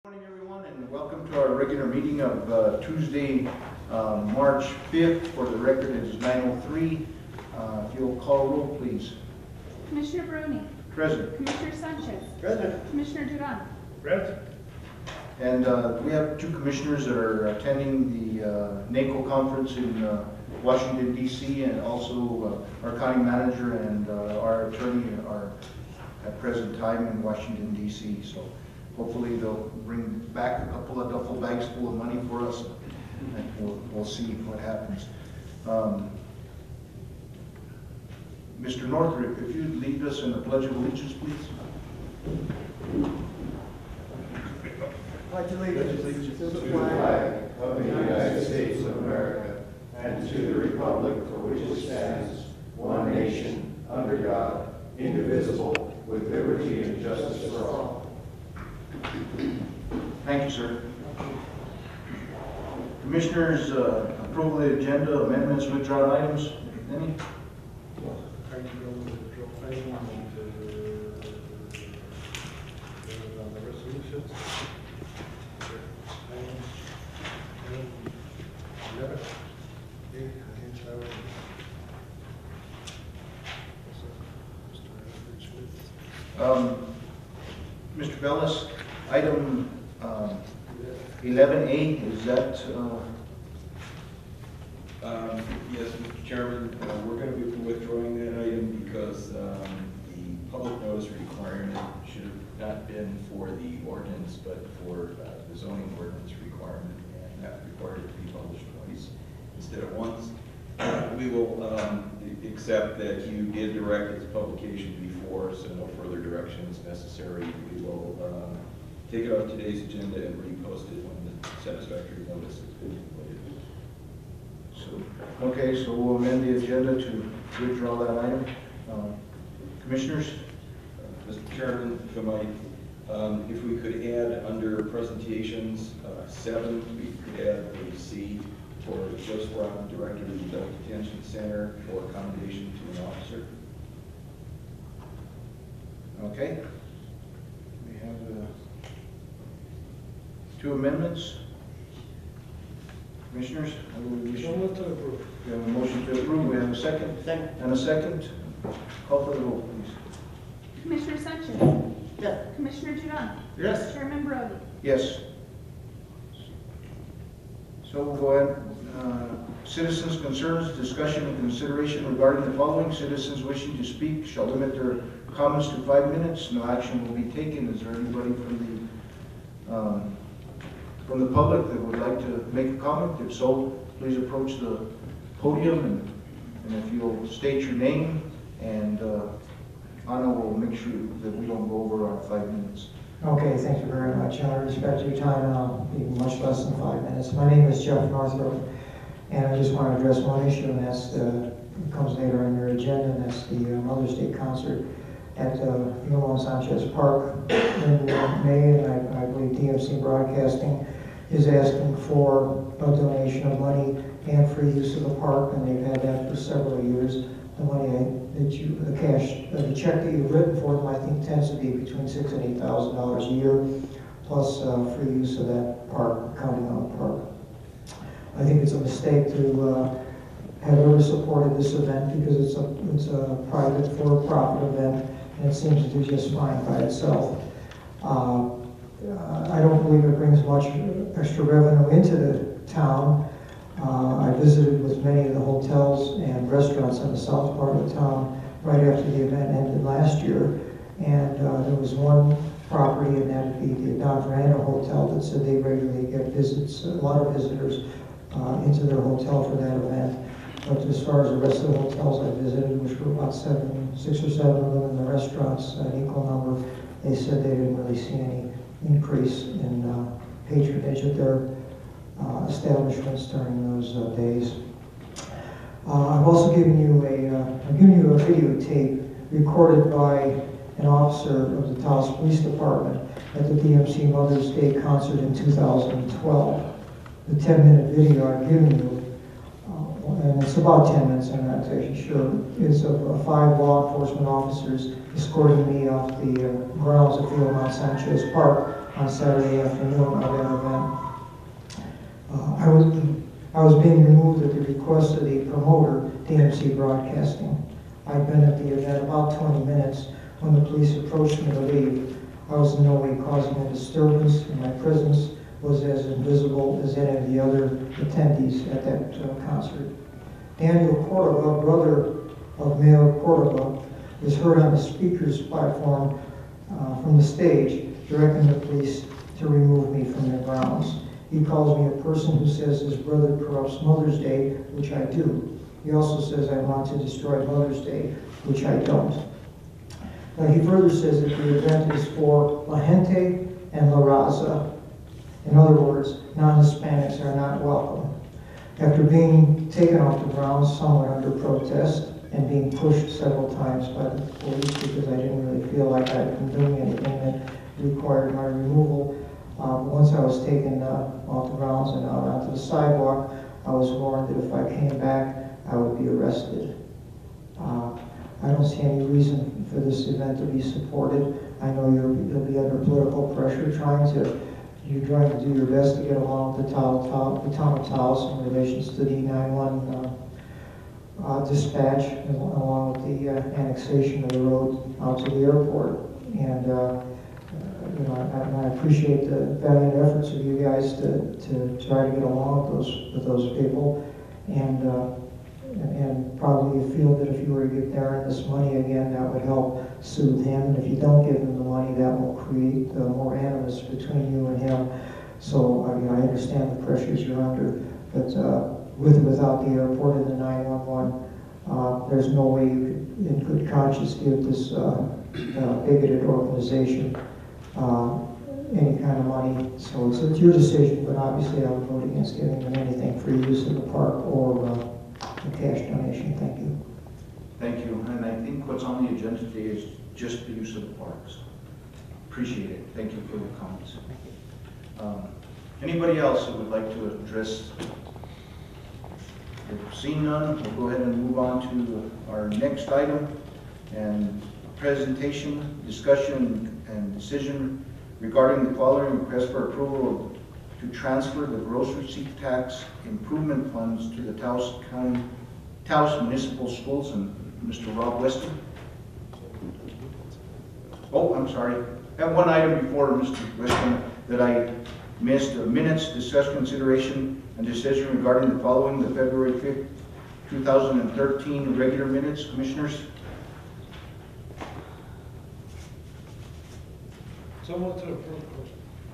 Good morning, everyone, and welcome to our regular meeting of Tuesday, March 5th. For the record, it is 9:03. If you'll call roll, please. Commissioner Bruni. Present. Commissioner Sanchez. Present. Commissioner Duran. Present. And we have two commissioners that are attending the NACO conference in Washington, D.C., and also our county manager and our attorney are at present time in Washington, D.C. So hopefully they'll bring back a couple of duffel bags full of money for us, and we'll see what happens. Mr. Northrup, if you'd lead us in the Pledge of Allegiance, please. Pledge allegiance to the flag of the United States of America and to the republic for which it stands, one nation, under God, indivisible, with liberty and justice for all. Thank you, sir. Commissioners, approval of the agenda, amendments, withdrawn items, any? Mr. Bellis, item 11A, is that? Yes, Mr. Chairman, we're going to be withdrawing that item because the public notice requirement should have not been for the ordinance, but for the zoning ordinance requirement, and that required it to be published twice instead of once. We will accept that you did direct its publication before, so no further direction is necessary. We will take it off today's agenda and repost it when the satisfactory notice has been completed. Okay, so we'll amend the agenda to withdraw that item. Commissioners? Mr. Chairman, if I might, if we could add under presentations 7, we could add a C for Joseph Robb, Director of the Adult Detention Center, for accommodation to an officer. Okay. We have two amendments. Commissioners? We have a motion to approve. We have a second. Second. And a second. Call for the vote, please. Commissioner Sanchez. Yes. Commissioner Duran. Yes. Chairman Brody. Yes. So we'll go ahead. Citizens' concerns, discussion and consideration regarding the following. Citizens wishing to speak shall limit their comments to 5 minutes. No action will be taken. Is there anybody from the public that would like to make a comment? If so, please approach the podium, and if you'll state your name, and Anna will make sure that we don't go over our 5 minutes. Okay, thank you very much. I respect your time, and I'll be much less than 5 minutes. My name is Jeff Northrup, and I just want to address one issue, and that's it comes later on your agenda, and that's the Mother's Day concert at Yolanda Sanchez Park in May, and I believe DMC Broadcasting is asking for a donation of money and free use of the park, and they've had that for several years. The money the check that you've written for them, I think, tends to be between $6,000 and $8,000 a year, plus free use of that park, counting on the park. I think it's a mistake to have ever supported this event because it's a private, for-profit event, and it seems to do just fine by itself. I don't believe it brings much extra revenue into the town. I visited with many of the hotels and restaurants in the south part of the town right after the event ended last year, and there was one property, and that would be the Don Fernando Hotel, that said they regularly get visits, a lot of visitors into their hotel for that event. But as far as the rest of the hotels I visited, which were about 6 or 7 of them, and the restaurants, an equal number, they said they didn't really see any increase in patronage at their establishments during those days. I've also given you a videotape recorded by an officer of the Taos Police Department at the DMC Mother's Day concert in 2012. The 10-minute video I've given you, and it's about 10 minutes, I'm not actually sure, is of 5 law enforcement officers escorting me off the grounds of Mount Sanchez Park on Saturday afternoon of that event. I was being removed at the request of the promoter, DMC Broadcasting. I'd been at the event about 20 minutes when the police approached me to leave. I was in no way causing a disturbance, and my presence was as invisible as any of the other attendees at that concert. Daniel Cordova, brother of Mayor Cordova, is heard on the speaker's platform from the stage, directing the police to remove me from their grounds. He calls me a person who says his brother corrupts Mother's Day, which I do. He also says I want to destroy Mother's Day, which I don't. He further says that the event is for La Gente and La Raza. In other words, non-Hispanics are not welcome. After being taken off the grounds somewhat under protest and being pushed several times by the police because I didn't really feel like I'd been doing anything that required my removal, once I was taken off the grounds and out onto the sidewalk, I was warned that if I came back, I would be arrested. I don't see any reason for this event to be supported. I know you'll be under political pressure, you're trying to do your best to get along with the town of Taos in relations to the 911 dispatch, along with the annexation of the road out to the airport. And I appreciate the valiant efforts of you guys to try to get along with those people, and probably you feel that if you were to give Darren this money again, that would help soothe him. And if you don't give him the money, that will create more animus between you and him. So I understand the pressures you're under, but with or without the airport and the 911, there's no way you could, in good conscience, give this bigoted organization any kind of money. So it's your decision, but obviously I would vote against giving them anything for use of the park or a cash donation. Thank you. Thank you. And I think what's on the agenda today is just the use of the parks. Appreciate it. Thank you for the comments. Anybody else who would like to address? If seeing none, we'll go ahead and move on to our next item, and presentation, discussion, and decision regarding the following request for approval to transfer the gross receipt tax improvement funds to the Taos Municipal Schools. And Mr. Rob Weston. Oh, I'm sorry. I have one item before Mr. Weston that I missed. Minutes, discuss consideration and decision regarding the following: the February 5th, 2013 regular minutes. Commissioners. Someone to approve.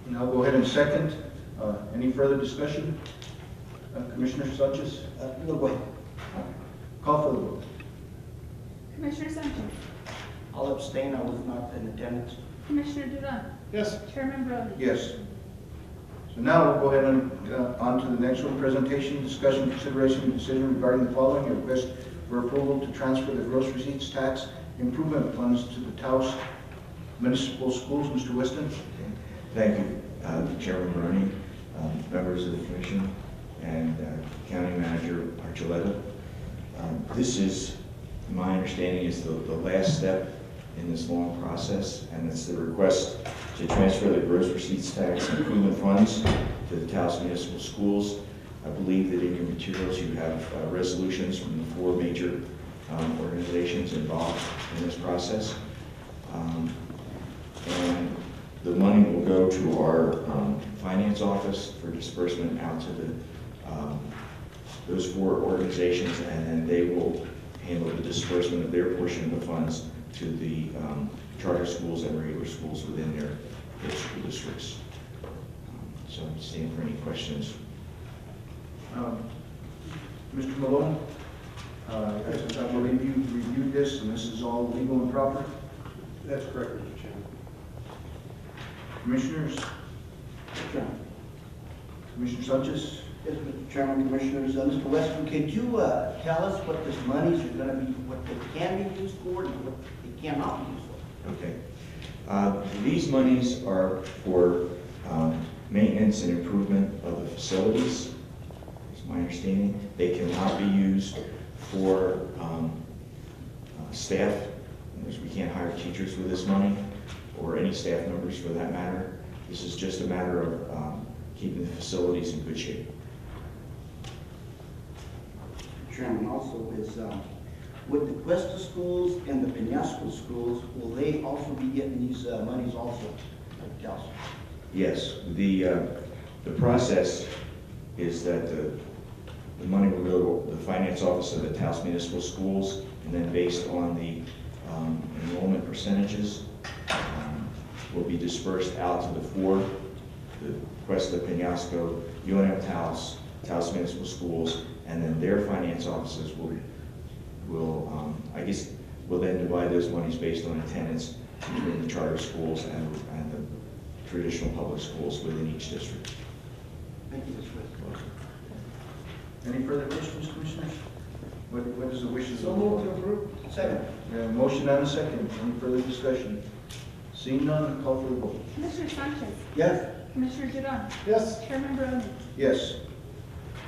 And I'll go ahead and second. Any further discussion? Commissioner Sanchez? No, go ahead. Call for the vote. Commissioner Sanchez. I'll abstain, I was not in attendance. Commissioner Duran. Yes. Chairman Brody. Yes. So now we'll go ahead and on to the next one: presentation, discussion, consideration, and decision regarding the following: a request for approval to transfer the gross receipts tax improvement funds to the Taos Municipal Schools. Mr. Weston. Thank you, Chairman Brony, members of the Commission, and County Manager Archuleta. This is, my understanding, is the last step in this long process, and it's the request to transfer the gross receipts tax improvement funds to the Taos Municipal Schools. I believe that in your materials you have resolutions from the 4 major organizations involved in this process. And the money will go to our finance office for disbursement out to those 4 organizations, and then they will handle the disbursement of their portion of the funds to the charter schools and regular schools within their school districts. So I'm staying for any questions. Mr. Malone, I believe you reviewed this, and this is all legal and proper. That's correct, Mr. Chairman. Commissioners, Chairman. Commissioner Sanchez. Yes, Mr. Chairman, Commissioners. Mr. Weston, could you tell us what this monies are going to be, what they can be used for and what they cannot be used for? Okay. These monies are for maintenance and improvement of the facilities, is my understanding. They cannot be used for staff. We can't hire teachers with this money, or any staff members for that matter. This is just a matter of keeping the facilities in good shape. Chairman, also is, with the Cuesta schools and the Peñasco schools, will they also be getting these monies also, like Taos? Yes, the process is that the money will go to the finance office of the Taos Municipal Schools, and then based on the enrollment percentages, will be dispersed out to the four, the Cuesta, Peñasco, UNM Taos, Taos Municipal Schools, and then their finance offices will I guess, will then divide those monies based on attendance between the charter schools and the traditional public schools within each district. Thank you, Mr. West. Any further questions, commissioners? What is the wishes of the So board? moved to approve. Second. We have a motion and a second. Any further discussion? Seeing none, call for the vote. Commissioner Sanchez. Yes. Commissioner Duran. Yes. Chairman Barone. Yes.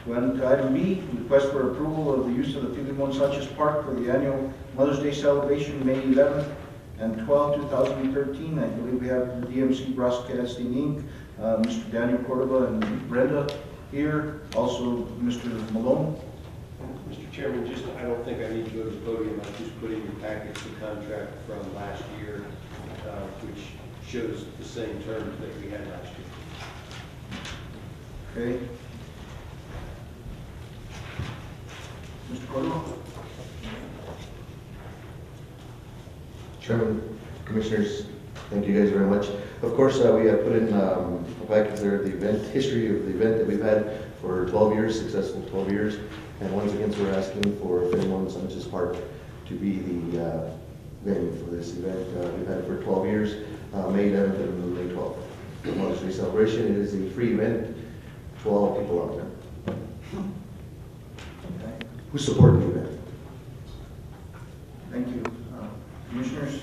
Going to item B, request for approval of the use of the Filimon Sanchez Park for the annual Mother's Day celebration, May 11th and 12th, 2013. I believe we have the DMC Broadcasting Inc., Mr. Daniel Cordova and Brenda here, also Mr. Malone. Mr. Chairman, I don't think I need to go to the podium. I just put in your package the contract from last year, which shows the same terms that we had last year. Okay. Mr. Cordova? Chairman, Commissioners, thank you guys very much. Of course, we have put in a package there, the event, history of the event that we've had for 12 years, successful 12 years. And once again, so we're asking for Filimon Sanchez Park to be the venue for this event. We've had it for 12 years, May 11th and May 12th. The Mother's Day celebration, it is a free event to all people out there who support the event. Thank you. Commissioners?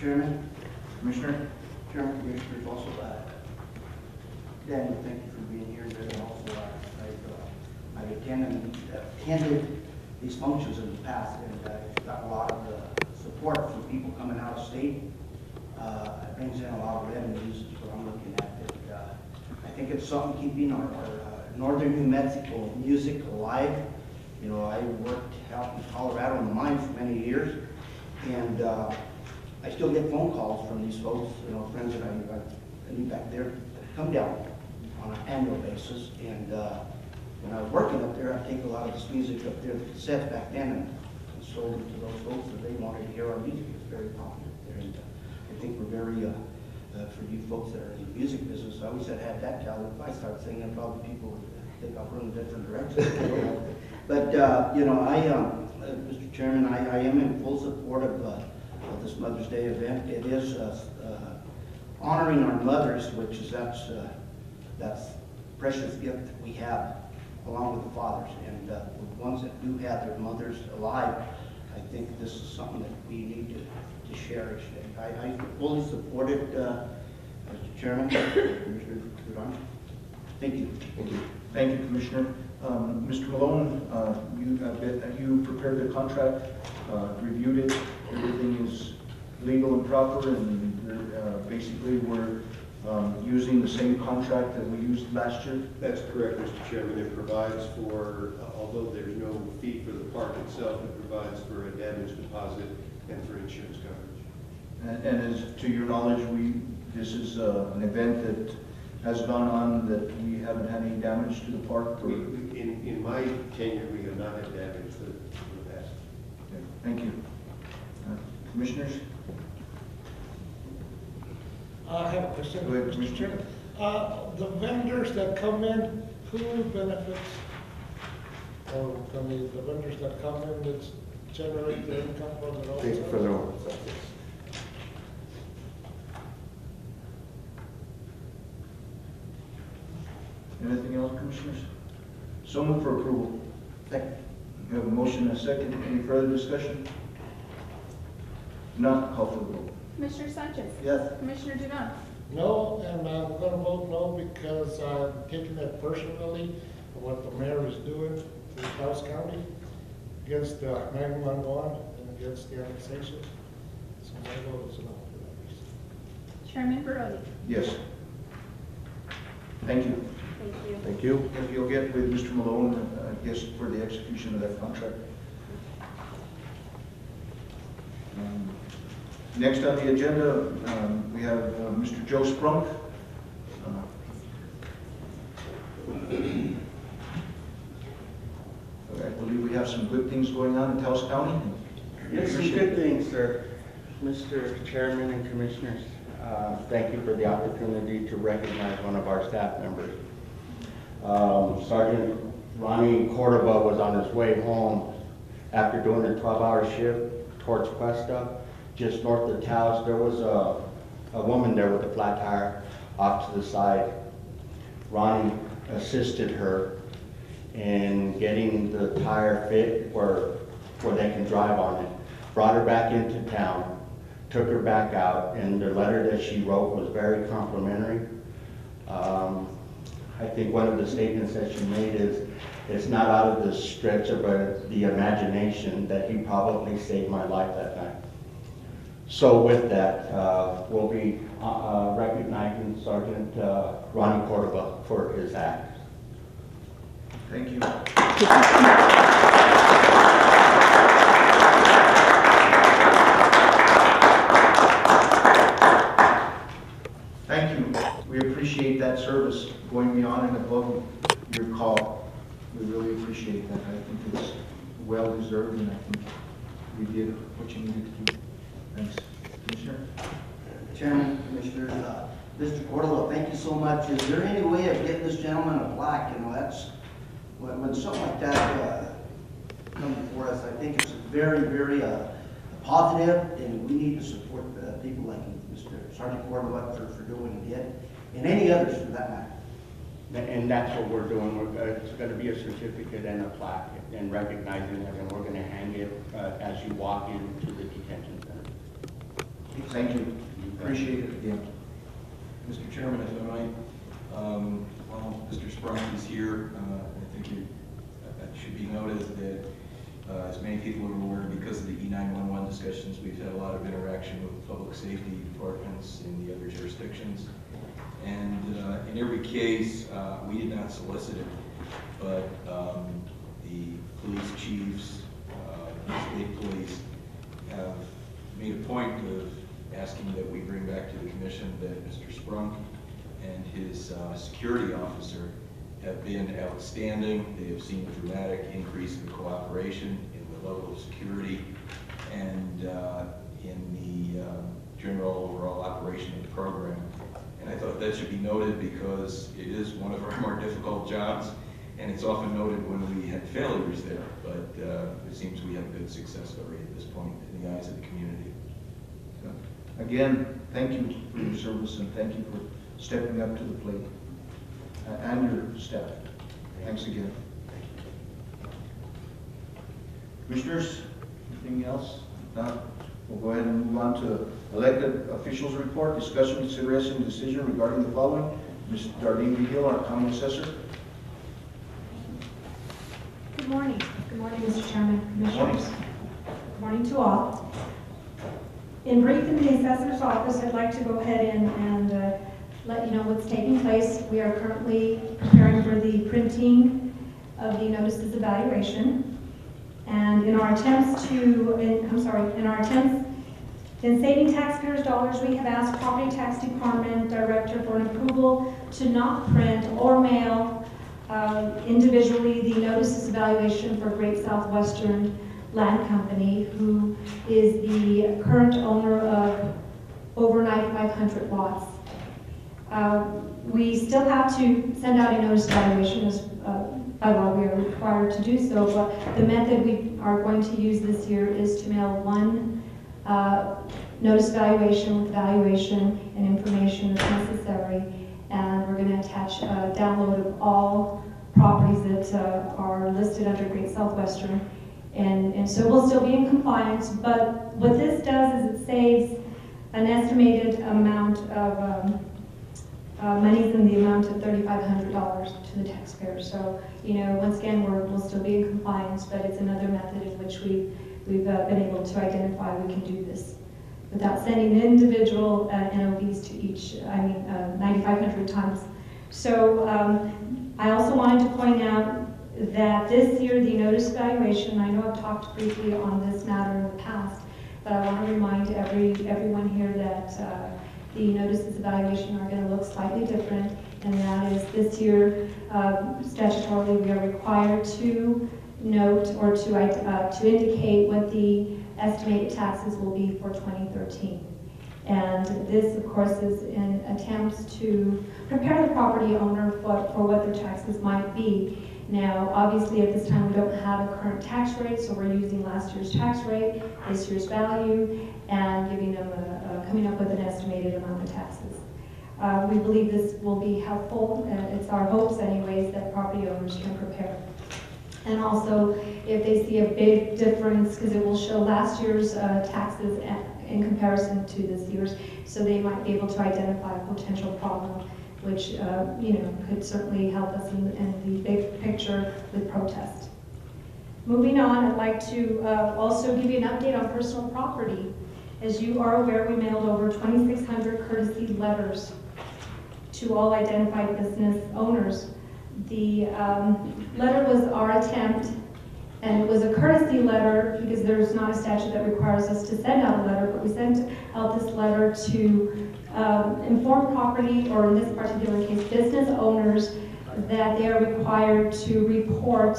Chairman, Commissioner? Chairman, Commissioners, also, Daniel, thank you for being here, and also, I've attended these functions in the past, and I've got a lot of support from people coming out of state. It brings in a lot of revenues, is what I'm looking at. I think it's something keeping our northern New Mexico music alive. You know, I worked out in Colorado in the mine for many years, and I still get phone calls from these folks, you know, friends that I knew back there, that come down on an annual basis. And when I was working up there, I'd take a lot of this music up there, the cassettes back then, and sold it to those folks that they wanted to hear our music. It's very popular there. And I think we're very, for you folks that are in the music business, I always had that talent. If I started singing, probably people would think I'll run a different direction. But, you know, Mr. Chairman, I am in full support of this Mother's Day event. It is honoring our mothers, which is that's precious gift that we have, along with the fathers. And the ones that do have their mothers alive, I think this is something that we need to cherish. And I fully support it, Mr. Chairman, Commissioner Duran. Thank you. Thank you. Thank you, Commissioner. Mr. Malone, you prepared the contract, reviewed it, everything is legal and proper, and basically we're using the same contract that we used last year? That's correct, Mr. Chairman. It provides for, although there's no fee for the park itself, it provides for a damage deposit and for insurance coverage. And as to your knowledge, this is an event that has gone on that we haven't had any damage to the park? Or? In my tenure, we have not had damage to the past. Okay, thank you. Commissioners? I have a question. Go ahead, Mr. Commissioner. Chairman. The vendors that come in, who benefits? Or, I mean, the vendors that come in that generate their income from their own? Thank you for their own. Anything else, Commissioners? So move for approval. Second. We have a motion and a second. Any further discussion? Not call for the vote. Commissioner Sanchez. Yes. Commissioner Duran. No, and I'm gonna vote no because I'm taking it personally, what the mayor is doing to Taos County. against 911 and against the annexation. So my vote is no for that reason. Chairman Barone. Yes. Thank you. Thank you. Thank you. If you'll get with Mr. Malone, I guess, for the execution of that contract. Next on the agenda, we have Mr. Joe Sprunk. I believe we have some good things going on in Taos County. Yes, some good things, sir. Mr. Chairman and Commissioners, thank you for the opportunity to recognize one of our staff members. Sergeant Ronnie Cordova was on his way home after doing a 12-hour shift towards Cuesta, just north of Taos. There was a woman there with a flat tire off to the side. Ronnie assisted her in getting the tire fit where they can drive on it. Brought her back into town, took her back out, and the letter that she wrote was very complimentary. I think one of the statements that she made is, it's not out of the stretch of the imagination that he probably saved my life that night. So with that, we'll be recognizing Sergeant Ronnie Cordova for his act. Thank you. Thank you. We appreciate that service, going beyond and above your call. We really appreciate that. I think it's well deserved, and I think we did what you needed to do. Thanks. Commissioner? Chairman, Commissioners, Mr. Cordova, thank you so much. Is there any way of getting this gentleman a plaque? You know, that's, when something like that comes before us, I think it's very, very positive, and we need to support people like Mr. Sergeant Cordova for doing what he did, and any others for that matter. And that's what we're doing. It's going to be a certificate and a plaque and recognizing it, and we're going to hang it as you walk into the detention center. Thank you. Appreciate it again. Mr. Chairman, if I might, while Mr. Sprunk is here, I think it should be noted that as many people are aware, because of the E911 discussions, we've had a lot of interaction with public safety departments in the other jurisdictions. And in every case, we did not solicit it, but the police chiefs, state police have made a point of asking that we bring back to the commission that Mr. Sprunk and his security officer have been outstanding. They have seen a dramatic increase in cooperation, in the level of security, and in the general overall operation of the program. And I thought that should be noted because it is one of our more difficult jobs, and it's often noted when we had failures there, but it seems we have a good success rate at this point in the eyes of the community. So, Again, thank you for your service, and thank you for stepping up to the plate, and your staff. Thanks again. Commissioners, anything else? No? We'll go ahead and move on to elected officials report, discussion, consideration, and decision regarding the following. Ms. Darlene Vigil, our county assessor. Good morning. Good morning, Mr. Chairman, Commissioners. Morning. Good morning to all. In brief, in the assessor's office, I'd like to go ahead and let you know what's taking place. We are currently preparing for the printing of the notices evaluation. And in our attempts in saving taxpayers' dollars, we have asked Property Tax Department Director for an approval to not print or mail individually the notices evaluation for Great Southwestern Land Company, who is the current owner of over 9,500 lots. We still have to send out a notice evaluation as by law we are required to do so, but the method we are going to use this year is to mail one notice evaluation with valuation and information as necessary, and we're going to attach a download of all properties that are listed under Great Southwestern, and so we'll still be in compliance. But what this does is it saves an estimated amount of monies in the amount of $3,500 to the taxpayer. So, once again, we'll still be in compliance, but it's another method in which we've been able to identify we can do this without sending individual NOVs to each, 9,500 times. So I also wanted to point out that this year the notice valuation, I know I've talked briefly on this matter in the past, but I want to remind everyone here that the notices evaluation are going to look slightly different, and that is this year statutorily we are required to note or to indicate what the estimated taxes will be for 2013. And this, of course, is in attempts to prepare the property owner for what their taxes might be. Now, obviously, at this time, we don't have a current tax rate, so we're using last year's tax rate, this year's value, and giving them coming up with an estimated amount of taxes. We believe this will be helpful, and it's our hopes, anyways, that property owners can prepare. And also, if they see a big difference, because it will show last year's taxes in comparison to this year's, so they might be able to identify a potential problem, which could certainly help us in the big picture with protest. Moving on, I'd like to also give you an update on personal property. As you are aware, we mailed over 2,600 courtesy letters to all identified business owners. The letter was our attempt, and it was a courtesy letter because there's not a statute that requires us to send out a letter, but we sent out this letter to inform property, or in this particular case, business owners, that they are required to report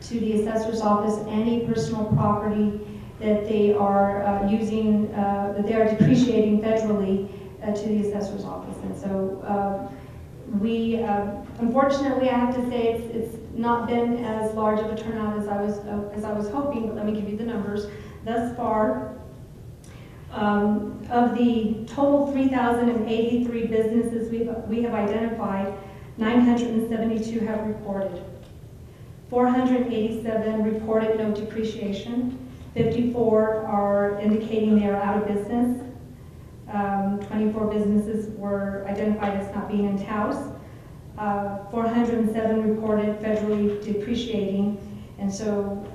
to the assessor's office any personal property that they are using, that they are depreciating federally to the assessor's office. And so we, unfortunately, I have to say it's not been as large of a turnout as I was hoping, but let me give you the numbers. Thus far, of the total 3,083 businesses we have identified, 972 have reported. 487 reported no depreciation. 54 are indicating they are out of business. 24 businesses were identified as not being in Taos. 407 reported federally depreciating. And so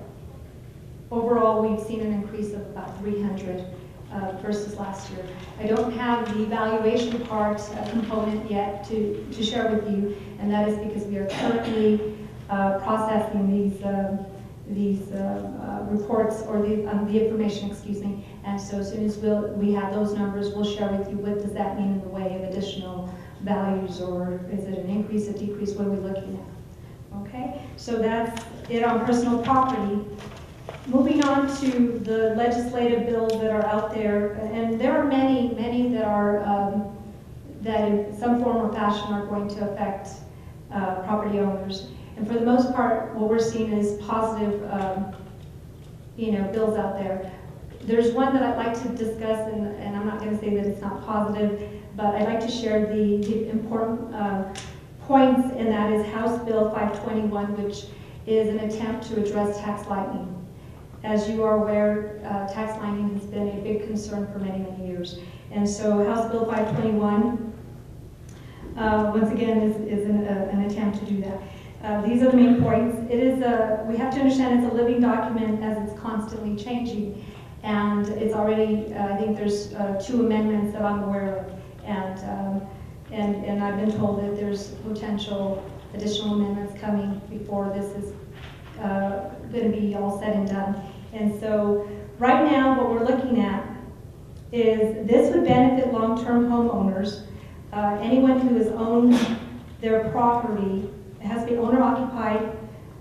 overall, we've seen an increase of about 300 versus last year. I don't have the valuation part component yet to share with you, and that is because we are currently processing these reports, or the information, excuse me. And so as soon as we have those numbers, we'll share with you what does that mean in the way of additional values, or is it an increase, a decrease, what are we looking at? Okay, so that's it on personal property. Moving on to the legislative bills that are out there, and there are many that are that in some form or fashion are going to affect property owners. And for the most part, what we're seeing is positive, bills out there. There's one that I'd like to discuss, and I'm not going to say that it's not positive, but I'd like to share the important points, and that is House Bill 521, which is an attempt to address tax lightning. As you are aware, tax lightning has been a big concern for many, many years. And so House Bill 521, once again, is an attempt to do that. These are the main points. It is we have to understand it's a living document as it's constantly changing. And it's already, I think there's 2 amendments that I'm aware of. And I've been told that there's potential additional amendments coming before this is going to be all said and done. And so right now what we're looking at is this would benefit long-term homeowners. Anyone who has owned their property, it has to be owner-occupied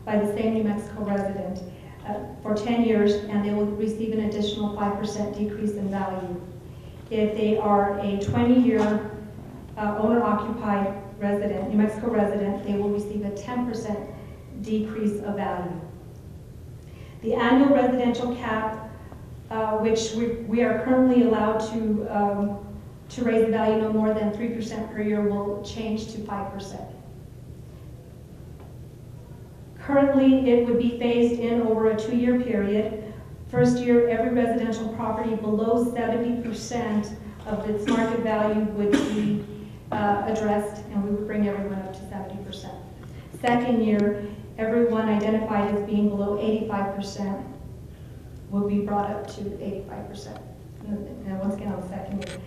by the same New Mexico resident for 10 years, and they will receive an additional 5% decrease in value. If they are a 20-year owner-occupied resident, New Mexico resident, they will receive a 10% decrease of value. The annual residential cap, which we are currently allowed to raise the value no more than 3% per year, will change to 5%. Currently, it would be phased in over a 2-year period. First year, every residential property below 70% of its market value would be addressed, and we would bring everyone up to 70%. Second year, everyone identified as being below 85% will be brought up to 85%. And once again, on the second year.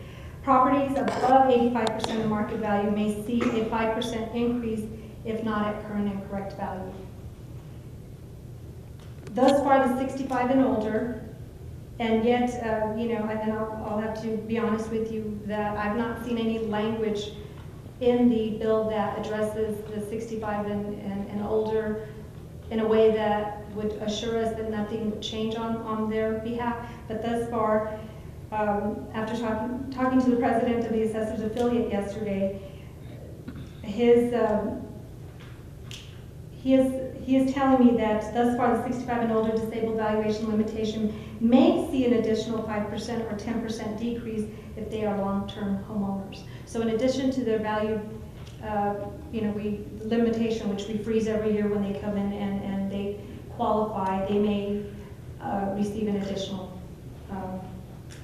Properties above 85% of market value may see a 5% increase if not at current and correct value. Thus far, the 65 and older, and yet, and I'll have to be honest with you that I've not seen any language in the bill that addresses the 65 and older in a way that would assure us that nothing would change on their behalf. But thus far, after talking to the president of the assessor's affiliate yesterday, he is telling me that thus far the 65 and older disabled valuation limitation may see an additional 5% or 10% decrease if they are long-term homeowners. So in addition to their value, limitation, which we freeze every year when they come in and they qualify, they may receive an additional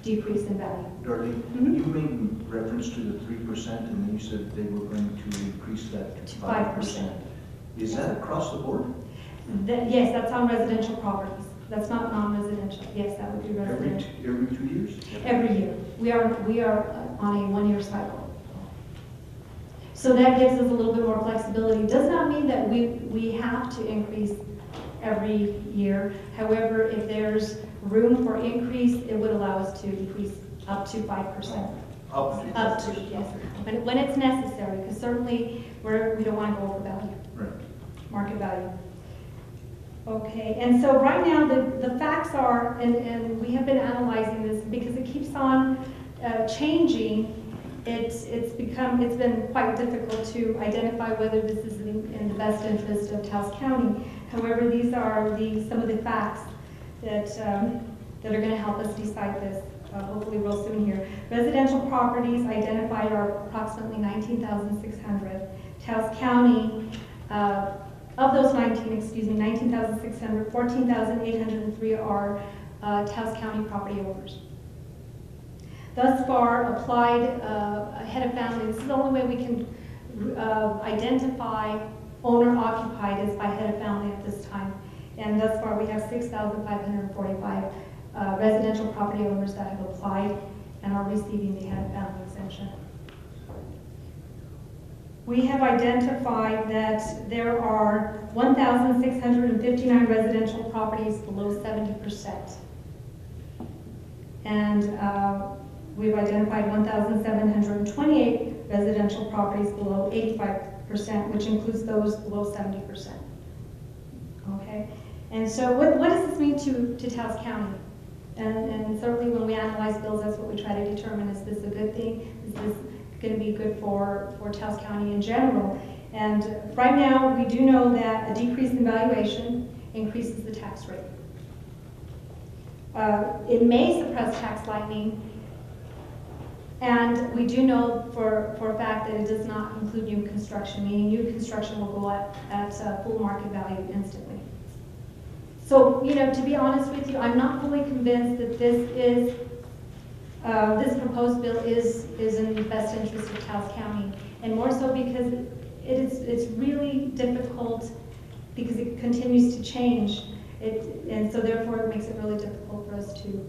decrease in value. Darlene, you made reference to the 3%, and then you said they were going to increase that to 5%. Is that across the board? Yes, that's on residential properties. That's not non-residential. Yes, that would be residential. Every 2 years? Every year. We are on a one-year cycle. So that gives us a little bit more flexibility. It does not mean that we have to increase every year. However, if there's room for increase, it would allow us to increase up to 5%. Up to, yes. When it's necessary, because certainly we don't want to go over value. Right. Market value. Okay, and so right now the facts are, and we have been analyzing this because it keeps on changing. It's been quite difficult to identify whether this is in the best interest of Taos County. However, these are some of the facts that are going to help us decide this. Hopefully real soon here. Residential properties identified are approximately 19,600. Taos County, of those 19,600, 14,803 are Taos County property owners. Thus far, applied head of family, this is the only way we can identify owner-occupied is by head of family at this time. And thus far, we have 6,545 residential property owners that have applied and are receiving the head of family exemption. We have identified that there are 1,659 residential properties below 70%. And we've identified 1,728 residential properties below 85%, which includes those below 70%. Okay? And so what does this mean to Taos County? And certainly when we analyze bills, that's what we try to determine. Is this a good thing? Is this going to be good for Taos County in general? And right now, we do know that a decrease in valuation increases the tax rate. It may suppress tax lightning, and we do know for a fact that it does not include new construction, meaning new construction will go at full market value instantly. So, to be honest with you, I'm not fully convinced that this proposed bill is in the best interest of Taos County, and more so because it's really difficult because it continues to change, and so therefore it makes it really difficult for us to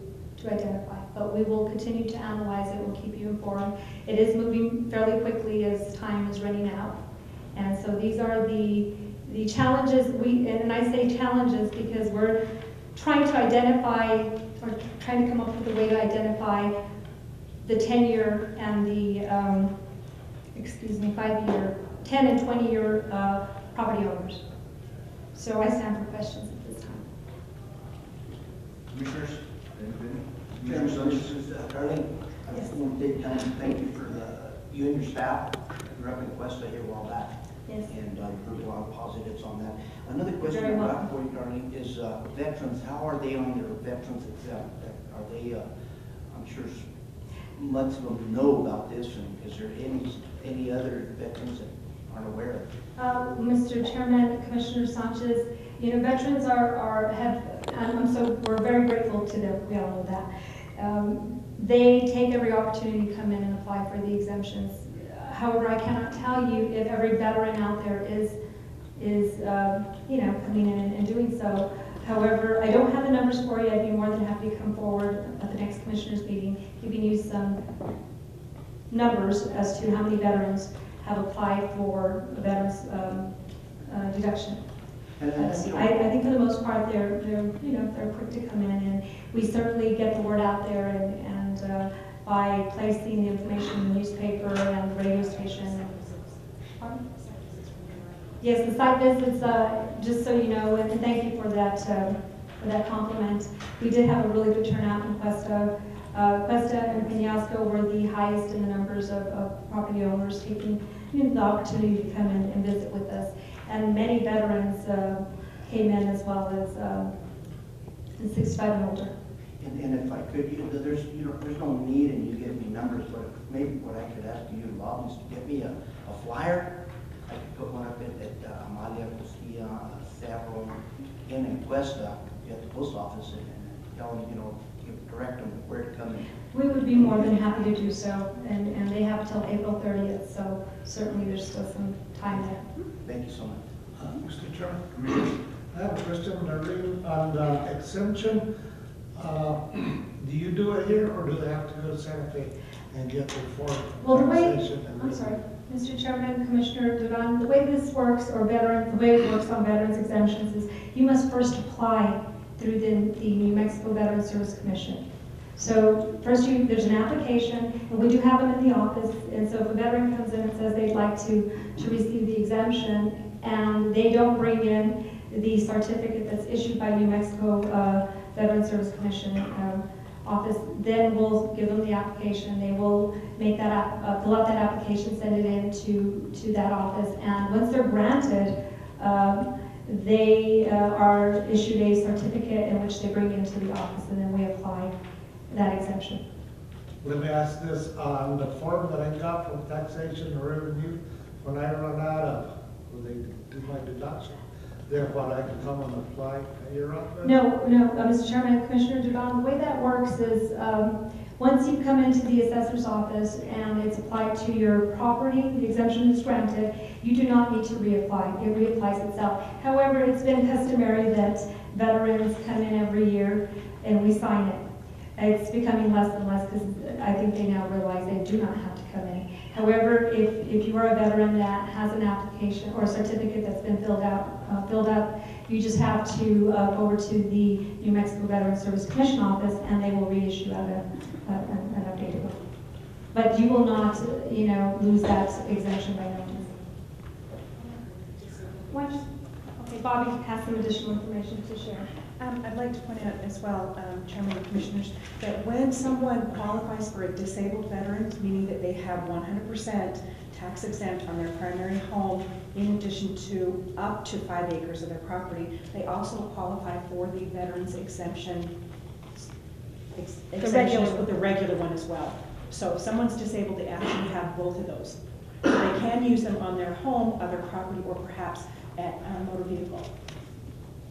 identify. But we will continue to analyze it. We'll keep you informed. It is moving fairly quickly as time is running out, and so these are the challenges. And I say challenges because we're trying to identify, or trying to come up with a way to identify the 10-year and the 5-year, 10 and 20-year property owners. So I stand for questions at this time. Commissioners? Chairman, this is Darlene. I just want to take time to thank you for you and your staff. You were up in Cuesta here a while back. Yes. And heard a lot of positives on that. Another question Very I've well. got for you, Darlene, is veterans. How are they on their veterans exempt? Are they, I'm sure lots of them know about this, and is there any other veterans that aren't aware of it? Mr. Chairman, Commissioner Sanchez, veterans we're very grateful to them. We all know that. They take every opportunity to come in and apply for the exemptions. However, I cannot tell you if every veteran out there is coming in and doing so. However, I don't have the numbers for you. I'd be more than happy to come forward at the next commissioners meeting, giving you some numbers as to how many veterans have applied for a veterans deduction. And I think for the most part, they're quick to come in, and we certainly get the word out there, and by placing the information in the newspaper and the radio station. Yes, the site visits, just so you know, and thank you for that compliment. We did have a really good turnout in Cuesta. Cuesta and Peñasco were the highest in the numbers of property owners taking the opportunity to come in and visit with us. And many veterans came in, as well as 65 and older. And if I could, there's no need, and you give me numbers, but maybe what I could ask you, Bob, is to get me a flyer. I could put one up at Amalia, Costilla, Cerro, in Cuesta, at the post office, and tell them, direct them where to come in. We would be more than happy to do so, and they have till April 30th, so certainly there's still some time there. Thank you so much. Mr. Chairman, I have a question on the exemption. Do you do it here, or do they have to go to Santa Fe and get their form? Well, the way, taxation and I'm sorry, Mr. Chairman, Commissioner Duran, the way this works, or the way it works on veterans exemptions is you must first apply through the New Mexico Veterans Service Commission. So first there's an application, and we do have them in the office, and so if a veteran comes in and says they'd like to receive the exemption, and they don't bring in the certificate that's issued by New Mexico Veterans Service Commission office, then we'll give them the application. They will make that fill out that application, send it in to that office, and once they're granted, they are issued a certificate in which they bring into the office, and then we apply that exemption. let me ask this, on the form that I got from taxation and revenue, when I run out of, when they do my deduction, then what, I can come and apply at your office? No, Mr. Chairman, Commissioner Dudon, the way that works is once you come into the assessor's office and it's applied to your property, the exemption is granted, you do not need to reapply. It reapplies itself. However, it's been customary that veterans come in every year and we sign it. It's becoming less and less because I think they now realize they do not have to come in. However, if you are a veteran that has an application or a certificate that's been filled up, you just have to go over to the New Mexico Veterans Service Commission office, and they will reissue out an updated one. But you will not, lose that exemption by no means. Okay, Bobby has some additional information to share. I'd like to point out as well, Chairman and Commissioners, that when someone qualifies for a disabled veteran, meaning that they have 100% tax exempt on their primary home, in addition to up to 5 acres of their property, they also qualify for the veterans exemption. The regular one as well. So if someone's disabled, they actually have both of those. So they can use them on their home, other property, or perhaps at a motor vehicle.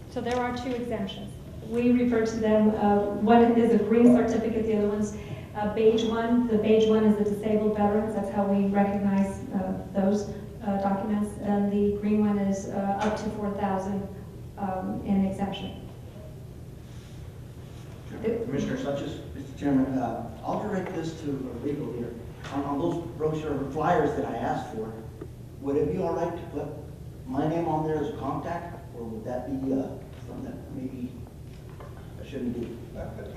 So there are two exemptions. We refer to them, one is a green certificate, the other one's a beige one. The beige one is the disabled veterans, that's how we recognize those documents. And the green one is up to 4,000 in exemption. Commissioner Sanchez? Mr. Chairman, I'll direct this to legal here. On those brochure flyers that I asked for, would it be all right to put my name on there as a contact? Or would that be something that maybe I shouldn't do?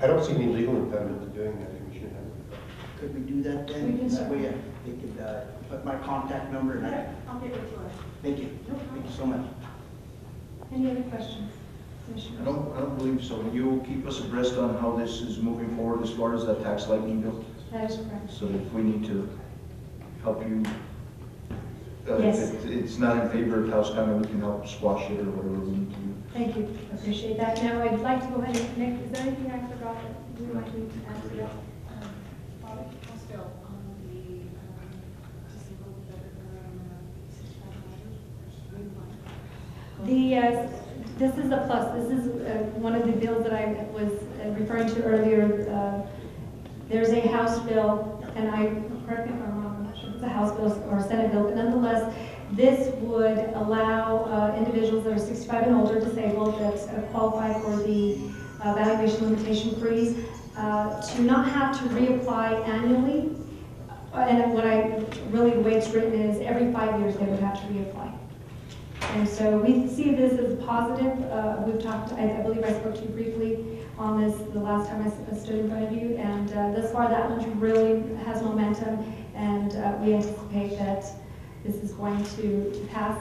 I don't see any legal impediment to doing that, Commissioner. Could we do that then? We can That way they could put my contact number and I'll get it to her. Thank you. Thank you so much. Any other questions? I don't believe so. You'll keep us abreast on how this is moving forward as far as that tax lightning bill? That is correct. So if we need to help you, Yes. if it's not in favor of Taos County, we can help squash it or whatever we need to do. Thank you. Appreciate that. Now I'd like to go ahead and Nick, is there anything I forgot that you would like me to add to that? Still on the disabled This is a plus. This is one of the bills that I was referring to earlier. There's a House bill, and correct me if I'm wrong, I'm not sure, it's a House bill or Senate bill, but nonetheless, this would allow individuals that are 65 and older disabled that qualify for the valuation limitation freeze to not have to reapply annually. And the way it's written is every 5 years they would have to reapply. And so we see this as positive. We've talked, I believe I spoke to you briefly on this the last time I stood in front of you, and thus far that one really has momentum, and we anticipate that this is going to pass,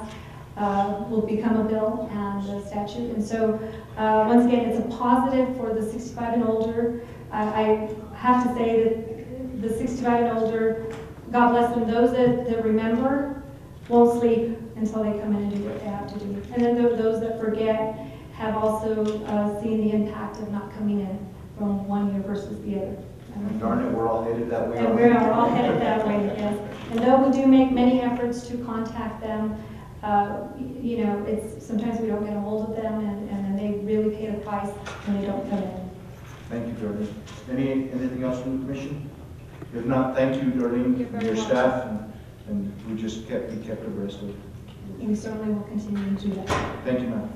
will become a bill and a statute. And so once again, it's a positive for the 65 and older. I have to say that the 65 and older, God bless them, those that remember won't sleep until they come in and do what they have to do. And then those that forget have also seen the impact of not coming in from one year versus the other. And darn it, we're all headed that way. And we are all headed that way, yes. And though we do make many efforts to contact them, you know, it's sometimes we don't get a hold of them, and then they really pay the price when they don't come in. Thank you, Darlene. Anything else from the commission? If not, thank you, Darlene, and your staff, and we just kept abreast of it. We certainly will continue to do that. Thank you, ma'am.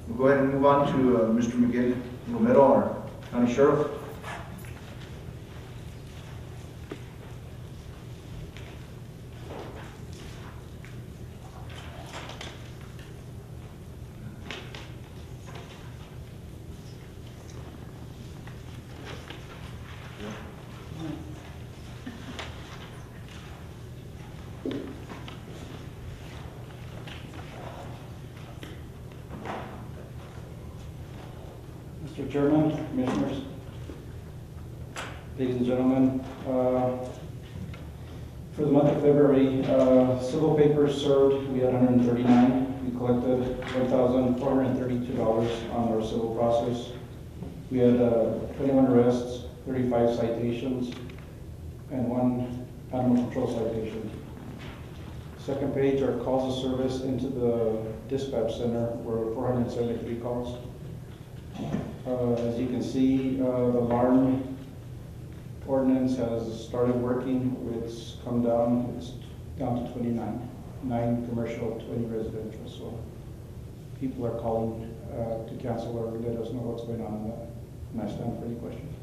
We'll go ahead and move on to Mr. Miguel Romero, our county sheriff. Mr. Chairman, Commissioners, ladies and gentlemen, for the month of February, civil papers served, we had 139. We collected $1,432 on our civil process. We had 21 arrests, 35 citations, and 1 animal control citation. Second page, our calls of service into the dispatch center were 473 calls. As you can see, the alarm ordinance has started working. It's come down. It's down to 29, 9 commercial, 20 residential. So people are calling to cancel or let us know what's going on in that. And I stand for any questions.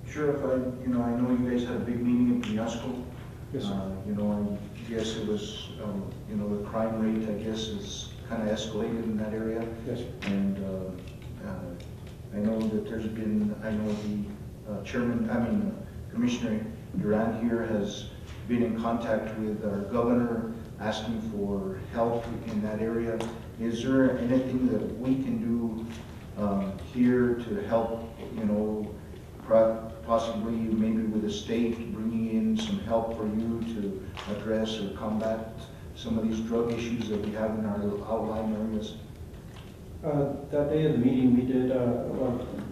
Sheriff, I know you guys had a big meeting in Peñasco. Yes, sir. I guess it was, the crime rate, I guess, is kind of escalated in that area. Yes, sir. And I know that there's been, the Commissioner Duran here has been in contact with our governor asking for help in that area. Is there anything that we can do here to help, possibly maybe with the state bringing in some help for you to address or combat some of these drug issues that we have in our outlying areas? That day of the meeting, we did,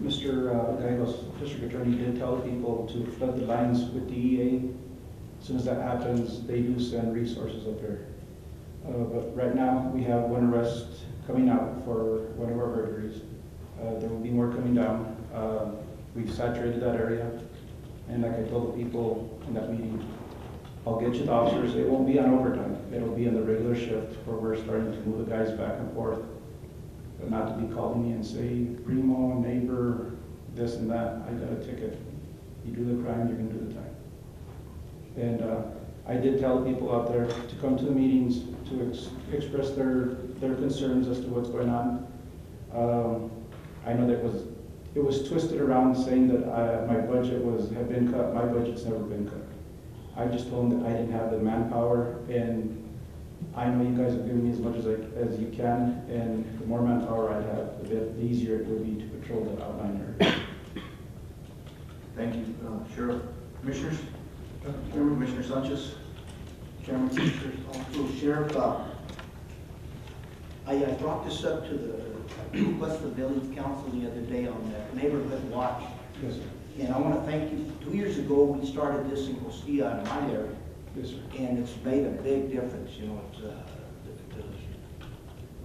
Mr. Gallegos, district attorney, did tell people to flood the lines with DEA. As soon as that happens, they do send resources up there. But right now, we have 1 arrest coming out for one of our burglaries. There will be more coming down. We've saturated that area. And like I told the people in that meeting, I'll get you the officers. It won't be on overtime. It'll be on the regular shift where we're starting to move the guys back and forth. But not to be calling me and say, primo, neighbor, this and that. I got a ticket. You do the crime, you're going to do the time. And I did tell the people out there to come to the meetings to express their concerns as to what's going on. I know that it was twisted around saying that my budget had been cut. My budget's never been cut. I just told them that I didn't have the manpower, and I know you guys have given me as much as you can, and the more manpower I have, the easier it would be to patrol the outlying area. Thank you, Sheriff. Commissioners? Commissioner Sanchez? Chairman, Commissioners, also Sheriff, I brought this up to the Westwood Village Council the other day on the Neighborhood Watch. Yes, sir. And I want to thank you. 2 years ago, we started this in Costilla in my area. Yes, sir. And it's made a big difference. The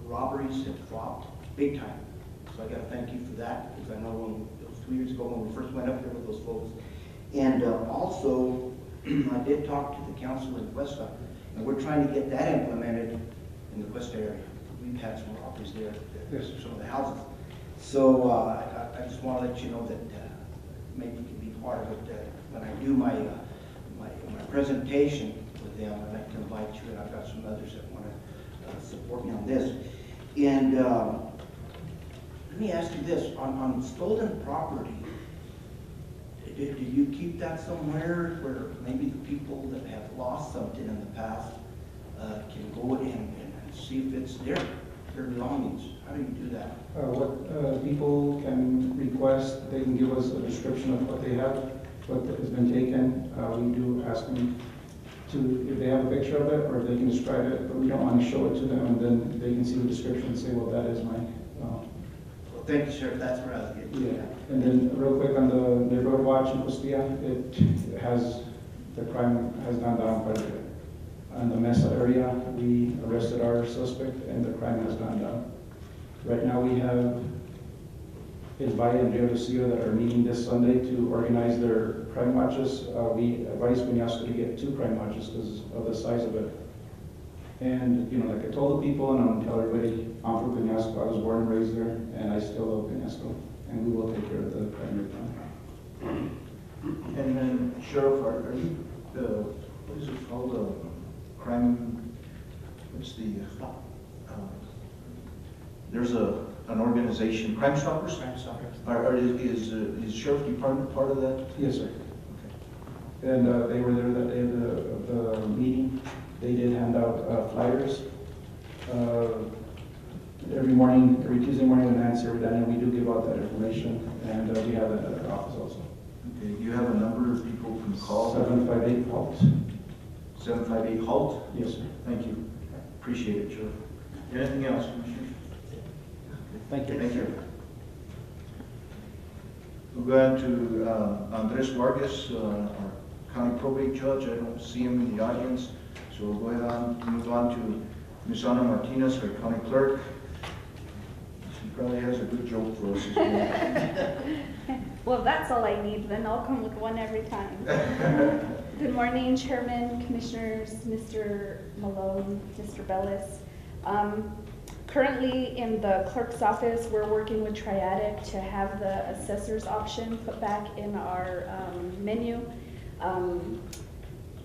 robberies have dropped big time. So I got to thank you for that, because I know it was 2 years ago when we first went up here with those folks. And also, I did talk to the council in Cuesta, and we're trying to get that implemented in the Cuesta area. We've had some properties there, some of the houses. So I just want to let you know that maybe you can be part of it. When I do my presentation with them, I'd like to invite you, and I've got some others that want to support me on this. And let me ask you this, on stolen property, do you keep that somewhere where maybe the people that have lost something in the past can go in and see if it's their belongings? How do you do that? What people can request, they can give us a description of what they have, what has been taken. We do ask them to, if they have a picture of it, or if they can describe it, but we don't want to show it to them, and then they can see the description and say, well, that is my. Well, thank you, Sheriff. That's where I was getting. Yeah. And then real quick on the neighborhood watch in Costilla, it has, the crime has gone down quite a bit. On the Mesa area, we arrested our suspect and the crime has gone down. Right now we have Valle and Rio Lucio that are meeting this Sunday to organize their crime watches. We advised Peñasco to get 2 crime watches because of the size of it. And, you know, like I told the people, and I'm going to tell everybody, I'm from Peñasco. I was born and raised there, and I still love Peñasco. And we will take care of the crime crime. And then, Sheriff, are you, what is it called, crime, what's the, there's an organization, Crime Stoppers? Crime Stoppers. Is Sheriff Department part of that? Yes, sir. Okay. And they were there that day of the meeting. They did hand out flyers. Every morning, every Tuesday morning when Nancy or Daniel, we do give out that information, and we have that at our office also. Okay, do you have a number of people who can call? 758-HALT. 758 HALT? Yes, sir. Thank you. Appreciate it, Sheriff. Anything else, Commissioner? Thank you. Thank you. We'll go on to Andres Vargas, our county probate judge. I don't see him in the audience, so we'll go ahead and move on to Ms. Ana Martinez, our county clerk. She probably has a good joke for us as well. Well, that's all I need, then I'll come with one every time. Good morning, Chairman, Commissioners, Mr. Malone, Mr. Bellis. Currently in the clerk's office, we're working with Triadic to have the assessor's option put back in our menu.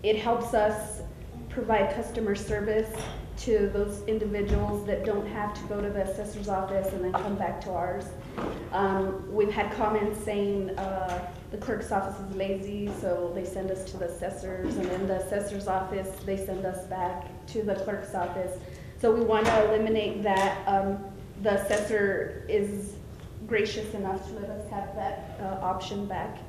It helps us provide customer service to those individuals that don't have to go to the assessor's office and then come back to ours. We've had comments saying the clerk's office is lazy, so they send us to the assessors, and then the assessor's office, they send us back to the clerk's office. So we want to eliminate that. The assessor is gracious enough to let us have that option back.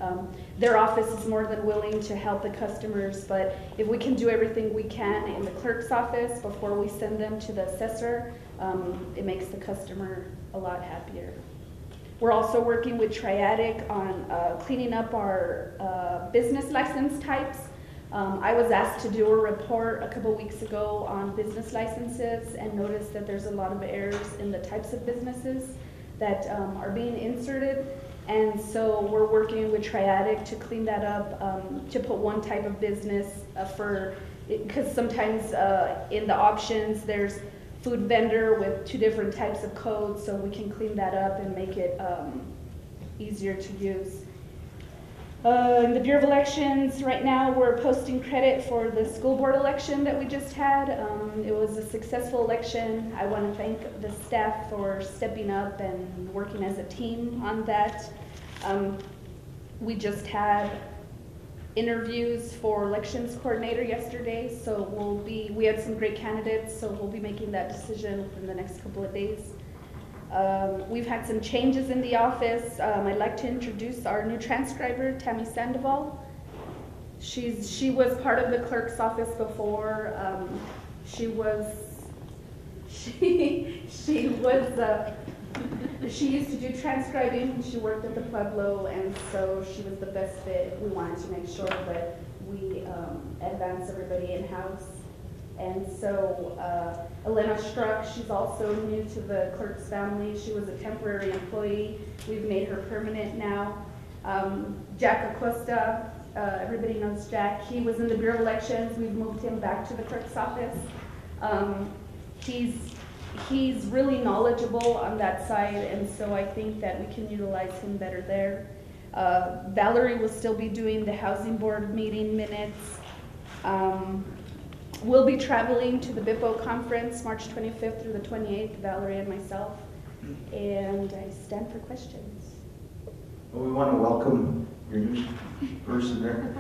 Their office is more than willing to help the customers, but if we can do everything we can in the clerk's office before we send them to the assessor, it makes the customer a lot happier. We're also working with Triadic on cleaning up our business license types. I was asked to do a report a couple weeks ago on business licenses and noticed that there's a lot of errors in the types of businesses that are being inserted. And so we're working with Triadic to clean that up, to put one type of business because sometimes in the options there's food vendor with 2 different types of codes, so we can clean that up and make it easier to use. In the Bureau of Elections, right now we're posting credit for the school board election that we just had. It was a successful election. I want to thank the staff for stepping up and working as a team on that. We just had interviews for elections coordinator yesterday, so we had some great candidates, so we'll be making that decision within the next couple of days. We've had some changes in the office. I'd like to introduce our new transcriber, Tammy Sandoval. She was part of the clerk's office before. She used to do transcribing. She worked at the Pueblo, and so she was the best fit. We wanted to make sure that we advance everybody in-house. And so Elena Struck, she's also new to the clerk's family. She was a temporary employee. We've made her permanent now. Jack Acosta, everybody knows Jack. He was in the Bureau of Elections. We've moved him back to the clerk's office. He's really knowledgeable on that side, and so I think that we can utilize him better there. Valerie will still be doing the housing board meeting minutes. We'll be traveling to the BIPO conference March 25th through the 28th, Valerie and myself, and I stand for questions. Well, we want to welcome your new person there.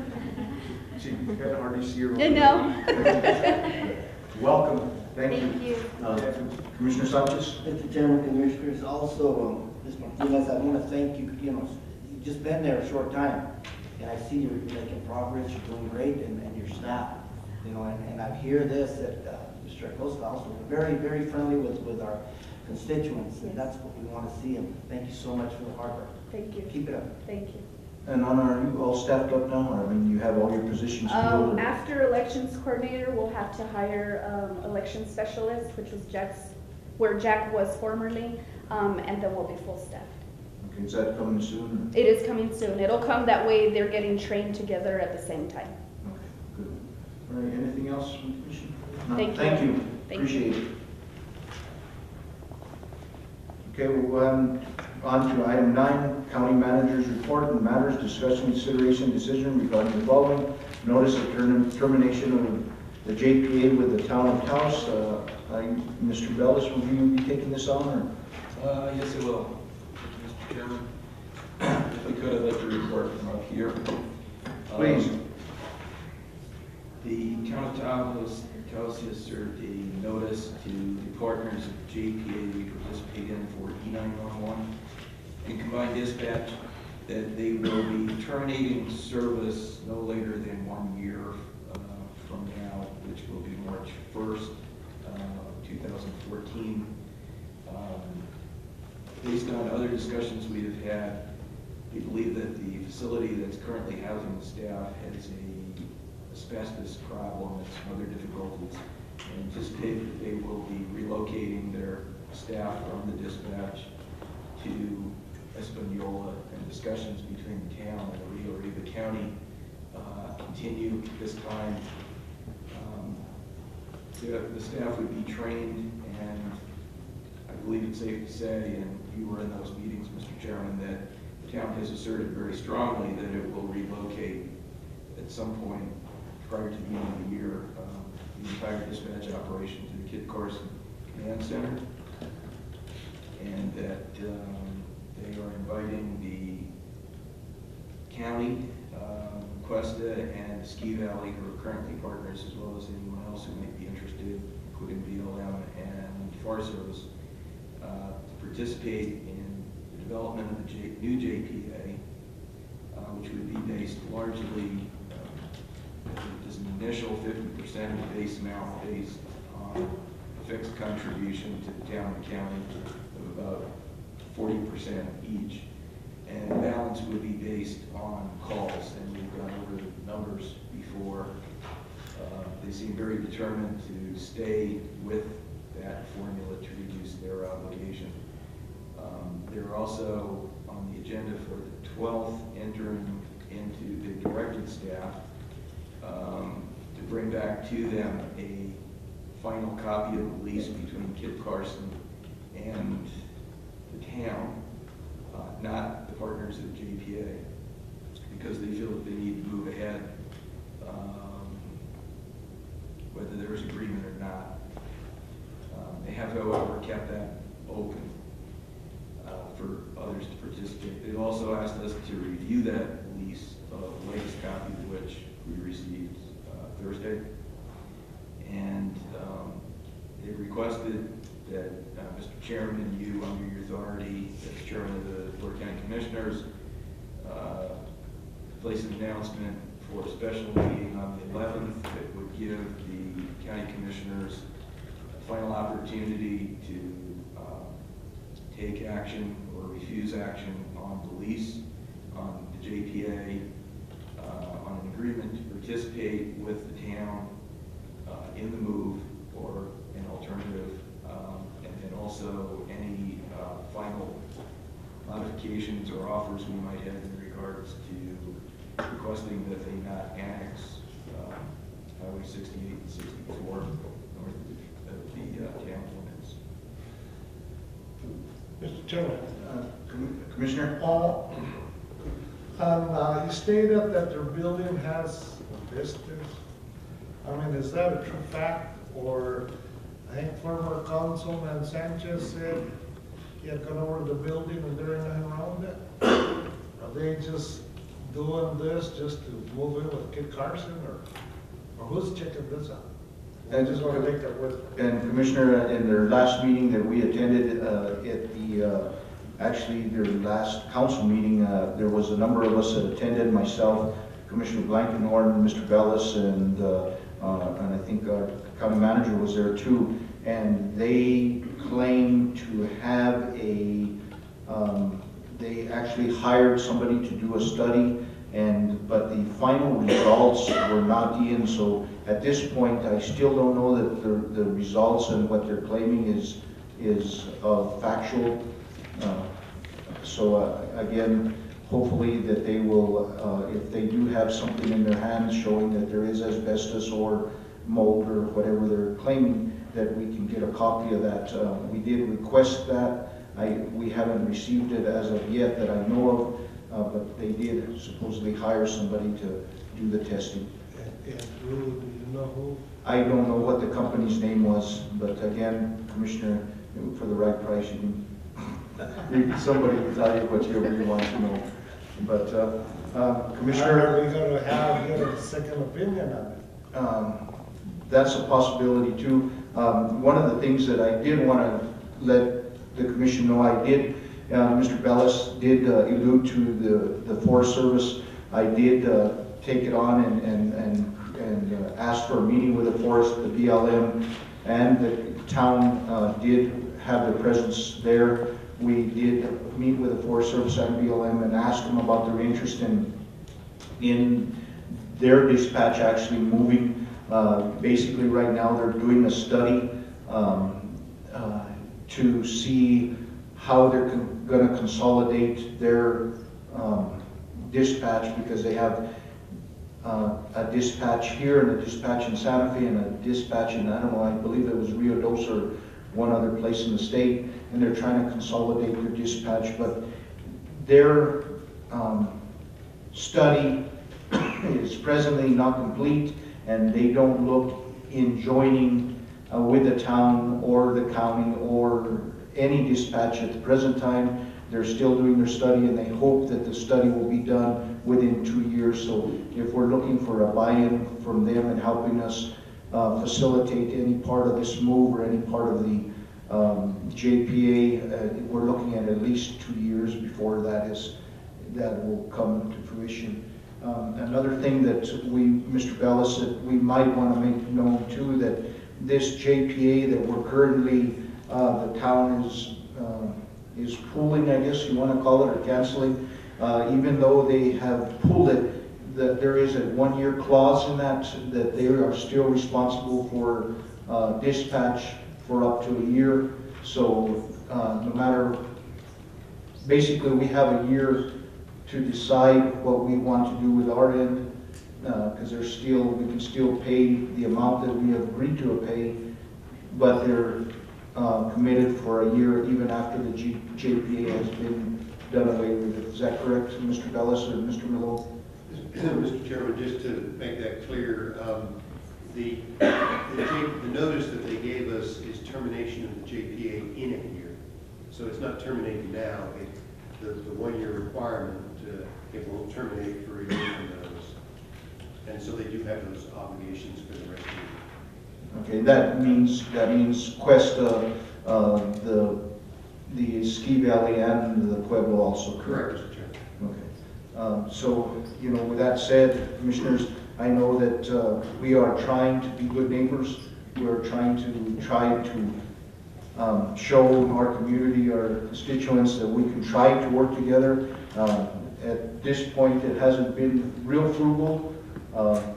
She got to hardly see her. I know. Welcome. Thank you. Thank you. Commissioner Sanchez? Mr. Chairman, Commissioners, also, Ms. Martinez, I want to thank you, you've just been there a short time, and I see you're making progress, you're doing great, and your staff, and I hear this, that Mr. Acosta also very, very friendly with our constituents, and that's what we want to see, and thank you so much for the hard work. Thank you. Keep it up. Thank you. And are you all staffed up now? I mean, you have all your positions filled? or- After elections coordinator, we'll have to hire election specialist, which was where Jack was formerly, and then we'll be full staffed. Okay, is that coming soon? It is coming soon. It'll come that way. They're getting trained together at the same time. Okay, good. All right, anything else from the commission? No, Thank you. Thank you. Thank Appreciate it. Okay, we'll go on to item 9, County Manager's Report and Matters, Discussion, Consideration, Decision regarding the following. Notice of termination of the JPA with the Town of Taos. Mr. Bellis, will you be taking this on? Or? Yes, I will. Mr. Chairman, if I could, I'd like to report from up here. Please. The Town of Taos has served a notice to the partners of JPA we participate in for E911 and combined dispatch that they will be terminating service no later than 1 year from now, which will be March 1st, 2014. Based on other discussions we have had, we believe that the facility that's currently housing the staff has a asbestos problem and some other difficulties. And anticipate that they will be relocating their staff from the dispatch to Espanola, and discussions between the town and Rio Arriba County continue this time. The staff would be trained, and I believe it's safe to say, and you were in those meetings, Mr. Chairman, that the town has asserted very strongly that it will relocate at some point prior to the end of the year the entire dispatch operation to the Kit Carson Command Center, and that they are inviting the county, Cuesta, and Ski Valley, who are currently partners, as well as anyone else who might be interested, including BLM and Forest Service, to participate in the development of the new JPA, which would be based largely as an initial 50% of the base amount based on a fixed contribution to the town and county of about 40% each. And the balance would be based on calls, and we've gone over the numbers before. They seem very determined to stay with that formula to reduce their obligation. They're also on the agenda for the 12th, entering into the directed staff to bring back to them a final copy of the lease between Kit Carson and the town, not the partners of JPA, because they feel that they need to move ahead, whether there is agreement or not. They have, however, kept that open for others to participate. They've also asked us to review that lease, the latest copy of which we received Thursday. And they requested that Mr. Chairman, you, under your authority as Chairman of the Florida County Commissioners, place an announcement for a special meeting on the 11th that would give the County Commissioners a final opportunity to take action or refuse action on the lease, on the JPA, on an agreement to participate with the town in the move or an alternative, and then also any final modifications or offers we might have in regards to requesting that they not annex Highway 68 and 64 north of the town limits. Mr. Chairman. Commissioner? You stated that their building has visitors. I mean, is that a true fact? Or I think former Councilman Sanchez said he had gone over to the building and there ain't nothing wrong with it. Are they just doing this just to move in with Kit Carson, or who's checking this out? I just want to take that with me. And Commissioner, in their last meeting that we attended at the, actually their last council meeting, there was a number of us that attended, myself, Commissioner Blankenhorn, Mr. Bellis, and I think our county manager was there too. And they claim to have they actually hired somebody to do a study, but the final results were not in. So at this point, I still don't know that the results and what they're claiming is factual. Again, hopefully that they will, if they do have something in their hands showing that there is asbestos or mold or whatever they're claiming, that we can get a copy of that. We did request that. We haven't received it as of yet that I know of, but they did supposedly hire somebody to do the testing. And who, do you know who? I don't know what the company's name was, but again, Commissioner, for the right price, somebody can tell you whatever you want to know. But Commissioner, are we going to get a second opinion on it? That's a possibility too. One of the things that I did want to let the commission know, Mr. Bellis did allude to the Forest Service. I did take it on and ask for a meeting with the Forest, the BLM, and the town did have their presence there. We did meet with the Forest Service and BLM and ask them about their interest in their dispatch actually moving. Basically right now they're doing a study to see how they're going to consolidate their dispatch, because they have a dispatch here and a dispatch in Santa Fe and a dispatch in, I don't know, I believe it was Rio Dos or one other place in the state, and they're trying to consolidate their dispatch. But their study is presently not complete, and they don't look in joining with the town or the county or any dispatch at the present time. They're still doing their study, and they hope that the study will be done within 2 years. So if we're looking for a buy-in from them and helping us facilitate any part of this move or any part of the JPA, we're looking at least 2 years before that will come to fruition. Another thing that Mr. Bellis, said we might want to make known too, that this JPA that we're currently, the town is pooling, I guess you want to call it, or canceling, even though they have pulled it, that there is a 1-year clause in that they are still responsible for dispatch for up to a year. So no matter, basically we have a year to decide what we want to do with our end, because we can still pay the amount that we have agreed to pay, but they're committed for a year even after the JPA has been done away with it. Is that correct, Mr. Bellis or Mr. Milo? Mr. Chairman, just to make that clear, the notice that they gave us is termination of the JPA in a year. So it's not terminating now. The 1-year requirement, it will terminate for a year from those. And so they do have those obligations for the rest of the year. Okay, that means Cuesta, the Ski Valley and the Pueblo also. Correct, Mr. Chairman. Okay. So, with that said, Commissioners, I know that we are trying to be good neighbors. We are trying to show our community, our constituents, that we can try to work together. At this point, it hasn't been real frugal.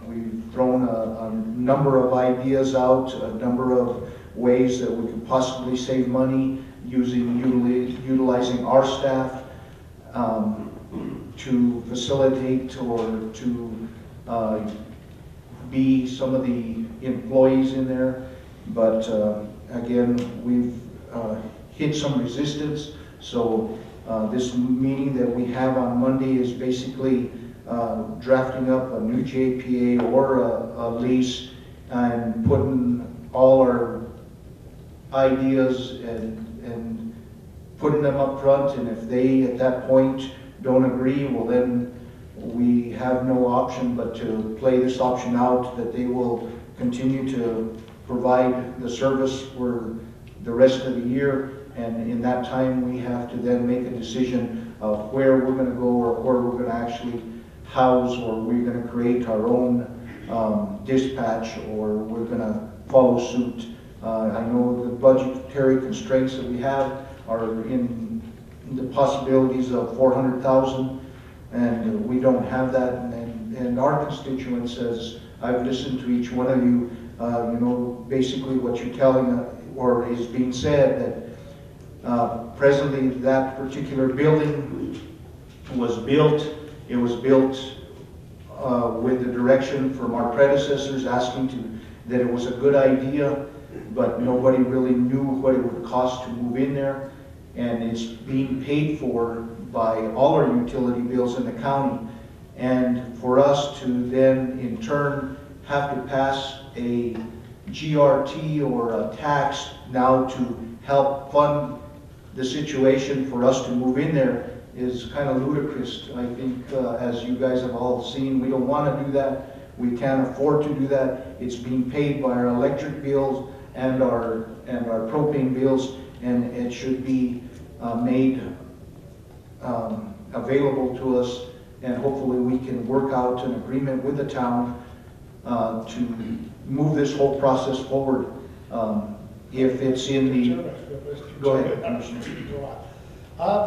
We've thrown a number of ideas out, a number of ways that we could possibly save money utilizing our staff. to facilitate or to be some of the employees in there. But again, we've hit some resistance. So this meeting that we have on Monday is basically drafting up a new JPA or a lease and putting all our ideas and putting them up front. And if they at that point don't agree, well then we have no option but to play this option out that they will continue to provide the service for the rest of the year. And in that time, we have to then make a decision of where we're going to go or where we're going to actually house, or we're going to create our own dispatch, or we're going to follow suit. I know the budgetary constraints that we have are in the possibilities of $400,000, and we don't have that. And our constituents, as I've listened to each one of you, you know, basically what you're telling or is being said that presently that particular building was built. It was built with the direction from our predecessors asking that it was a good idea, but nobody really knew what it would cost to move in there. And it's being paid for by all our utility bills in the county. And for us to then in turn have to pass a GRT or a tax now to help fund the situation for us to move in there is kind of ludicrous. I think as you guys have all seen, we don't want to do that. We can't afford to do that. It's being paid by our electric bills and our propane bills, and it should be made available to us, and hopefully we can work out an agreement with the town to move this whole process forward. If it's in the... Go ahead, Commissioner.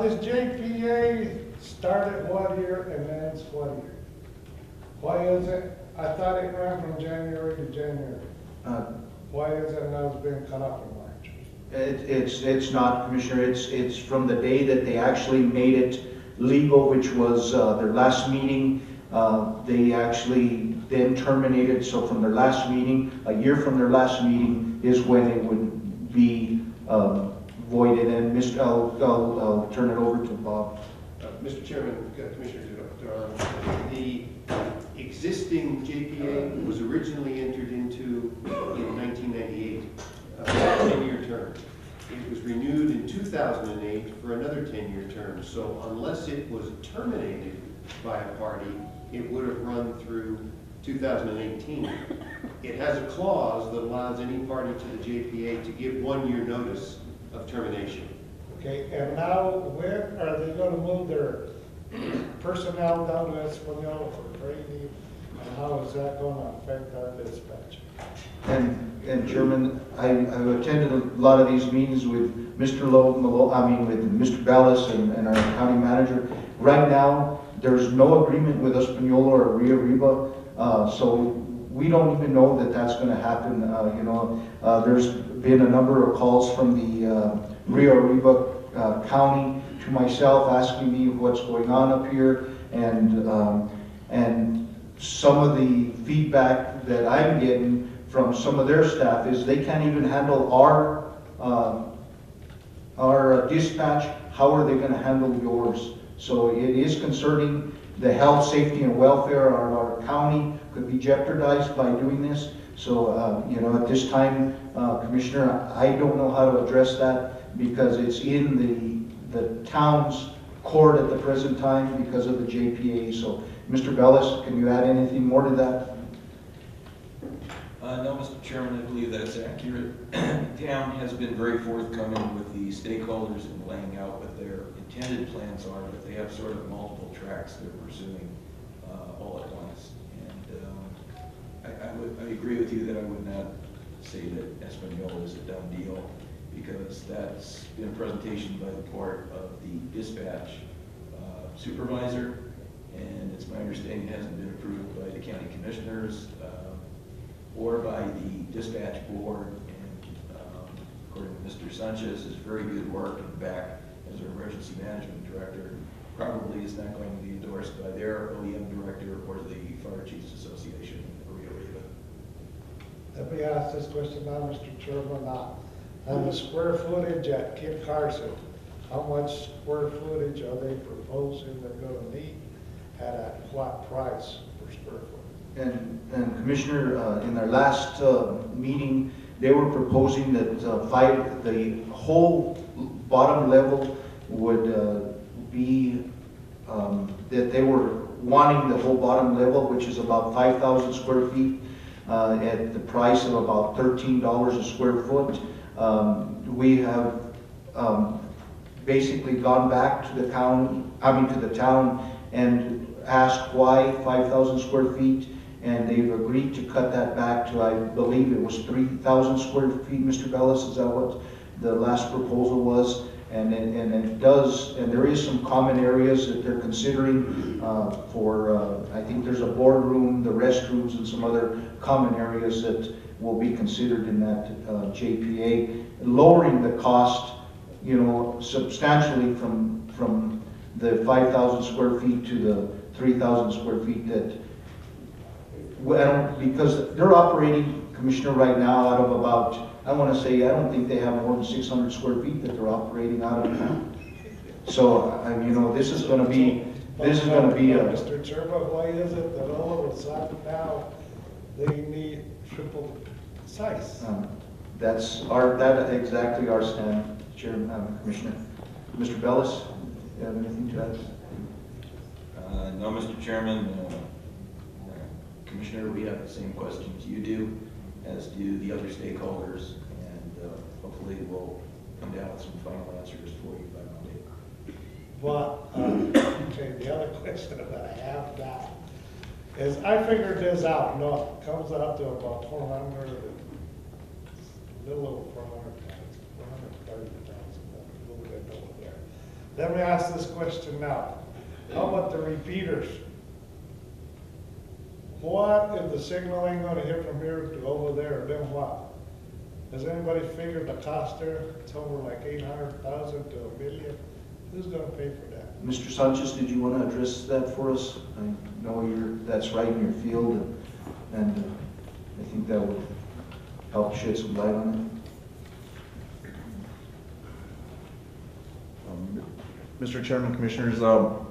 This JPA started 1 year and ends 1 year. Why is it? I thought it ran from January to January. Why is it now it's being cut off in March? It's not, Commissioner. It's from the day that they actually made it legal, which was their last meeting. They actually then terminated. So from their last meeting, a year from their last meeting is when it would be voided. And I'll turn it over to Bob. Mr. Chairman, Commissioner Duran, the existing JPA was originally entered into in 1998, a 10-year term. It was renewed in 2008 for another 10-year term. So unless it was terminated by a party, it would have run through 2018. It has a clause that allows any party to the JPA to give 1 year notice of termination. Okay, and now where are they going to move their personnel down to Espanol for training, and how is that going to affect our dispatch? And Chairman, I've attended a lot of these meetings with Mr. with Mr. Bellis and our county manager. Right now, there's no agreement with Espanola or Rio Arriba, so we don't even know that that's going to happen. There's been a number of calls from the Rio Arriba County to myself asking me what's going on up here, and some of the feedback that I'm getting from some of their staff is they can't even handle our dispatch. How are they going to handle yours? So it is concerning the health, safety, and welfare of our county could be jeopardized by doing this. So, at this time, Commissioner, I don't know how to address that because it's in the town's court at the present time because of the JPA. So, Mr. Bellis, can you add anything more to that? No, Mr. Chairman, I believe that's accurate. The town has been very forthcoming with the stakeholders in laying out what their intended plans are, but they have sort of multiple tracks they're pursuing all at once. And I agree with you that I would not say that Espanola is a done deal, because that's been a presentation by the part of the dispatch supervisor, and it's my understanding it hasn't been approved by the county commissioners or by the dispatch board. And according to Mr. Sanchez, his very good work in the back as our emergency management director, probably is not going to be endorsed by their OEM director or the Fire Chiefs Association in Rio Riva. Let me ask this question now, Mr. Chairman. On the square footage at Kit Carson, how much square footage are they proposing they're gonna need at what price per square foot? And Commissioner, in their last meeting, they were proposing that the whole bottom level would be, that they were wanting the whole bottom level, which is about 5,000 square feet, at the price of about $13 a square foot. We have basically gone back to the town and asked why 5,000 square feet, and they've agreed to cut that back to, I believe it was 3,000 square feet, Mr. Bellis, is that what the last proposal was? And it does, and there is some common areas that they're considering for, I think there's a boardroom, the restrooms, and some other common areas that will be considered in that JPA, lowering the cost, you know, substantially from the 5,000 square feet to the 3,000 square feet that, well, because they're operating, Commissioner, right now out of about, I want to say, I don't think they have more than 600 square feet that they're operating out of now. So, you know, this is going to be a... Mr. Chairman, why is it that all of a sudden now they need triple size? That's exactly our stand, Chairman, Commissioner. Mr. Bellis, you have anything to add? No, Mr. Chairman. Commissioner, we have the same questions you do, as do the other stakeholders, and hopefully we'll come down with some final answers for you by Monday. But okay, the other question that I have now is I figured this out. No, it comes out to about 400, a little over 430,000, a little bit over there. Let me ask this question now. How about the repeaters? What if the signal ain't gonna hit from here to over there, then what? Has anybody figured the cost there? It's over like 800,000 to $1 million. Who's gonna pay for that? Mr. Sanchez, did you want to address that for us? I know that's right in your field, and I think that would help shed some light on it. Mr. Chairman, Commissioners,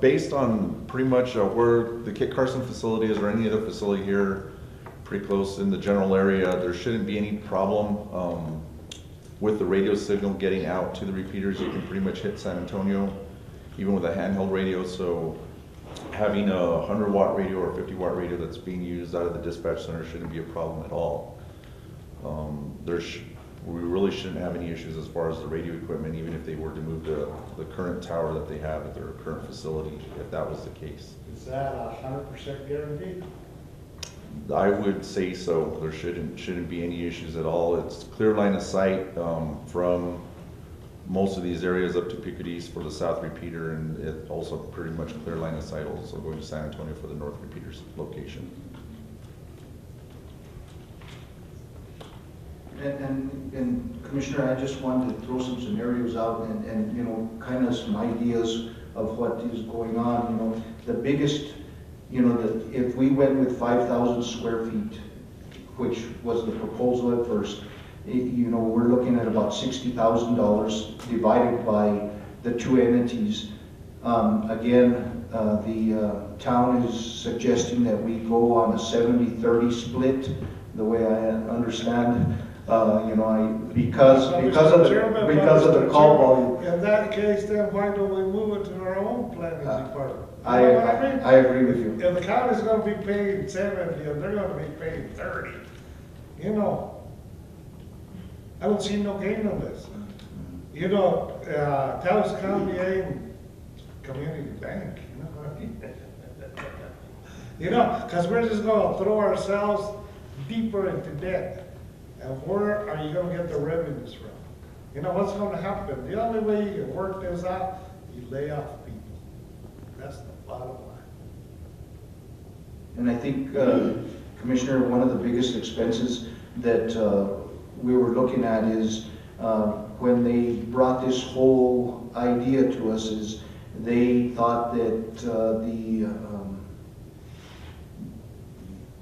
based on pretty much where the Kit Carson facility is or any other facility here pretty close in the general area, there shouldn't be any problem with the radio signal getting out to the repeaters. You can pretty much hit San Antonio even with a handheld radio, so having a 100-watt radio or 50-watt radio that's being used out of the dispatch center shouldn't be a problem at all. We really shouldn't have any issues as far as the radio equipment, even if they were to move the current tower that they have at their current facility, if that was the case. Is that 100% guaranteed? I would say so. There shouldn't be any issues at all. It's clear line of sight from most of these areas up to Pico East for the south repeater, and it also pretty much clear line of sight also going to San Antonio for the north repeater's location. And Commissioner, I just wanted to throw some scenarios out and you know, kind of some ideas of what is going on. You know, the biggest, you know, if we went with 5,000 square feet, which was the proposal at first, you know, we're looking at about $60,000 divided by the two entities. Again, the town is suggesting that we go on a 70-30 split, the way I understand. You know, because of the call volume. In that case, then why don't we move it to our own planning department? I agree with you. If the county's going to be paying 70 and they're going to be paying 30, you know, I don't see no gain on this. You know, Taos County ain't community bank, you know what I mean? You know, because we're just going to throw ourselves deeper into debt. And where are you going to get the revenues from? You know, what's going to happen? The only way you can work this out, you lay off people. That's the bottom line. And I think, Commissioner, one of the biggest expenses that we were looking at is when they brought this whole idea to us is they thought that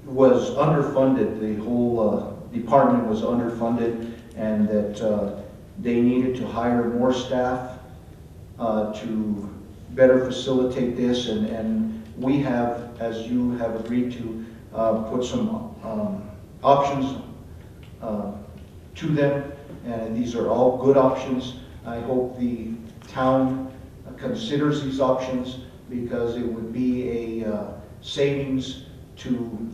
was underfunded, the whole department was underfunded, and that they needed to hire more staff to better facilitate this, and we have, as you have agreed to, put some options to them, and these are all good options. I hope the town considers these options, because it would be a savings to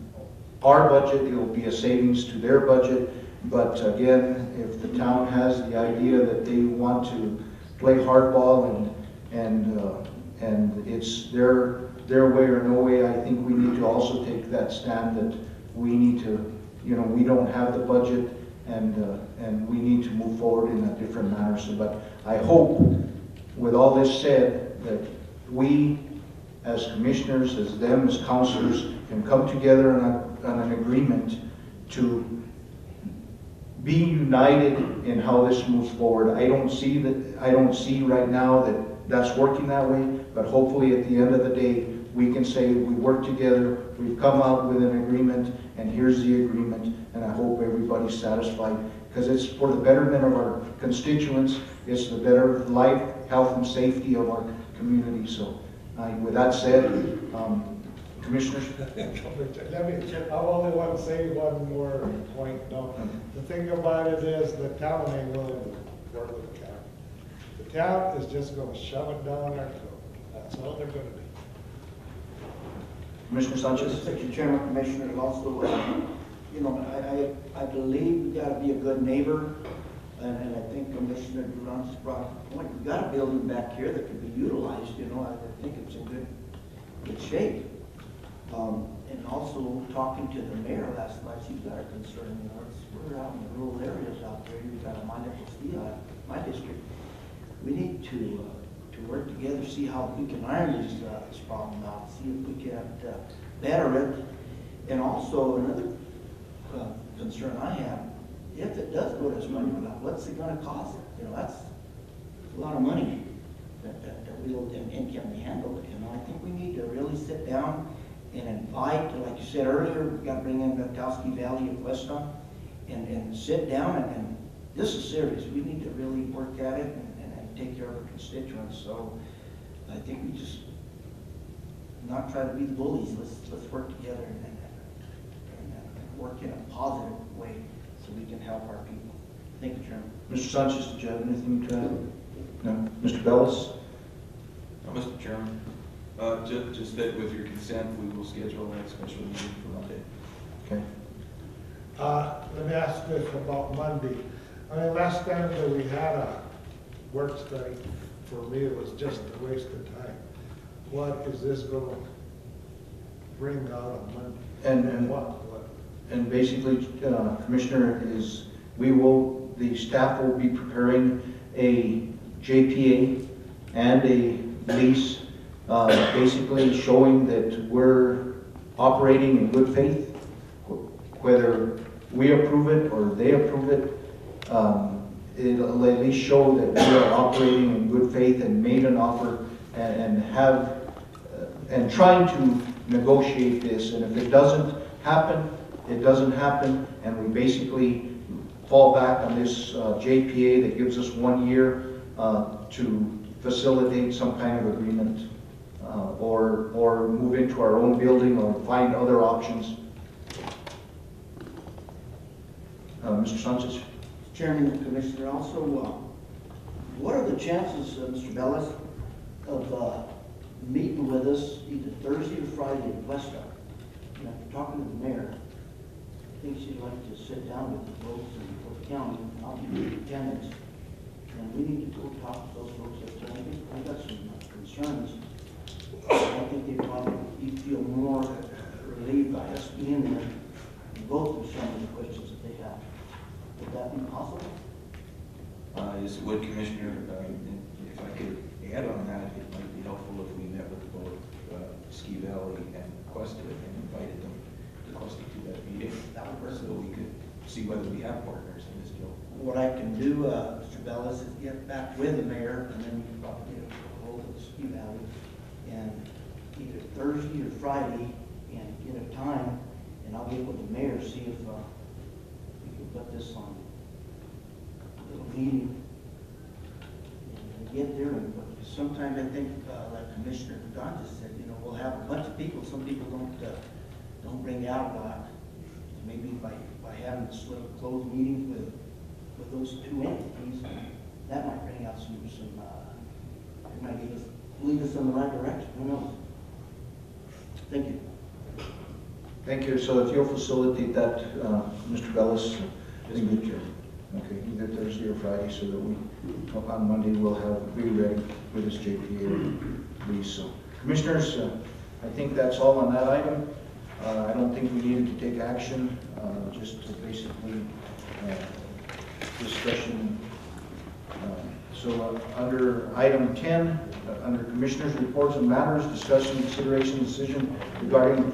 our budget, it will be a savings to their budget. But again, if the town has the idea that they want to play hardball and it's their way or no way, I think we need to also take that stand that we need to, we don't have the budget, and we need to move forward in a different manner. So, but I hope, with all this said, that we as commissioners, as them as councilors, can come together on an agreement to be united in how this moves forward. I don't see right now that that's working that way, but hopefully at the end of the day, we can say we work together, we've come out with an agreement, and here's the agreement, and I hope everybody's satisfied, because it's for the betterment of our constituents, it's the better life, health, and safety of our community. So with that said, Commissioners? I only want to say one more point. No, the thing about it is the town ain't willing to work with the county. The town is just going to shove it down our throat. That's all they're going to do. Commissioner Sanchez? Mr. Chairman, Commissioner, also, I believe we got to be a good neighbor, and I think Commissioner Durant's brought up the point. We've got a building back here that can be utilized. I think it's in good shape. And also talking to the mayor last night, she's got a concern. We're out in the rural areas out there. We've got a mine at my district. We need to work together, see how we can iron this problem out, see if we can better it. And also another concern I have, if it does go to this money, what's it going to cost? That's a lot of money that we and can be handled. I think we need to really sit down and invite, like you said earlier, we've got to bring in the Taos Valley and Weston and sit down and this is serious. We need to really work at it and take care of our constituents. So I think we just not try to be the bullies. Let's work together and work in a positive way so we can help our people. Thank you, Chairman. Mr. Sanchez, did you have anything to add? No. Mr. Bellis? No, Mr. Chairman. Just that with your consent, we will schedule that special meeting for Monday. Okay. Let me ask this about Monday. Last time that we had a work study, for me, it was just a waste of time. What is this going to bring out on Monday? And what? And basically, Commissioner, the staff will be preparing a JPA and a lease, basically showing that we're operating in good faith, whether we approve it or they approve it. It'll at least show that we are operating in good faith and made an offer and trying to negotiate this. And if it doesn't happen, it doesn't happen, and we basically fall back on this JPA that gives us 1 year to facilitate some kind of agreement, or move into our own building or find other options. Mr. Sanchez? Chairman and Commissioner, also, what are the chances, Mr. Bellis, of meeting with us either Thursday or Friday at Weston? After talking to the mayor, I think she'd like to sit down with the folks in the county, and I'll be in attendance. And we need to go talk to those folks at the county. I've got some concerns. I think they probably feel more relieved by us being there and go through some of the questions that they have. Would that be possible? Yes, it would, Commissioner. If I could add on that, it might be helpful if we met with both Ski Valley and Cuesta and invited them to Cuesta to that meeting. That would work. So we could see whether we have partners in this deal. What I can do, Mr. Bellis, is get back with the mayor, and then you can probably get a hold of the Ski Valley Friday and get a time, and I'll get with the mayor, see if we can put this on a little meeting and get there. But sometimes I think, like Commissioner Don just said, you know, we'll have a bunch of people. Some people don't bring out a lot. Maybe by having this little closed meeting with those two entities, that might bring out some it might lead us in the right direction. Who knows? Thank you. Thank you. So if you'll facilitate that, Mr. Bellis, I think that okay, either Thursday or Friday, so that we, on Monday, we'll be ready for this JPA release. So, Commissioners, I think that's all on that item. I don't think we needed to take action, just to basically discussion. So under item 10, under Commissioners' reports and matters, discussion, consideration, decision regarding the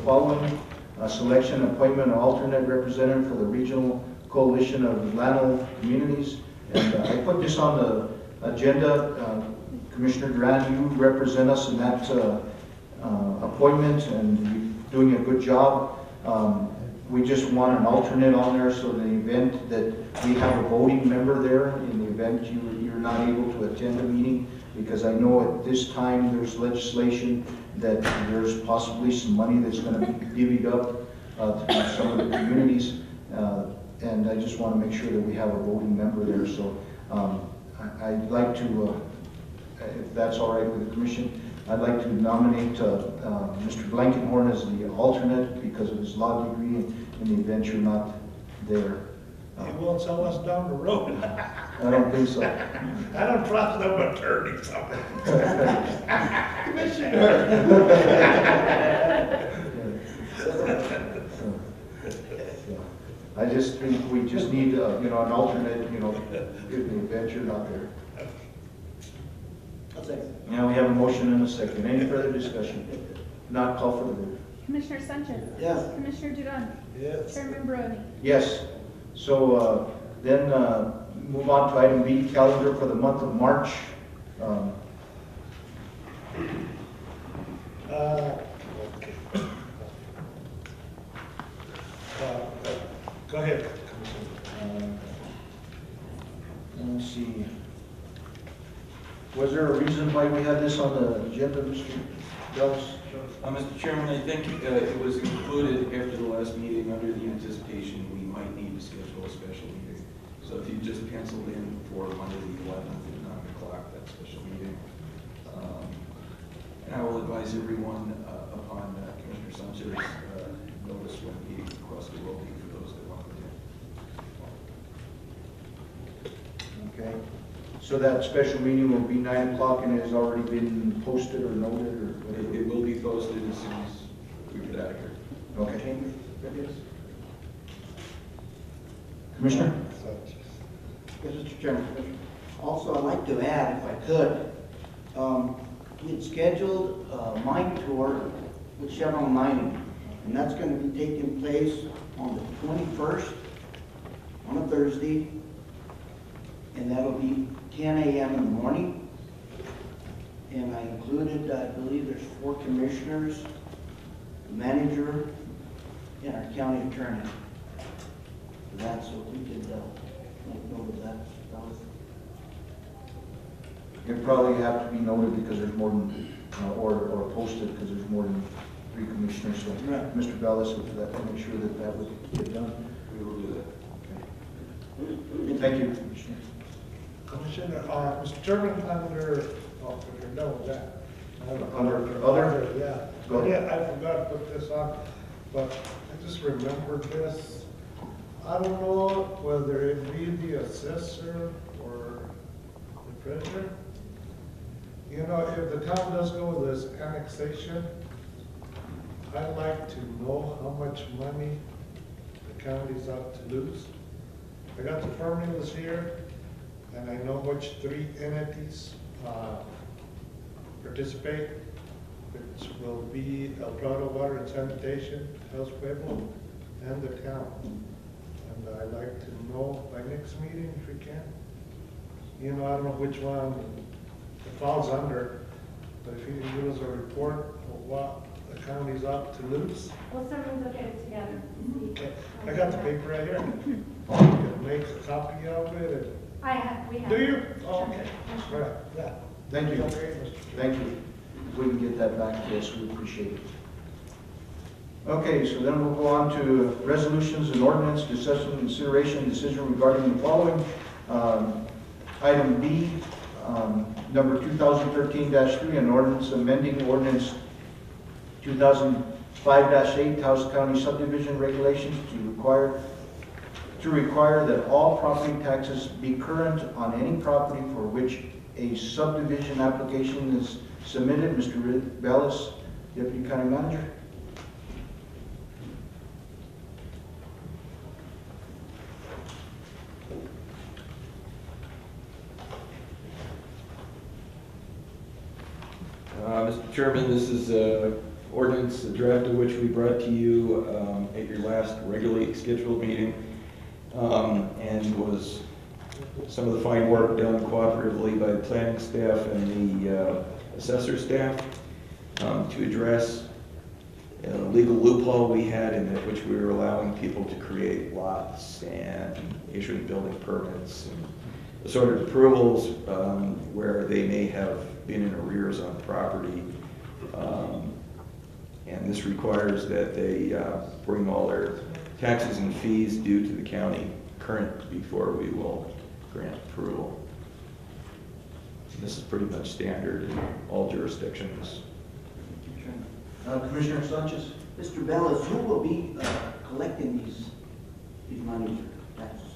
following: selection, appointment, of alternate representative for the Regional Coalition of Llano Communities. And I put this on the agenda. Commissioner Duran, you represent us in that appointment, and you're doing a good job. We just want an alternate on there, so in the event that we have a voting member there, in the event you're not able to attend a meeting, because I know at this time there's legislation that there's possibly some money that's going to be divvied up to some of the communities, and I just want to make sure that we have a voting member there. So I'd like to, if that's all right with the Commission, I'd like to nominate Mr. Blankenhorn as the alternate because of his law degree in the event you're not there. He won't sell us down the road. I don't think so. I don't trust them attorneys. I just think we just need, you know, an alternate, you know, in the event you're not there. Now we have a motion and a second. Any further discussion? Not call for the vote. Commissioner Sanchez? Yes. Commissioner Duran? Yes. Chairman Barone? Yes. So then move on to item B, calendar for the month of March. Okay. Go ahead, Commissioner. Let's see. Was there a reason why we had this on the agenda, Mr. Bellis? Mr. Chairman, I think it was included after the last meeting under the anticipation we might need to schedule a special meeting. So if you just penciled in for Monday the 11th at 9 o'clock, that special meeting. And I will advise everyone upon Commissioner Sanchez's notice when the request will be for those that want to attend. Okay. So that special meeting will be 9 o'clock and has already been posted or noted or whatever? It will be posted as soon as we get out of here. Okay. Commissioner? Yes, Mr. Chairman. Also, I'd like to add, if I could, we had scheduled a mine tour with Chevron Mining, and that's going to be taking place on the 21st, on a Thursday, and that'll be 10 a.m. in the morning. And I included, I believe there's 4 commissioners, the manager, and our county attorney. For that, so we could make note of that. It probably have to be noted because there's more than, or posted because there's more than 3 commissioners. So, Right. Mr. Bellis, would that make sure that that would get done? We will do that. Okay. Thank you, Commissioner. Commissioner, Mr. Chairman, under, oh, you're done with that. Under other? Yeah. Go ahead. Yeah, I forgot to put this on, but I just remembered this. I don't know whether it be the assessor or the treasurer. You know, if the town does go with this annexation, I'd like to know how much money the county's out to lose. I got the formulas here, and I know which 3 entities participate, which will be El Prado Water and Sanitation, Taos Pueblo, and the town. And I'd like to know by next meeting if we can. You know, I don't know which one it falls under, But if you can give us a report of what the county's up to loose. We'll certainly look at it together. Okay, I got the paper right here. You can make a copy of it. We have. Do you? Oh, okay. All right, yeah. Thank you. Okay, Mr. Chairman. Thank you. If we can get that back to us, we appreciate it. Okay, so then we'll go on to resolutions and ordinance, discussion, consideration, and decision regarding the following. Item B, number 2013-3, an ordinance amending ordinance 2005-8, Taos County subdivision regulations to require that all property taxes be current on any property for which a subdivision application is submitted. Mr. Bellis, Deputy County Manager. Mr. Chairman, this is ordinance, the draft of which we brought to you at your last regularly scheduled meeting, and was some of the fine work done cooperatively by the planning staff and the assessor staff to address a legal loophole we had in it, which we were allowing people to create lots and issuing building permits and assorted approvals where they may have been in arrears on property. And this requires that they bring all their taxes and fees due to the county current before we will grant approval. And this is pretty much standard in all jurisdictions. Commissioner Sanchez. Mr. Bellis, who will be collecting these monies or taxes?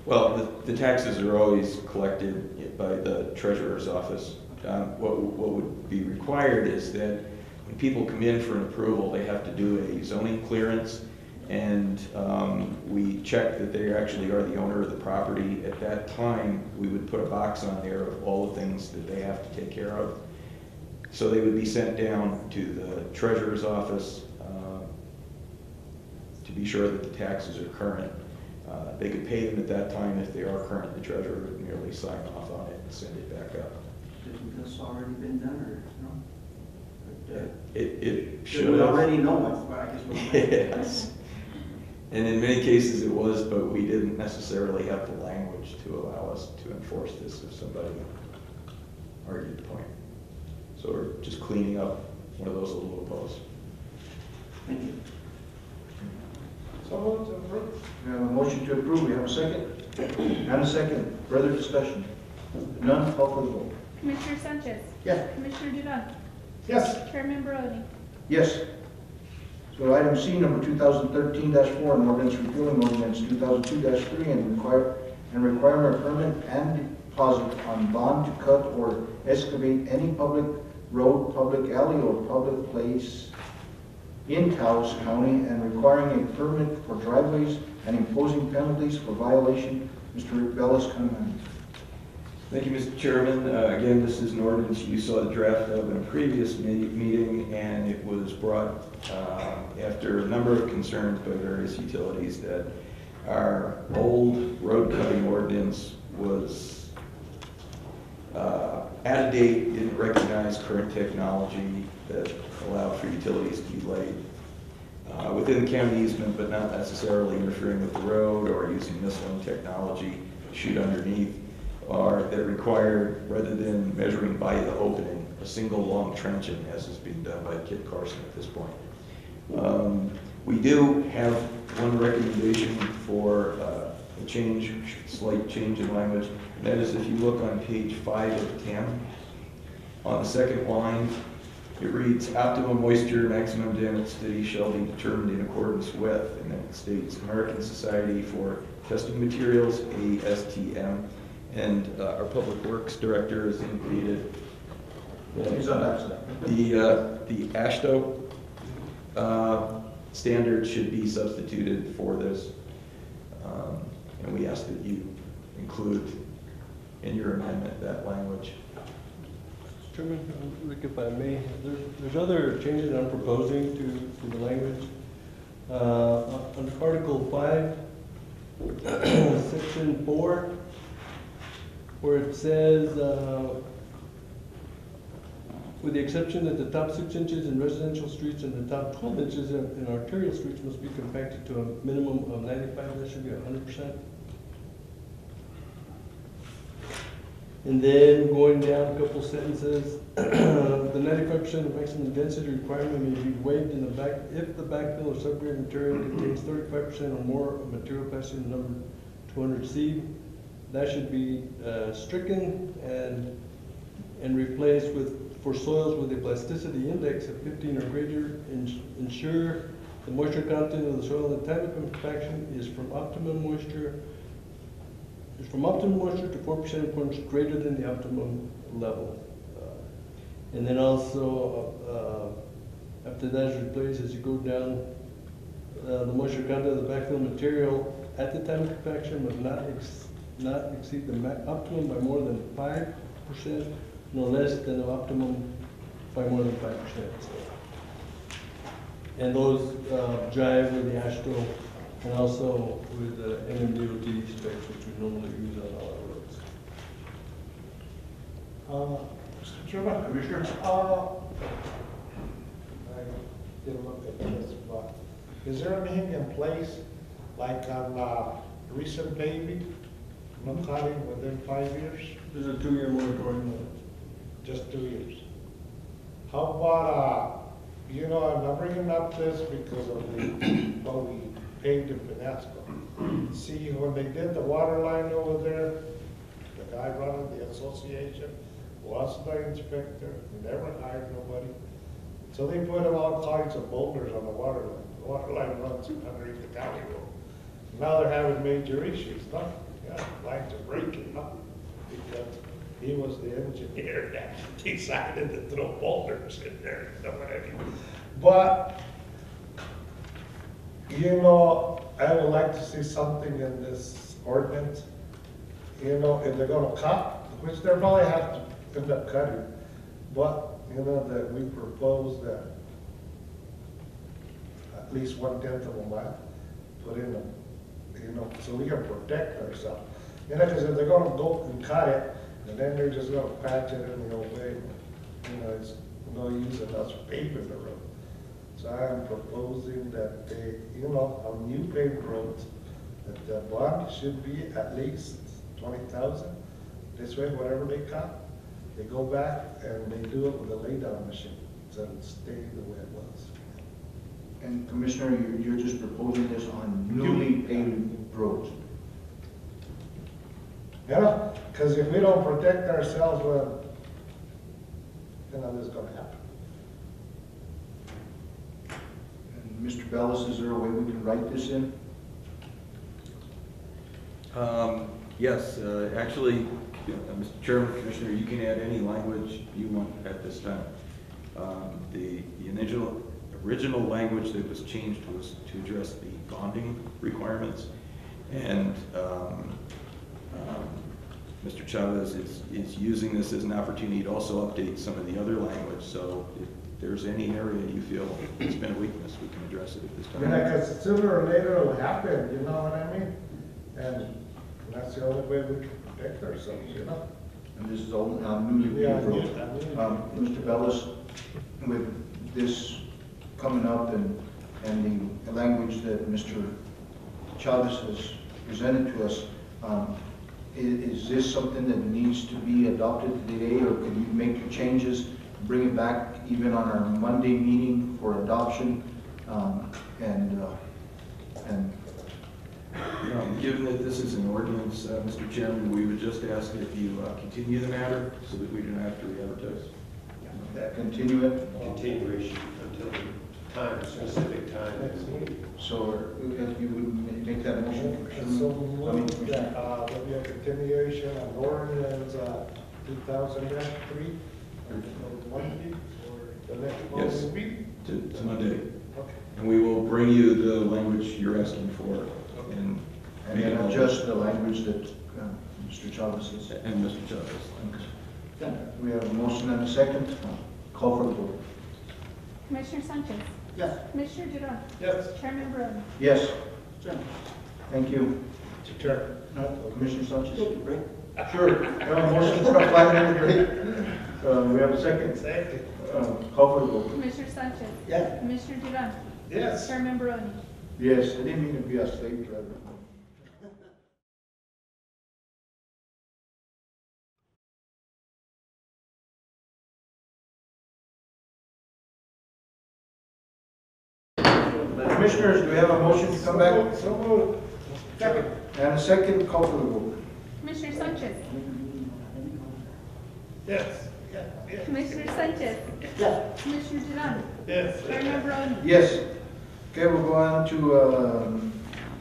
Well, the taxes are always collected by the treasurer's office. What would be required is that when people come in for an approval, they have to do a zoning clearance, and we check that they actually are the owner of the property. At that time, we would put a box on there of all the things that they have to take care of. So they would be sent down to the treasurer's office to be sure that the taxes are current. They could pay them at that time if they are current. The treasurer would merely sign off on it and send it back up. Hasn't this already been done, or no? But, It should should we have. already know it, but I guess we'll. Yes. And in many cases it was, but we didn't necessarily have the language to allow us to enforce this if somebody argued the point. So we're just cleaning up one of those little loopholes. Thank you. So moved to approve. We have a motion to approve. We have a second. And a second. Further discussion? None, call for the vote. Commissioner Sanchez. Yes. Commissioner Duran. Yes. Chairman Barone. Yes. So item C, number 2013-4, an ordinance repealing ordinance 2002-3 and requiring a permit and deposit on bond to cut or excavate any public road, public alley, or public place in Taos County, and requiring a permit for driveways and imposing penalties for violation. Mr. Bellis, comment. Thank you, Mr. Chairman. Again, this is an ordinance you saw the draft of in a previous meeting, and it was brought after a number of concerns by various utilities that our old road cutting ordinance was out of date, didn't recognize current technology that allowed for utilities to be laid within the county easement, but not necessarily interfering with the road or using missiling technology to shoot underneath, or that required, rather than measuring by the opening, a single long trenching, as is being done by Kit Carson at this point. We do have one recommendation for a slight change in language, and that is if you look on page 5 of 10, on the second line, it reads, optimum moisture, maximum density shall be determined in accordance with, and then it states American Society for Testing Materials, ASTM, and our Public Works Director has indicated that the ASHTO standard should be substituted for this, and we ask that you include in your amendment that language. Chairman, Rick, if I may, there's other changes I'm proposing to the language. Under Article 5, Section 4, where it says with the exception that the top 6 inches in residential streets and the top 12 inches in arterial streets must be compacted to a minimum of 95, that should be 100%. And then going down a couple sentences, the 95% maximum density requirement may be waived in the back if the backfill or subgrade material contains 35% or more of material passing the number 200C. That should be stricken and replaced with, for soils with a plasticity index of 15 or greater, ensure the moisture content of the soil at the time of compaction is from optimum moisture to 4 percentage points greater than the optimum level. And then also, after that is replaced, as you go down, the moisture content of the backfill material at the time of compaction must not exceed the optimum by more than 5%, no less than the optimum by more than 5%. And those jive with the AASHTO and also with the NMDOT specs, which we normally use on all our roads. Mr. Chairman, Commissioner? I didn't look at this, but is there anything in place, like on recent paving, no cutting within 5 years? There's a 2-year moratorium on it. Just 2 years. How about, you know, I'm not bringing up this because of what we paved in Penasco. See, when they did the water line over there, the guy running the association was the inspector, never hired nobody. So they put all kinds of boulders on the water line. The water line runs underneath the county road. Now they're having major issues, no? Yeah, lines are breaking up because he was the engineer that decided to throw boulders in there, you know what I mean? But, you know, I would like to see something in this ordinance. You know, if they're gonna cut, which they probably have to end up cutting, but, you know, that we propose that at least 1/10 of a mile put in them, you know, so we can protect ourselves. You know, because if they're gonna go and cut it, and then they're just gonna patch it in the old way, you know, it's no use in us paving the road. So I am proposing that they, you know, on new paved roads, that the bond should be at least 20,000. This way, whatever they cut, they go back and they do it with a lay-down machine, so it stays the way it was. And Commissioner, you're just proposing this on newly paved roads? Yeah, because if we don't protect ourselves, well, you know, this is gonna happen. And Mr. Bellis, is there a way we can write this in? Yes, actually, Mr. Chairman, Commissioner, you can add any language you want at this time. The original language that was changed was to address the bonding requirements, and Mr. Chavez is using this as an opportunity to also update some of the other language, so if there's any area you feel it's been a weakness, we can address it at this time. Yeah, because sooner or later it'll happen, you know what I mean? And that's the only way we can protect ourselves, you know? And this is all on newly paved roads. Mr. Bellis, with this coming up and the language that Mr. Chavez has presented to us, is this something that needs to be adopted today, or can you make your changes, bring it back even on our Monday meeting for adoption? Given that this is an ordinance, Mr. Chairman, we would just ask that you continue the matter so that we don't have to re-advertise. Continue it? Continuation until the time, specific time next meeting. So if you would make that motion, And so there'll be a continuation on ordinance 2003, Monday, or the next Yes. meeting? To Monday. Okay. And we will bring you the language you're asking for. And then adjust the language that Mr. Chavez has. And Mr. Chavez. Okay. We have a motion and a second. Call for the vote. Commissioner Sanchez? Yes. Commissioner Duran? Yes. Chairman Bruno? Yes. Thank you. Mr. Chair. Commissioner Sanchez? Sure. We have a motion for a 5-minute break. We have a second. Second. Call for the vote. Commissioner Sanchez. Yeah. Commissioner Duran. Yes. Chairman Barone. Yes, I didn't mean to be a slave driver. Commissioners, do we have a motion to come back? So moved. Second. And a second, call for the vote. Commissioner Sanchez. Yes. Yes. Commissioner Sanchez. Yes. Commissioner Duran. Yes. Chairman Barone. Yes. Okay, we'll go on to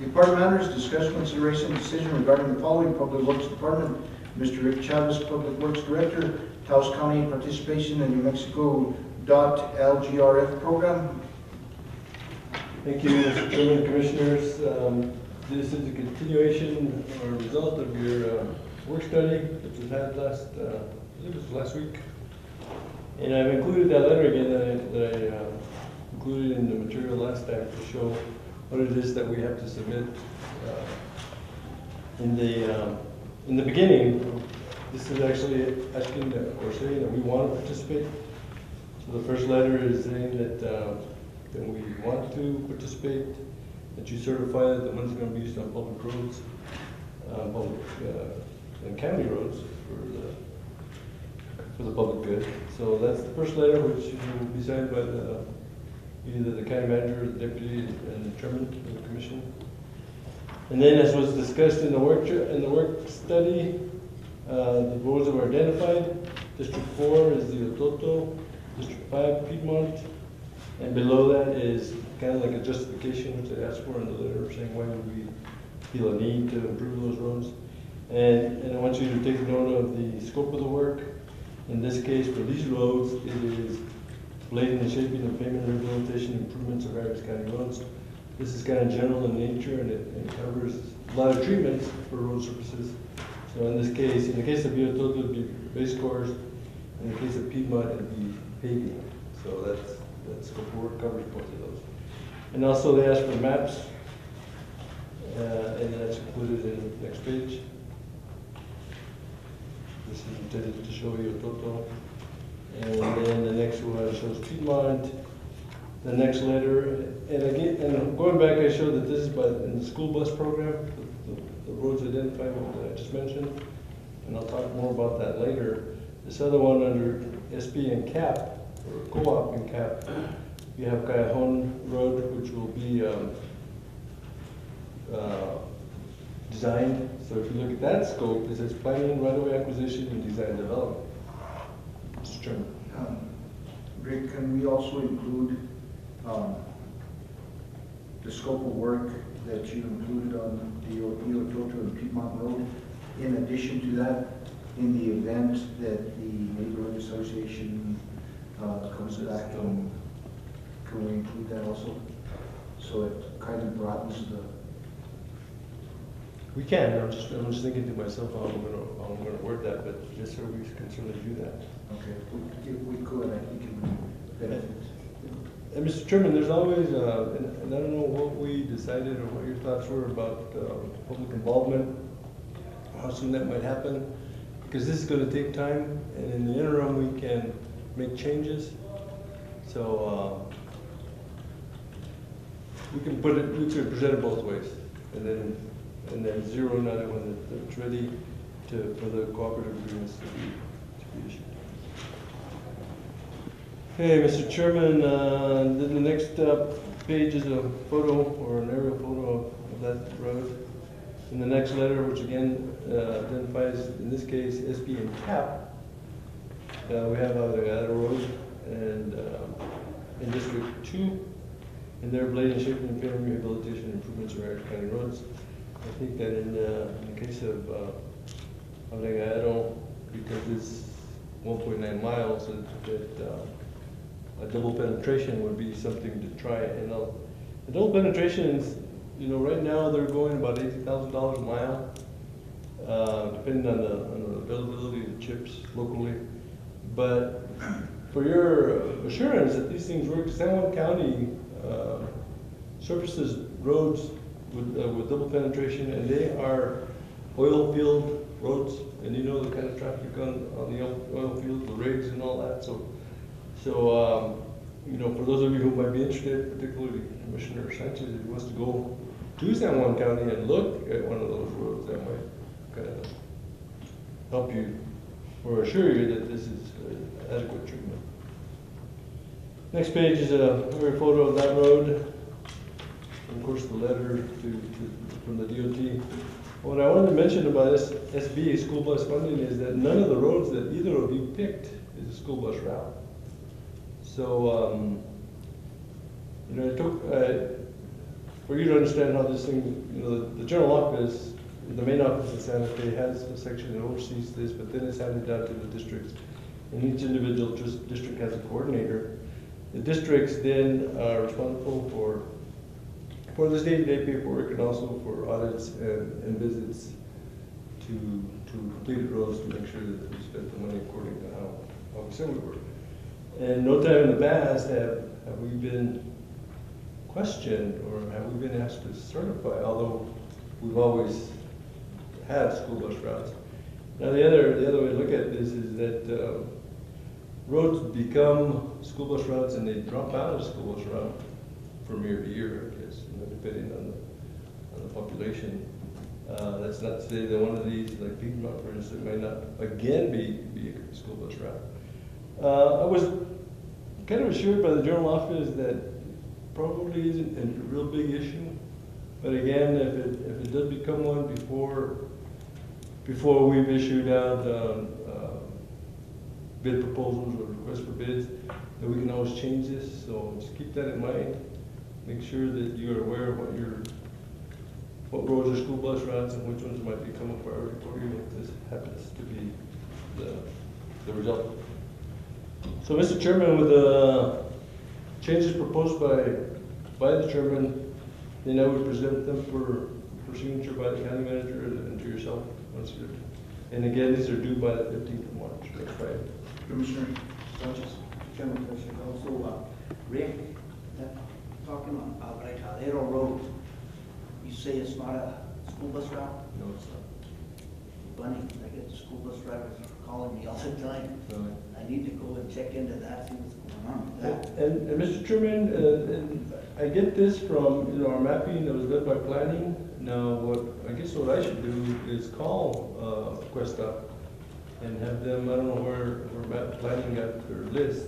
department matters, discussion, consideration, decision regarding the following Public Works Department. Mr. Rick Chavez, Public Works Director, Taos County participation in New Mexico .LGRF program. Thank you, Mr. Chairman, Commissioners. This is a continuation or result of your work study that we had last, I believe it was last week. And I've included that letter again that I included in the material last time to show what it is that we have to submit. In the beginning, this is actually asking that, or saying that we want to participate. So the first letter is saying that we want to participate, that you certify that the money's going to be used on public roads, public and county roads for the public good. So that's the first letter, which will be signed by either the county manager, the deputy, and the chairman of the commission. And then, as was discussed in the work study, the roads that were identified. District 4 is the Ototo, District 5 Piedmont, and below that is kind of like a justification which they asked for in the letter, saying why would we feel a need to improve those roads. And I want you to take note of the scope of the work. In this case, for these roads, it is blading and shaping and pavement rehabilitation improvements of various county roads. This is kind of general in nature, and it covers a lot of treatments for road surfaces. So in this case, in the case of Biototo, it would be base course. In the case of Piedmont, it would be paving. So that scope of work covers both of those. And also they asked for maps, and that's included in the next page. This is intended to show you Toto. And then the next one shows Piedmont. The next letter, and again, and going back, I showed that this is in the school bus program, the roads identified that I just mentioned, and I'll talk more about that later. This other one under SP and CAP, or co-op and CAP, you have Cajon Road, which will be designed. So if you look at that scope, it says planning, right-of-way acquisition, and design development. Mr. Chairman. Rick, can we also include the scope of work that you included on the Ototo and Piedmont Road? In addition to that, in the event that the neighborhood association comes back, can we include that also? So it kind of broadens the... We can. I'm just thinking to myself how I'm going to word that, but yes, sir, we can certainly do that. Okay, if we could, I think it would benefit. And Mr. Chairman, there's always, and I don't know what we decided or what your thoughts were about public involvement, how soon that might happen, because this is going to take time, and in the interim we can make changes. So we can present it both ways, and then zero on it when it's ready for the cooperative agreements to be issued. Okay, Mr. Chairman, then the next page is a photo or an aerial photo of that road. In the next letter, which again identifies, in this case, SP and CAP, we have the Road and in District 2, and their blade and shaping and pavement rehabilitation improvements of American County roads. I think that in the case of Abregado, because it's 1.9 miles, that a double penetration would be something to try. And the double penetration is, right now they're going about $80,000 a mile, depending on the availability of chips locally. But for your assurance that these things work, San Juan County surfaces roads with double penetration, and they are oil field roads, and you know the kind of traffic on the oil fields, the rigs and all that, so, you know, for those of you who might be interested, particularly Commissioner Sanchez, if he wants to go to San Juan County and look at one of those roads, that might kind of help you, or assure you that this is adequate treatment. Next page is a photo of that road. And of course, the letter from the DOT. What I wanted to mention about SB, school bus funding, is that none of the roads that either of you picked is a school bus route. So, you know, it took, for you to understand how this thing, you know, the general office, the main office in Santa Fe has a section that oversees this, but then it's handed down to the districts. And each individual district has a coordinator. The districts then are responsible for this day-to-day paperwork and also for audits and visits to completed roads to make sure that we spent the money according to how we said we were. And no time in the past have we been questioned or have we been asked to certify, although we've always had school bus routes. Now the other way to look at this is that roads become school bus routes and they drop out of school bus route from year to year, I guess, you know, depending on the population. That's not to say that one of these, like Piedmont, for instance, may not again be a school bus route. I was kind of assured by the general office that probably isn't a real big issue, but again, if it does become one before we've issued out bid proposals or requests for bids, that we can always change this. So just keep that in mind. Make sure that you're aware of what roads are school bus routes and which ones might become a priority for you if this happens to be the result. So, Mr. Chairman, with the changes proposed by the chairman, then I would present them for signature by the county manager and to yourself once you're. And again, these are due by the 15th of March. That's Friday. Commissioner Sanchez. Chairman, Commissioner, also, Rick, talking on Rayadero Road, you say it's not a school bus route? No, it's not. Funny, I get the school bus drivers calling me all the time. Really? I need to go and check into that, see what's going on with that. And Mr. Chairman, and I get this from, you know, our mapping that was done by planning. Now, I guess what I should do is call Cuesta and have them, I don't know where map planning got their list,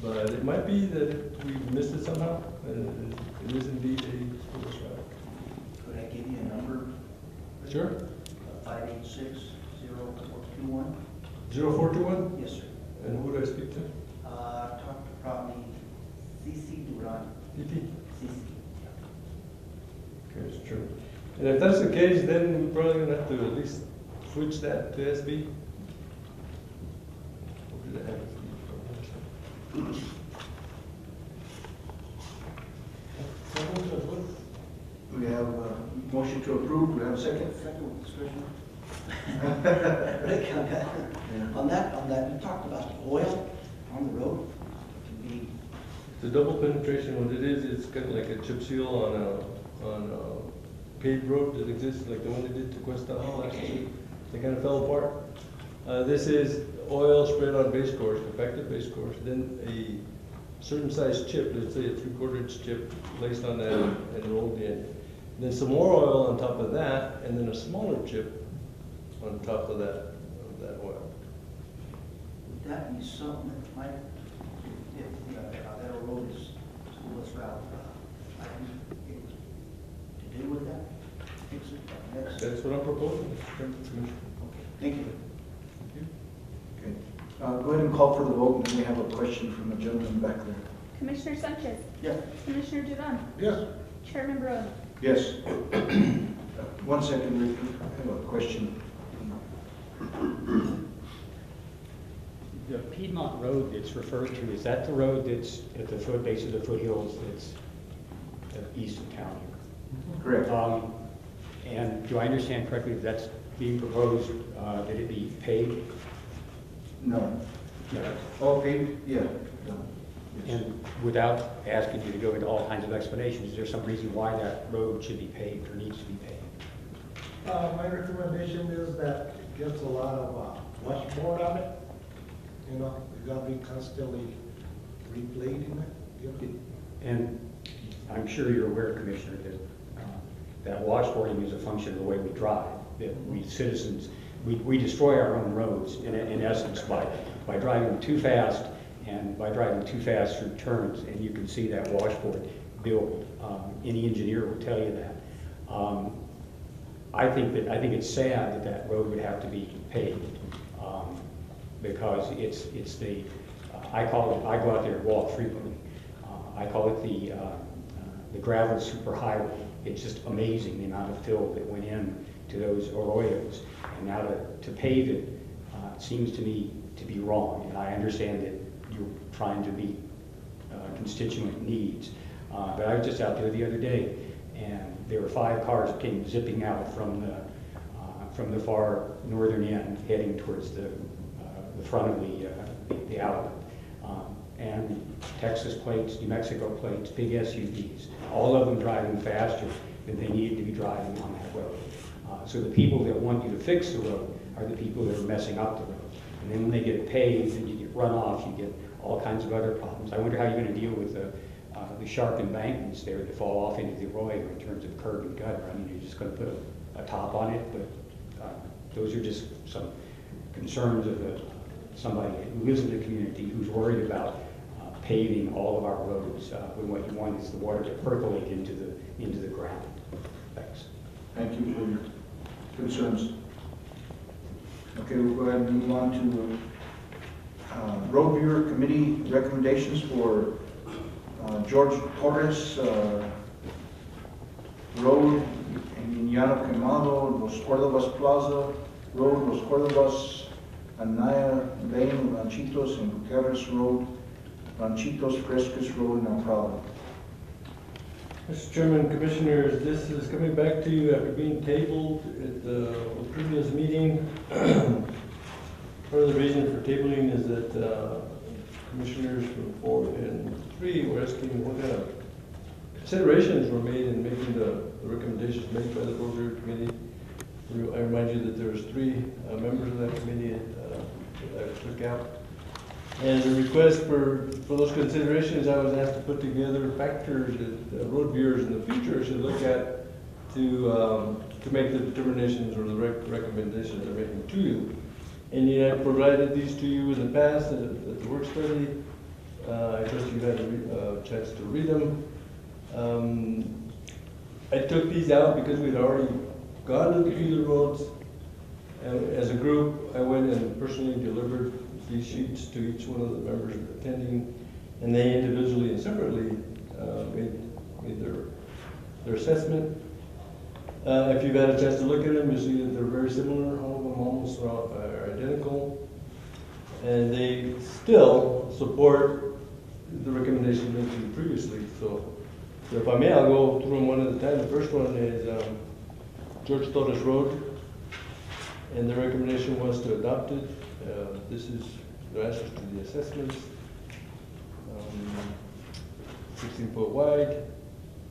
but it might be that we missed it somehow, and it is indeed a school bus route. Could I give you a number? Sure. 586-0421. 0421? Yes, sir. And who would I speak to? Talk to probably CC Duran. PT? CC. Okay, Mr. Chairman. And if that's the case, then we're probably gonna have to at least switch that to SB. Or did I have it? We have a motion to approve. We have a second. Second discussion. Rick, on that, you talked about the oil on the road. It can be. The double penetration, what it is, it's kind of like a chip seal on a paved road that exists, like the one they did to Cuesta last year. They kind of fell apart. This is oil spread on base course, compacted base course, then a certain size chip, let's say a 3/4 inch chip, placed on that and rolled in. Then some more oil on top of that, and then a smaller chip on top of that oil. Would that be something that might, if that road is school bus route, I can get to do with that? Fix it next. That's what I'm proposing, Mr. Chairman, Commissioner. Okay, thank you. Okay. Go ahead and call for the vote, and then we have a question from the gentleman back there. Commissioner Sanchez. Yes. Commissioner Duran. Yes. Chairman Barone. Yes. 1 second, Rick. I have a question. The Piedmont Road that's referred to, is that the road that's at the base of the foothills that's east of town here? Correct. And do I understand correctly that that's being proposed, that it be paved? No. No. Oh, paved? Yeah. No. Yes. And without asking you to go into all kinds of explanations, is there some reason why that road should be paved or needs to be paved? My recommendation is that it gets a lot of washboard on it. You know, you gotta be constantly repleting it, you know. And I'm sure you're aware, Commissioner, that that washboarding is a function of the way we drive. That we citizens, we destroy our own roads in essence by driving too fast and by driving too fast through turns, and you can see that washboard build. Any engineer will tell you that. I think it's sad that that road would have to be paved because it's the I go out there and walk frequently. I call it the gravel superhighway. It's just amazing the amount of fill that went in to those arroyos, and now to pave it seems to me to be wrong. And I understand that you're trying to meet constituent needs, but I was just out there the other day, and there were 5 cars that came zipping out from the far northern end, heading towards the front of the outlet. And Texas plates, New Mexico plates, big SUVs, all of them driving faster than they needed to be driving on that road. So the people that want you to fix the road are the people that are messing up the road. And then when they get paved and you get runoff, you get all kinds of other problems. I wonder how you're going to deal with the sharp embankments there that fall off into the arroyo in terms of curb and gutter. I mean, you're just going to put a top on it, but those are just some concerns of somebody who lives in the community who's worried about paving all of our roads when what you want is the water to percolate into the ground. Thanks. Thank you for your concerns. Okay, we'll go ahead and move on to Road Bureau Committee recommendations for George Torres Road in Llano Quemado, Los Cordobas Plaza Road, Los Cordobas, Anaya Lane, Ranchitos, and Gutierrez Road, Ranchitos Frescas Road in El Prado. Mr. Chairman, Commissioners, this is coming back to you after being tabled at the previous meeting. Part of the reason for tabling is that Commissioners from 4 and 3 were asking what kind of considerations were made in making the recommendations made by the Road Bureau Committee. I remind you that there's 3 members of that committee that I took out. And the request for those considerations, I was asked to put together factors that road bureaus in the future should look at to make the determinations or the recommendations they're making to you. And I provided these to you in the past at the work study. I trust you had a chance to read them. I took these out because we'd already gone to the feeder roads. And as a group, I went and personally delivered these sheets to each one of the members attending, and they individually and separately made their assessment. If you've had a chance to look at them, you'll see that they're very similar. All of them almost are identical, and they still support the recommendation made to you previously. So if I may, I'll go through them one at a time. The first one is George Torres Road, and the recommendation was to adopt it. This is the answers to the assessments. 16-foot wide.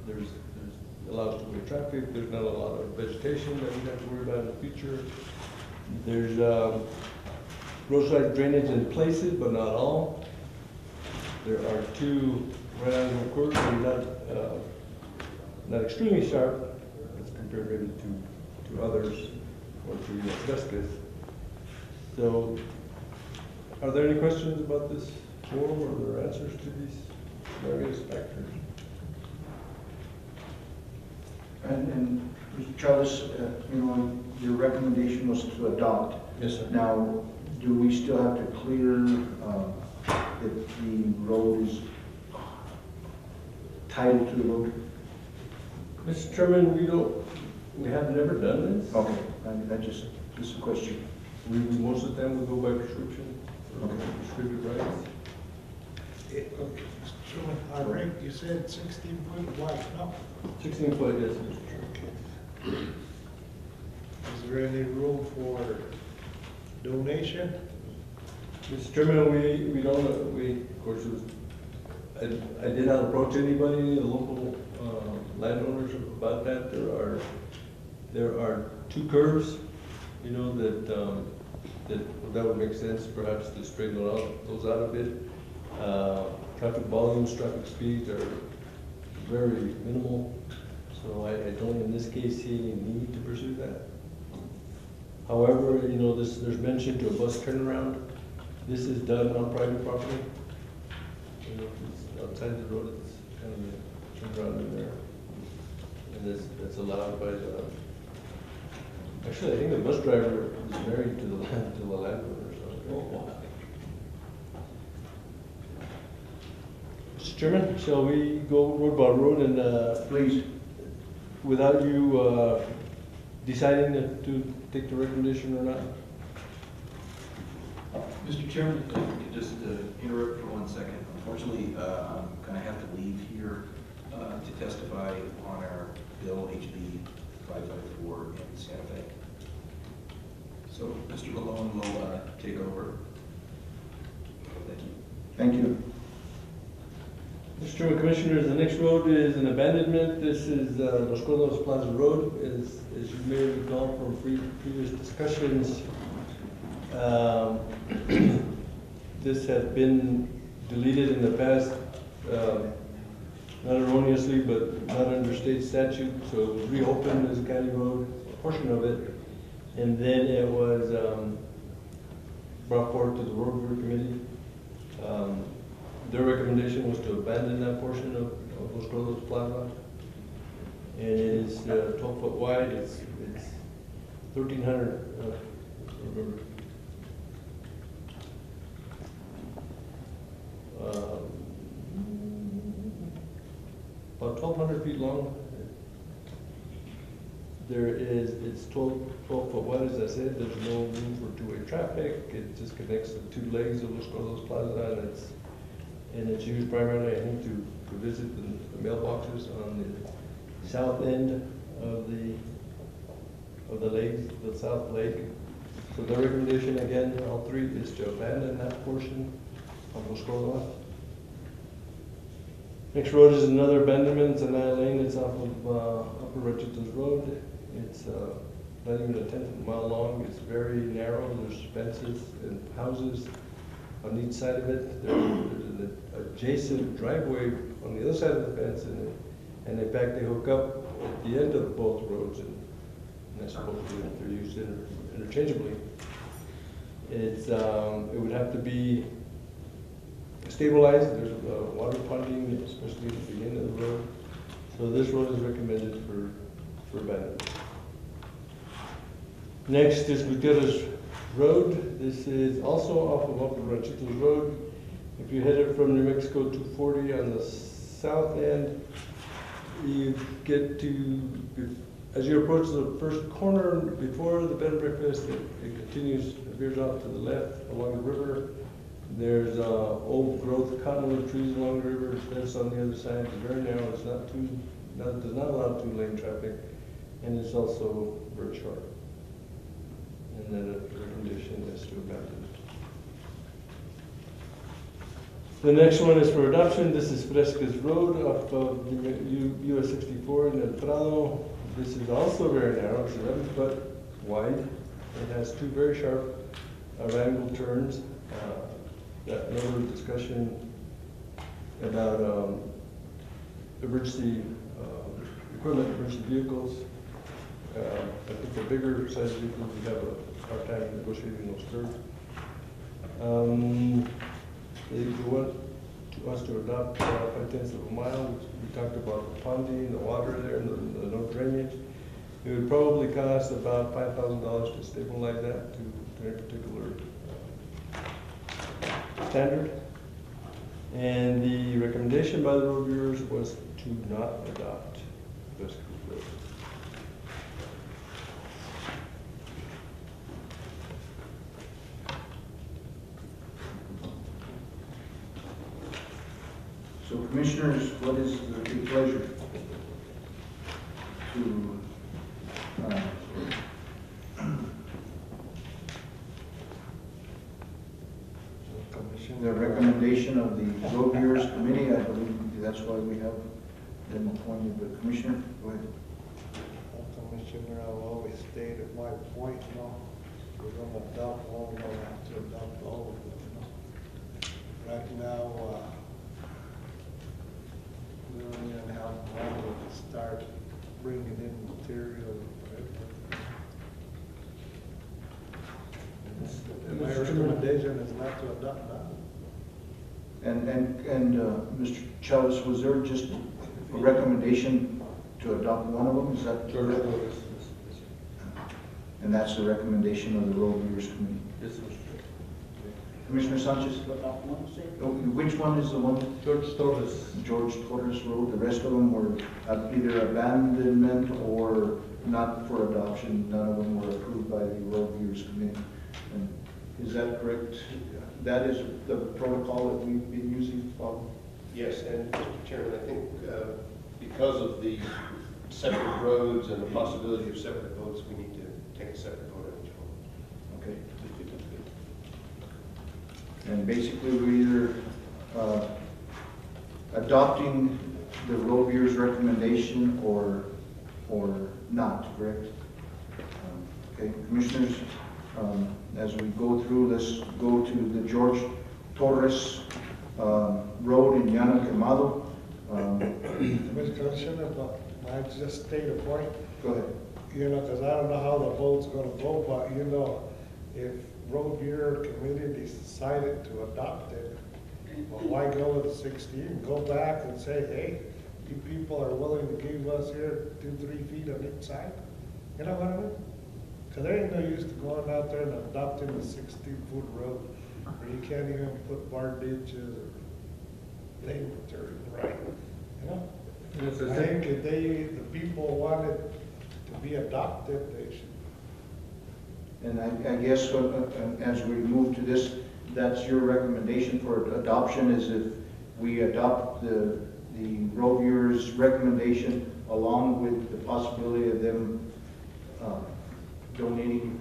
There's allows two-way traffic. There's not a lot of vegetation that we have to worry about in the future. There's roadside drainage in places, but not all. There are 2 right-angle curves, and not extremely sharp as compared maybe to others or to asbestos. So, are there any questions about this form or their answers to these various factors? And Mr. Chavez, your recommendation was to adopt. Yes, sir. Now, do we still have to clear that the road is title to the road? Mr. Chairman, we have never done this. Okay, that's just a question. We most of the time we go by prescription, Okay. prescriptive rights. Okay, Mr. Rick, you said 16-foot wide, no? 16 foot, yes, Mr. Chairman. Is there any room for donation? Mr. Chairman, we don't, of course, I did not approach anybody, the local landowners about that. There are There are two curves, you know, that would make sense perhaps to straighten those out a bit. Traffic volumes, traffic speeds are very minimal, so I don't in this case see any need to pursue that. However, you know, there's mention to a bus turnaround. This is done on private property. You know, it's outside the road, it's kind of a turnaround in there. And that's allowed by the, actually I think the bus driver is married to the landowner, so. Mr. Chairman, shall we go road by road and, Please. without you, deciding to take the recommendation or not? Mr. Chairman, if I could just interrupt for 1 second. Unfortunately, I'm going to have to leave here to testify on our bill HB 554 in Santa Fe. So Mr. Malone will take over. Thank you. Thank you. Mr. Chairman, Commissioners, the next road is an abandonment. This is Los Cordos Plaza Road. As you may recall from previous discussions, this had been deleted in the past, not erroneously, but not under state statute, so it was reopened as a county road, a portion of it, and then it was brought forward to the Road Bureau Committee. Their recommendation was to abandon that portion of Los Cordos Plaza. And it is 12 foot wide, it's 1,300, remember. About 1,200 feet long. It's 12 foot wide, as I said. There's no room for two-way traffic. It just connects the two legs of Los Cordos Plaza, and it's used primarily, I think, to visit the mailboxes on the south end of the lake, the south lake. So the recommendation, again, all three, is to abandon that portion of Los Cordos. Next road is another abandonment. It's an lane. It's off of Upper Ranchitos Road. It's not even a tenth of a mile long. It's very narrow. There's fences and houses on each side of it. There's an adjacent driveway on the other side of the fence, and in fact they hook up at the end of both roads, and that's supposedly they're used interchangeably. It would have to be stabilized. There's water ponding, especially at the beginning of the road. So this road is recommended for abandonment. Next is Gutierrez Road. This is also off of Upper Ranchitos Road. If you headed from New Mexico 240 on the south end, you get to, as you approach the first corner before the bed and breakfast, it continues, it veers off to the left along the river. There's old growth cottonwood trees along the river. Fence on the other side. It's very narrow. It's does not allow two-lane traffic, and it's also very short. And then the recommendation is to abandon. The next one is for adoption. This is Frescas Road off of US 64 in El Prado. This is also very narrow. It's 11 foot wide. It has two very sharp angled turns. Got another discussion about emergency equipment, emergency vehicles. I think for bigger size vehicles, we have a hard time negotiating those curves. They want us to adopt 5/10 of a mile. We talked about the ponding, the water there, and the no drainage. It would probably cost about $5,000 to stabilize that to a particular standard. And the recommendation by the road bureaus was to not adopt this road. So commissioners, what is the pleasure to the recommendation of the Road Bureaus Committee? I believe that's why we have them appointed. But Commissioner, go ahead. Commissioner, I've always stated my point, you know, we're gonna adopt one, we're gonna have to adopt all of them, you know. Right now, we don't even have money to start bringing in material or whatever. My recommendation is not to adopt that. And Mr. Chavez, was there just a recommendation to adopt one of them? Is that correct? And that's the recommendation of the Road Users Committee? Yes, Mr. Commissioner Sanchez? Which one is the one? George Torres. George Torres Road. The rest of them were either abandonment or not for adoption. None of them were approved by the Road Users Committee. And is that correct? That is the protocol that we've been using, Bob? Yes, and Mr. Chairman, I think because of the separate roads and the possibility of separate votes, we need to take a separate vote on each one. Okay. And basically, we're either adopting the road bureau's recommendation or not, correct? Okay, commissioners, as we go through, let's go to the George Torres Road in Llano Quemado. Mr. Commissioner, but I just state a point. Go ahead. You know, because I don't know how the vote's gonna go, but you know, if Road Bureau Committee decided to adopt it, well, why go with 16? Go back and say, hey, you people are willing to give us here 2-3 feet on each side? You know what I mean? Because there ain't no use to going out there and adopting a 16-foot road where you can't even put bar ditches or lane material, right? You know? I think if the people wanted to be adopted, they should. And I guess as we move to this, that's your recommendation for adoption, is if we adopt the road bureau's recommendation along with the possibility of them donating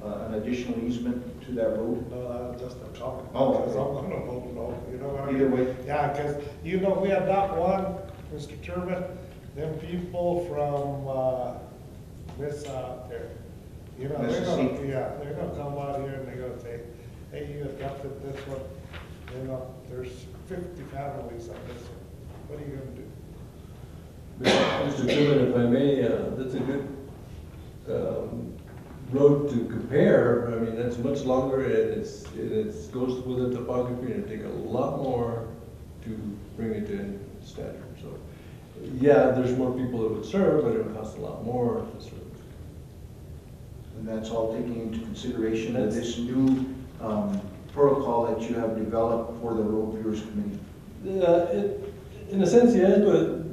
an additional easement to that road? No, that's just a comment. Oh, because I'm gonna vote no, you know what I mean? Either way. Yeah, because, you know, we adopt one, Mr. Chairman, then people from, this out there, you know, they're gonna come out here and they're gonna say, hey, you adopted this one, you know, there's 50 families on this one, what are you gonna do? Mr. Chairman, if I may, that's a good road to compare. I mean, that's much longer and it goes with the topography and it take a lot more to bring it to standard. So, yeah, there's more people that would serve, but it would cost a lot more to serve. And that's all taking into consideration of this new protocol that you have developed for the Road Bureau's Committee? In a sense, yes, but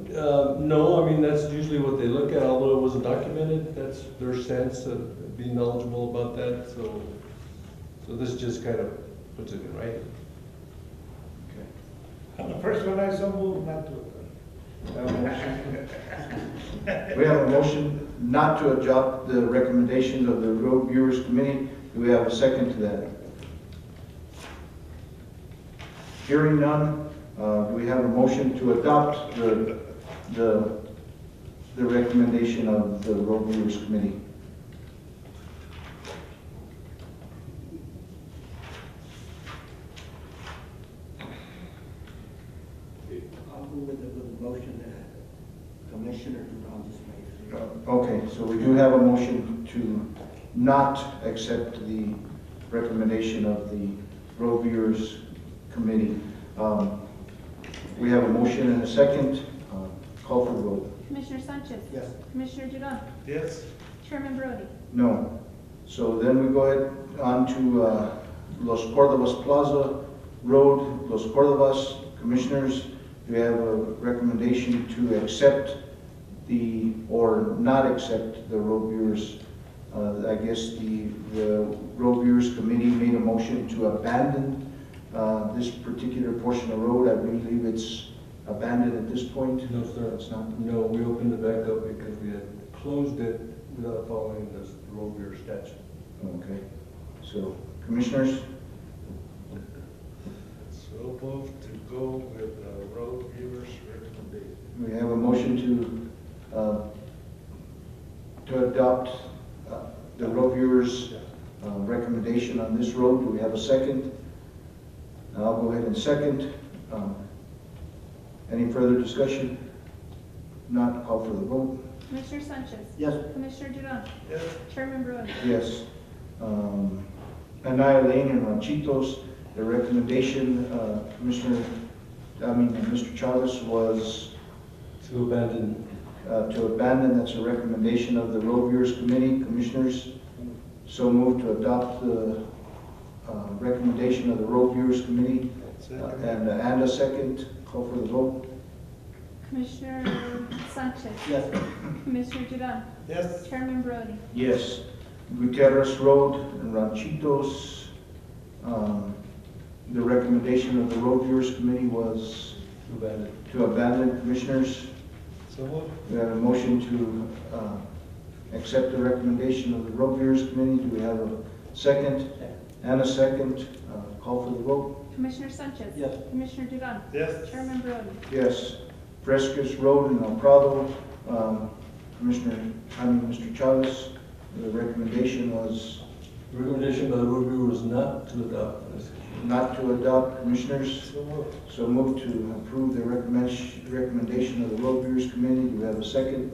no, I mean, that's usually what they look at, although it wasn't documented. That's their sense of being knowledgeable about that. So this just kind of puts it in writing. And the first one I so moved not to. We have a motion not to adopt the recommendations of the Road Bureau's Committee. Do we have a second to that? Hearing none, do we have a motion to adopt the recommendation of the Road Bureau's Committee? I'll go with the motion that Commissioner Duran just made. Okay, so we do have a motion to not accept the recommendation of the Road Bureau's Committee. We have a motion and a second. Call for the vote. Commissioner Sanchez? Yes. Commissioner Duran? Yes. Chairman Brody? No. So then we go ahead on to Los Cordobas Plaza Road, Los Cordobas. Commissioners, do we have a recommendation to accept or not accept the Road Bureau's, I guess the Road Bureau's Committee made a motion to abandon this particular portion of road. I believe it's abandoned at this point? No, sir. It's not? No, we opened it back up because we had closed it without following the road bureau statute. Okay. So, Commissioners? So moved to go with the Road Bureau's recommendation. We have a motion to adopt the road viewers' recommendation on this road. Do we have a second? I'll go ahead and second. Any further discussion? Not, call for the vote. Commissioner Sanchez. Yes. Commissioner Duran. Yes. Chairman Bruni. Yes. Anaya Lane and Ranchitos, the recommendation, Mr. Chavez was To abandon. to abandon. That's a recommendation of the Road Viewers Committee. Commissioners, so move to adopt the recommendation of the Road Viewers Committee. And a second, call for the vote. Commissioner Sanchez. Yes. Commissioner Duran. Yes. Chairman Bruni. Yes. Gutierrez Road and Ranchitos, the recommendation of the Road Viewers Committee was To abandon. to abandon. Commissioners, So what? we have a motion to accept the recommendation of the Road Viewers Committee. Do we have a second? And a second. Call for the vote. Commissioner Sanchez. Yes. Commissioner Duran. Yes. Chairman Bruni. Yes. Frescas Road in El Prado, Mr. Chavez, the recommendation was The recommendation by the road viewer was not to adopt this. not to adopt. Commissioners, so move to approve the recommendation of the Road Viewers Committee. Do we have a second?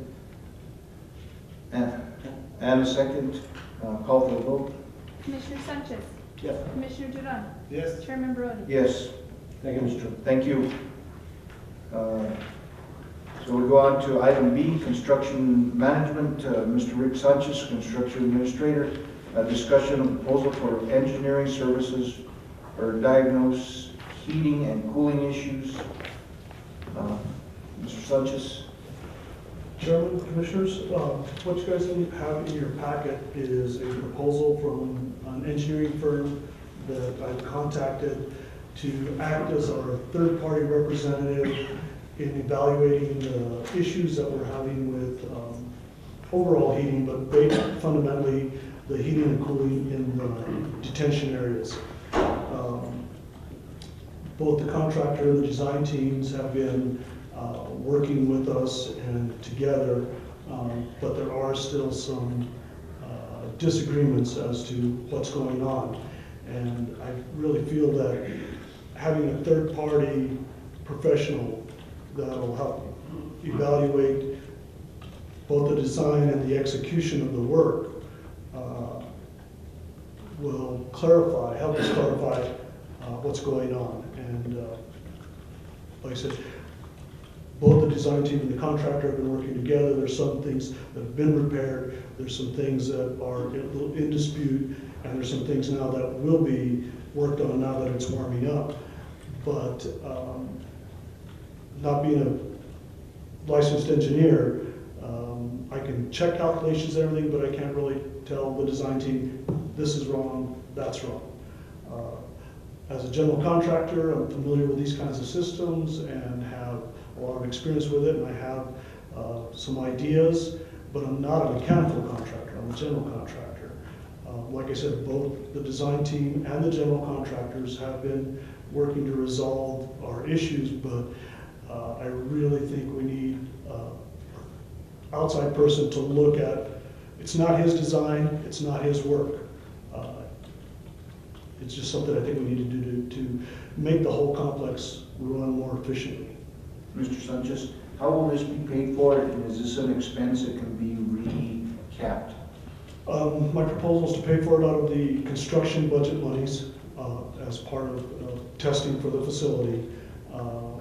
And a second. Call for the vote. Commissioner Sanchez. Yes. Commissioner Duran. Yes. Chairman Bruni. Yes. Thank you, Mr. Chairman. Thank you. So we go on to item B, construction management. Mr. Rick Sanchez, construction administrator, a discussion of proposal for engineering services or diagnose heating and cooling issues. Mr. Sanchez. Chairman, Commissioners, what you guys have in your packet is a proposal from an engineering firm that I've contacted to act as our third-party representative in evaluating the issues that we're having with overall heating, but fundamentally the heating and cooling in the detention areas. Both the contractor and the design teams have been working with us and together, but there are still some disagreements as to what's going on. And I really feel that having a third-party professional that'll help evaluate both the design and the execution of the work will help us clarify what's going on. And like I said, both the design team and the contractor have been working together. There's some things that have been repaired. There's some things that are in dispute, and there's some things now that will be worked on now that it's warming up. But not being a licensed engineer, I can check calculations and everything, but I can't really tell the design team, this is wrong, that's wrong. As a general contractor, I'm familiar with these kinds of systems and have a lot of experience with it, and I have some ideas, but I'm not a mechanical contractor, I'm a general contractor. Like I said, both the design team and the general contractors have been working to resolve our issues, but I really think we need an outside person to look at. It's not his design, it's not his work. It's just something I think we need to do to make the whole complex run more efficiently. Mr. Sanchez, how will this be paid for, and is this an expense that can be recapped? My proposal is to pay for it out of the construction budget monies as part of testing for the facility.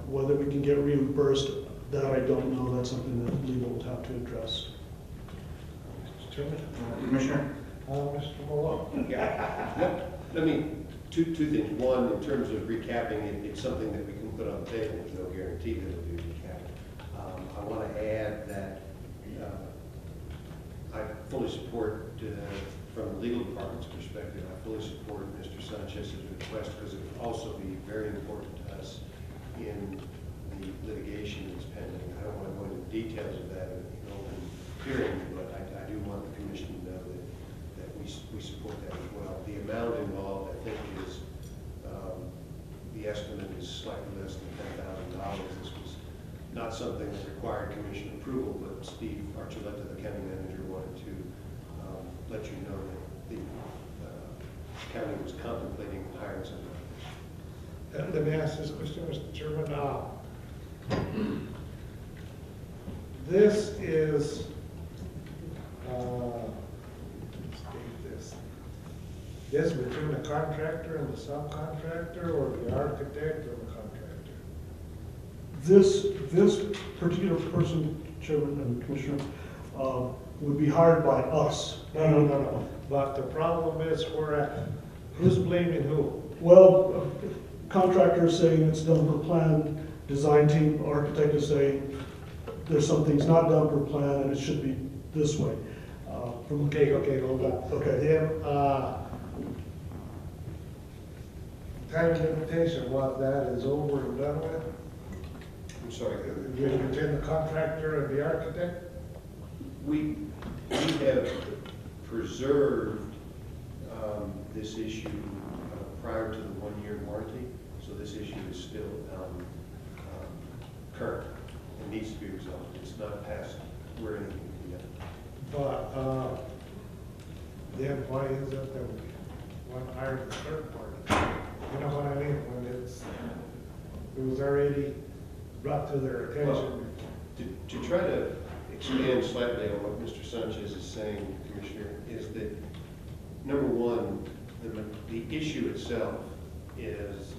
Whether we can get reimbursed, that I don't know. That's something that legal will have to address. Mr. Chairman? Commissioner? Mr. Malone? Yeah. Let me, two things. One, in terms of recapping it, it's something that we can put on the table. There's no guarantee that it'll be recapped. I want to add that I fully support, from the legal department's perspective, I fully support Mr. Sanchez's request because it would also be very important to us in the litigation that's pending. I don't want to go into the details of that in an open hearing, but I do want the commission to know that we support that as well. The amount involved, I think, is, the estimate is slightly less than $10,000. This was not something that required commission approval, but Steve Archuleta, the county manager, wanted to let you know that the county was contemplating hiring somebody. Let me ask this question, Mr. Chairman. This is, this between the contractor and the subcontractor, or the architect or the contractor? This particular person, Chairman and Commissioner, would be hired by us. No. But the problem is, who's blaming who? Well, contractor is saying it's done per plan, design team, architect is saying there's some things not done per plan and it should be this way. Okay, hold on. Okay. Then, time limitation, what that is over and done with? I'm sorry. Between the contractor and the architect? We have preserved this issue prior to the one-year warranty, so this issue is still current and needs to be resolved. It's not past where anything can be done. But, then why is it that we want to hire the third party? You know what I mean? When it was already brought to their attention. Well, to try to expand slightly on what Mr. Sanchez is saying, Commissioner, is that, number one, the issue itself is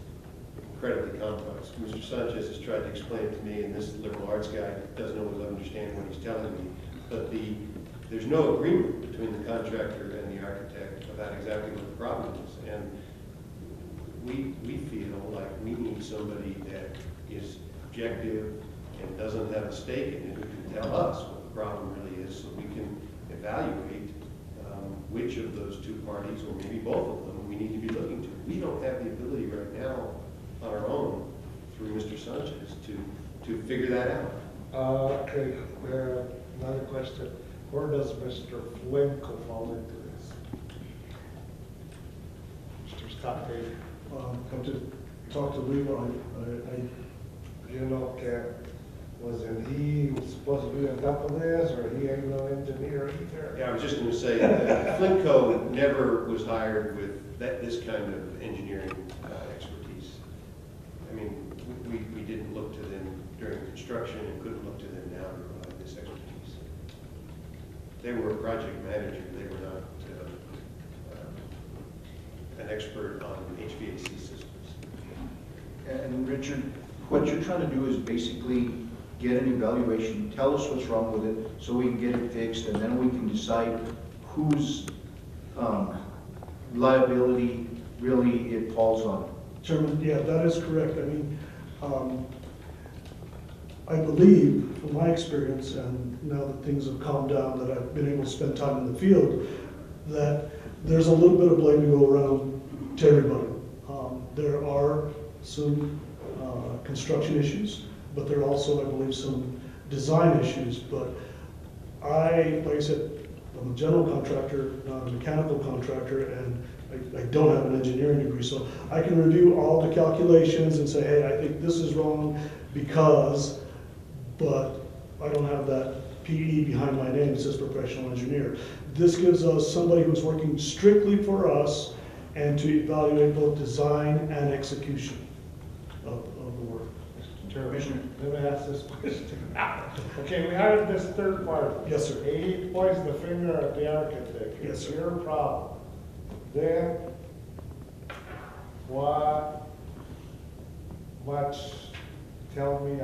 incredibly complex. Mr. Sanchez has tried to explain it to me, and this liberal arts guy doesn't always understand what he's telling me. But there's no agreement between the contractor and the architect about exactly what the problem is. And we feel like we need somebody that is objective and doesn't have a stake in it, who can tell us what the problem really is, so we can evaluate which of those two parties, or maybe both of them, we need to be looking to. We don't have the ability right now on our own, through Mr. Sanchez, to figure that out. Okay, another question. Where does Mr. Flinko fall into this? Mr. Scott Baker? Have to talk to legal. You know, wasn't he supposed to be on top of this, or he ain't no engineer either? Yeah, I was just going to say, Flintco never was hired with this kind of engineering expertise. I mean, we didn't look to them during construction and couldn't look to them now to provide this expertise. They were a project manager. They were not an expert on HVAC systems. And Richard, what you're trying to do is basically get an evaluation, tell us what's wrong with it, so we can get it fixed, and then we can decide whose liability really it falls on. Chairman, yeah, that is correct. I mean, I believe, from my experience, and now that things have calmed down, that I've been able to spend time in the field, that there's a little bit of blame to go around to everybody. There are some construction issues, but there are also, I believe, some design issues. But like I said, I'm a general contractor, not a mechanical contractor, and I don't have an engineering degree, so I can review all the calculations and say, hey, I think this is wrong because, but I don't have that PE behind my name that says professional engineer. This gives us somebody who's working strictly for us and to evaluate both design and execution of the work. Commissioner, let me ask this question. Okay, we hired this third party. Yes, sir. He points the finger at the architect. Yes, It's sir. your problem. Then, what much, tell me,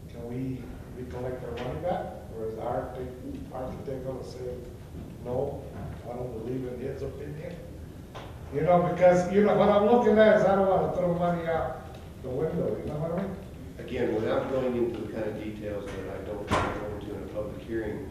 can we collect our money back? Or is the architect gonna say, no, I don't believe in his opinion? You know, because, you know, what I'm looking at is I don't wanna throw money out the window, you know what I mean? Again, without going into the kind of details that I don't want to go into in a public hearing,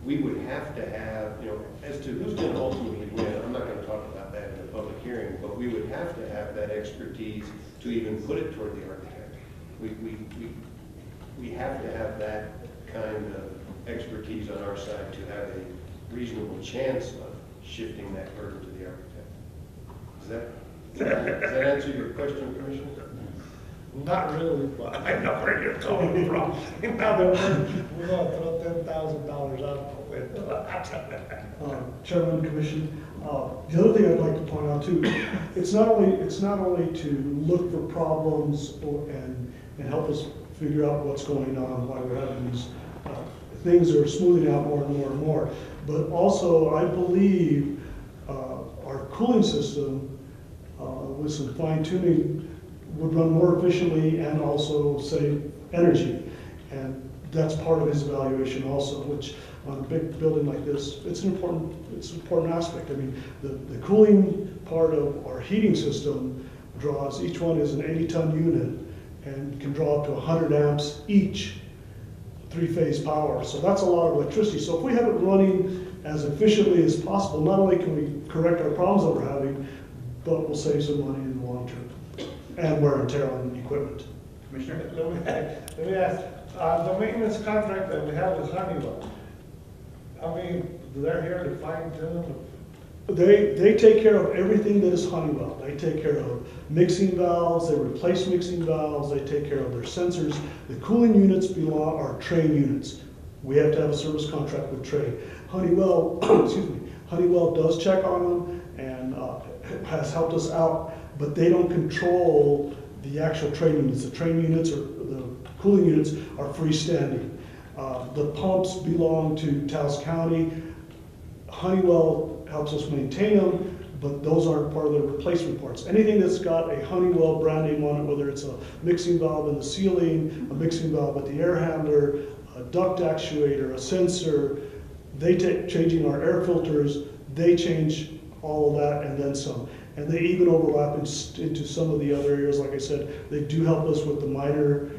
we would have to have, you know, as to who's going to ultimately win, I'm not going to talk about that in a public hearing, but we would have to have that expertise to even put it toward the architect. We have to have that kind of expertise on our side to have a reasonable chance of shifting that burden to the architect. Does that answer your question, Commissioner? Not really, but I know where you're coming from. In other words, we're gonna throw $10,000 out the window. Chairman, Commission, the other thing I'd like to point out too, it's not only to look for problems and help us figure out what's going on, why we're having these things that are smoothing out more and more and more, but also I believe our cooling system with some fine tuning would run more efficiently and also save energy. And that's part of his evaluation also, which on a big building like this, it's an important aspect. I mean, the cooling part of our heating system draws, each one is an 80-ton unit and can draw up to 100 amps each, three-phase power. So that's a lot of electricity. So if we have it running as efficiently as possible, not only can we correct our problems that we're having, but we'll save some money in the long term and wear and tear on equipment. Commissioner? Let me ask, the maintenance contract that we have with Honeywell, I mean, they're here to fine tune? They take care of everything that is Honeywell. They take care of mixing valves, they replace mixing valves, they take care of their sensors. The cooling units are train units. We have to have a service contract with Trey. Honeywell, excuse me, Honeywell does check on them and has helped us out, but they don't control the actual train units. The train units or the cooling units are freestanding. The pumps belong to Taos County. Honeywell helps us maintain them, but those aren't part of the replacement parts. Anything that's got a Honeywell brand name on it, whether it's a mixing valve in the ceiling, a mixing valve at the air handler, a duct actuator, a sensor, they take changing our air filters, they change all of that and then some. And they even overlap into some of the other areas. Like I said, they do help us with the minor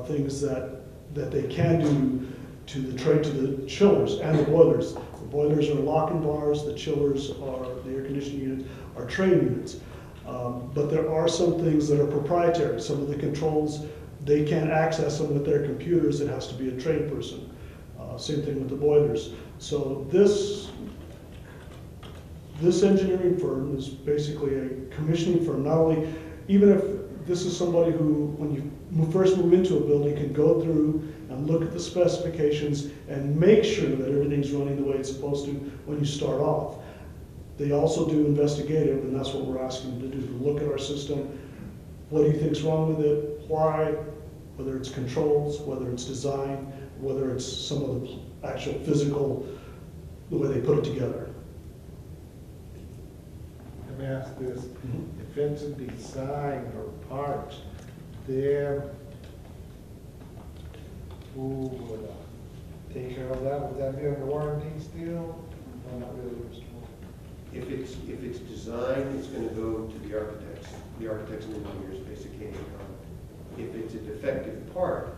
things that they can do to the chillers and the boilers. The boilers are lock-in bars, the chillers are, the air conditioning units are train units. But there are some things that are proprietary. Some of the controls, they can't access them with their computers. It has to be a trained person. Same thing with the boilers. So this engineering firm is basically a commissioning firm. Not only, even if this is somebody who, when you first move into a building, can go through and look at the specifications and make sure that everything's running the way it's supposed to when you start off. They also do investigative, and that's what we're asking them to do, to look at our system. What do you think's wrong with it? Why? Whether it's controls, whether it's design, whether it's some of the actual physical, the way they put it together. Let me ask this, if it's a design or parts, then who would take care of that? Would that be under warranty still? Or not really, Mr. Moore? If it's design, it's going to go to the architects and engineers' basic income. If it's a defective part,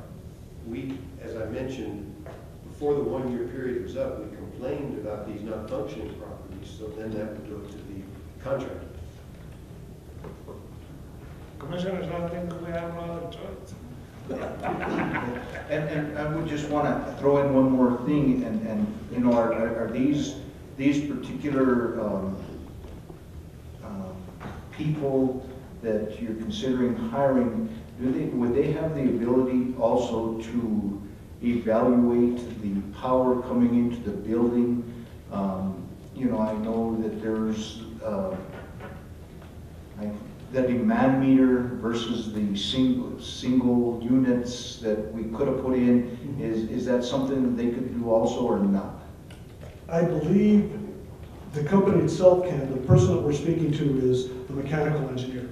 we, as I mentioned, before the one-year period was up, we complained about these not functioning properly, so then that would go to the contractor. Commissioners, I think that we have another choice. And I would just want to throw in one more thing, and you know, are these particular people that you're considering hiring, would they have the ability also to evaluate the power coming into the building? You know, I know that there's the demand meter versus the single units that we could have put in. Is that something that they could do also or not? I believe the company itself can. The person that we're speaking to is the mechanical engineer.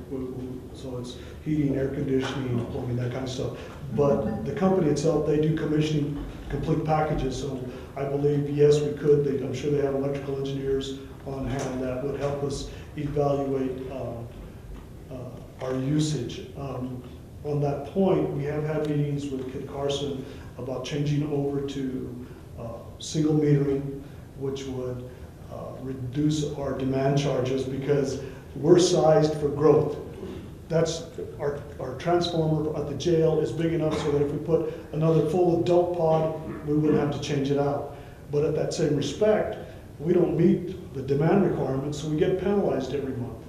So it's heating, air conditioning, plumbing, that kind of stuff. But the company itself, they do commissioning complete packages. So I believe, yes, we could. I'm sure they have electrical engineers on hand that would help us evaluate our usage. On that point, we have had meetings with Kit Carson about changing over to single metering, which would reduce our demand charges because we're sized for growth. That's our transformer at the jail is big enough so that if we put another full adult pod, we wouldn't have to change it out. But at that same respect, we don't meet the demand requirements, so we get penalized every month.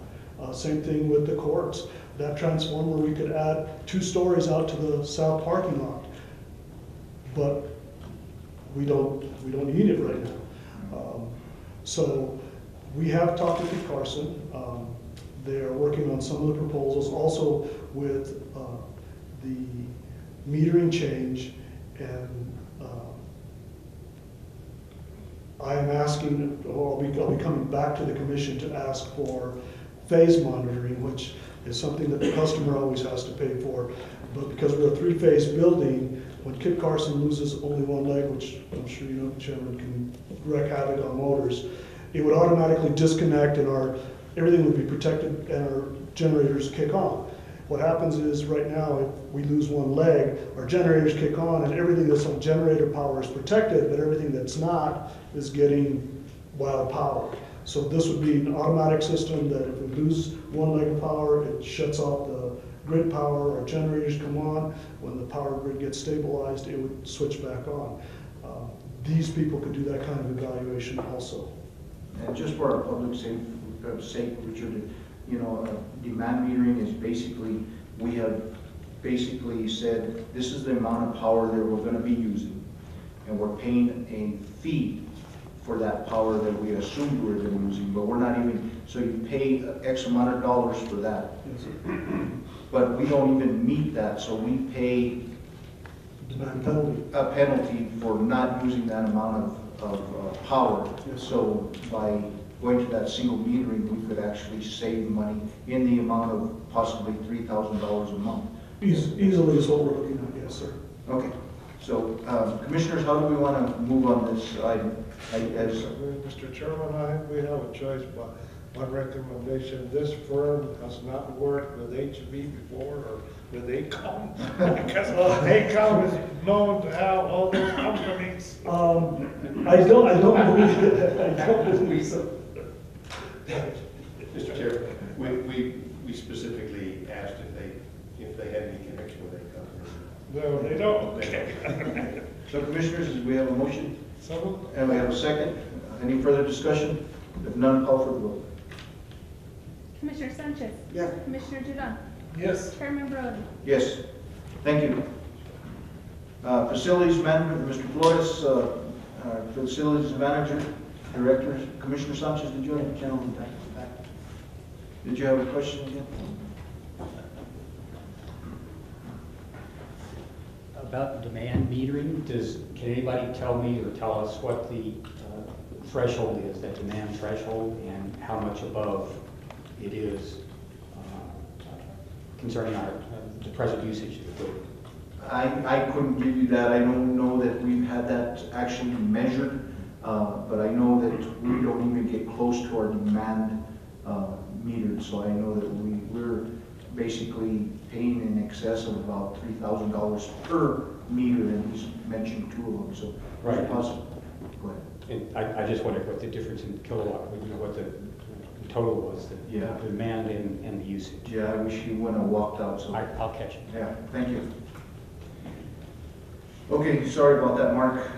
Same thing with the courts. that transformer, we could add 2 stories out to the south parking lot. But we don't need it right now. So we have talked to Kit Carson. They are working on some of the proposals, also with the metering change, and I am asking, or I'll be coming back to the commission to ask for phase monitoring, which is something that the customer always has to pay for. But because we're a 3-phase building, when Kit Carson loses only one leg, which I'm sure you know, Chairman, can wreak havoc on motors, it would automatically disconnect and everything would be protected and our generators kick on. What happens is right now, if we lose one leg, our generators kick on and everything that's on generator power is protected, but everything that's not is getting wild power. So this would be an automatic system that if we lose one leg of power, it shuts off the grid power, our generators come on. When the power grid gets stabilized, it would switch back on. These people could do that kind of evaluation also. And just for our public sake, Richard, you know, demand metering is basically, we have basically said, this is the amount of power that we're going to be using, and we're paying a fee for that power that we assumed we were going to be using, but we're not even, so you pay X amount of dollars for that. Yes, But we don't even meet that, so we pay demand penalty. a penalty for not using that amount of power. Yes. So by going to that single metering, we could actually save money in the amount of possibly $3,000 a month. Easily is what we're looking at, yes, sir. Okay, so commissioners, how do we want to move on this item? Mr. Chairman, I think we have a choice, but my recommendation, this firm has not worked with HB before or with ACOM, because ACOM is known to have all those companies. I don't believe so. Mr. Chair, we specifically asked if they had any connection with ACOM. No, they don't. So commissioners, we have a motion So, and we have a second. Any further discussion? If none, call for the vote. Commissioner Sanchez. Yes. Commissioner Duran. yes. Chairman Brody. Yes, thank you. Facilities management, Mr. Flores, facilities manager, director. Commissioner Sanchez, did you have a gentleman back? Did you have a question again? About demand metering, can anybody tell me or tell us what the threshold is, that demand threshold, and how much above it is concerning the present usage of the building? I couldn't give you that. I don't know that we've had that actually measured, but I know that we don't even get close to our demand metered. So I know that we're basically paying in excess of about $3,000 per meter, and he's mentioned 2 of them. So right. It's possible. Go ahead. And I just wondered what the difference in kilowatt, what the total was, the demand and the usage. Yeah, I wish he wouldn't have walked out. So I'll catch it. yeah, thank you. Okay, sorry about that, Mark.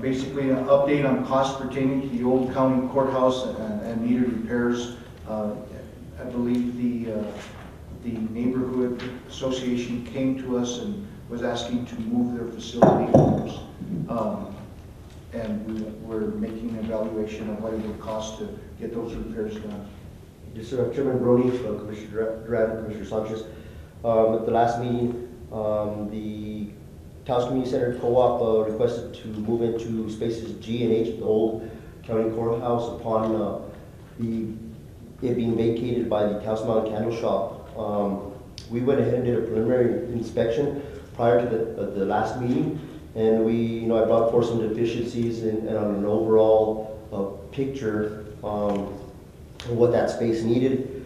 Basically, an update on costs pertaining to the old county courthouse and meter repairs. I believe the neighborhood association came to us and was asking to move their facility. And we're making an evaluation of what it would cost to get those repairs done. Yes, sir. Chairman Brody, Commissioner Duran, Commissioner Sanchez. At the last meeting, the Taos Community Center Co-op requested to move into spaces G and H, the old county courthouse, upon it being vacated by the Taos Mountain Candle Shop. We went ahead and did a preliminary inspection prior to the last meeting, and I brought forth some deficiencies and on an overall picture of what that space needed.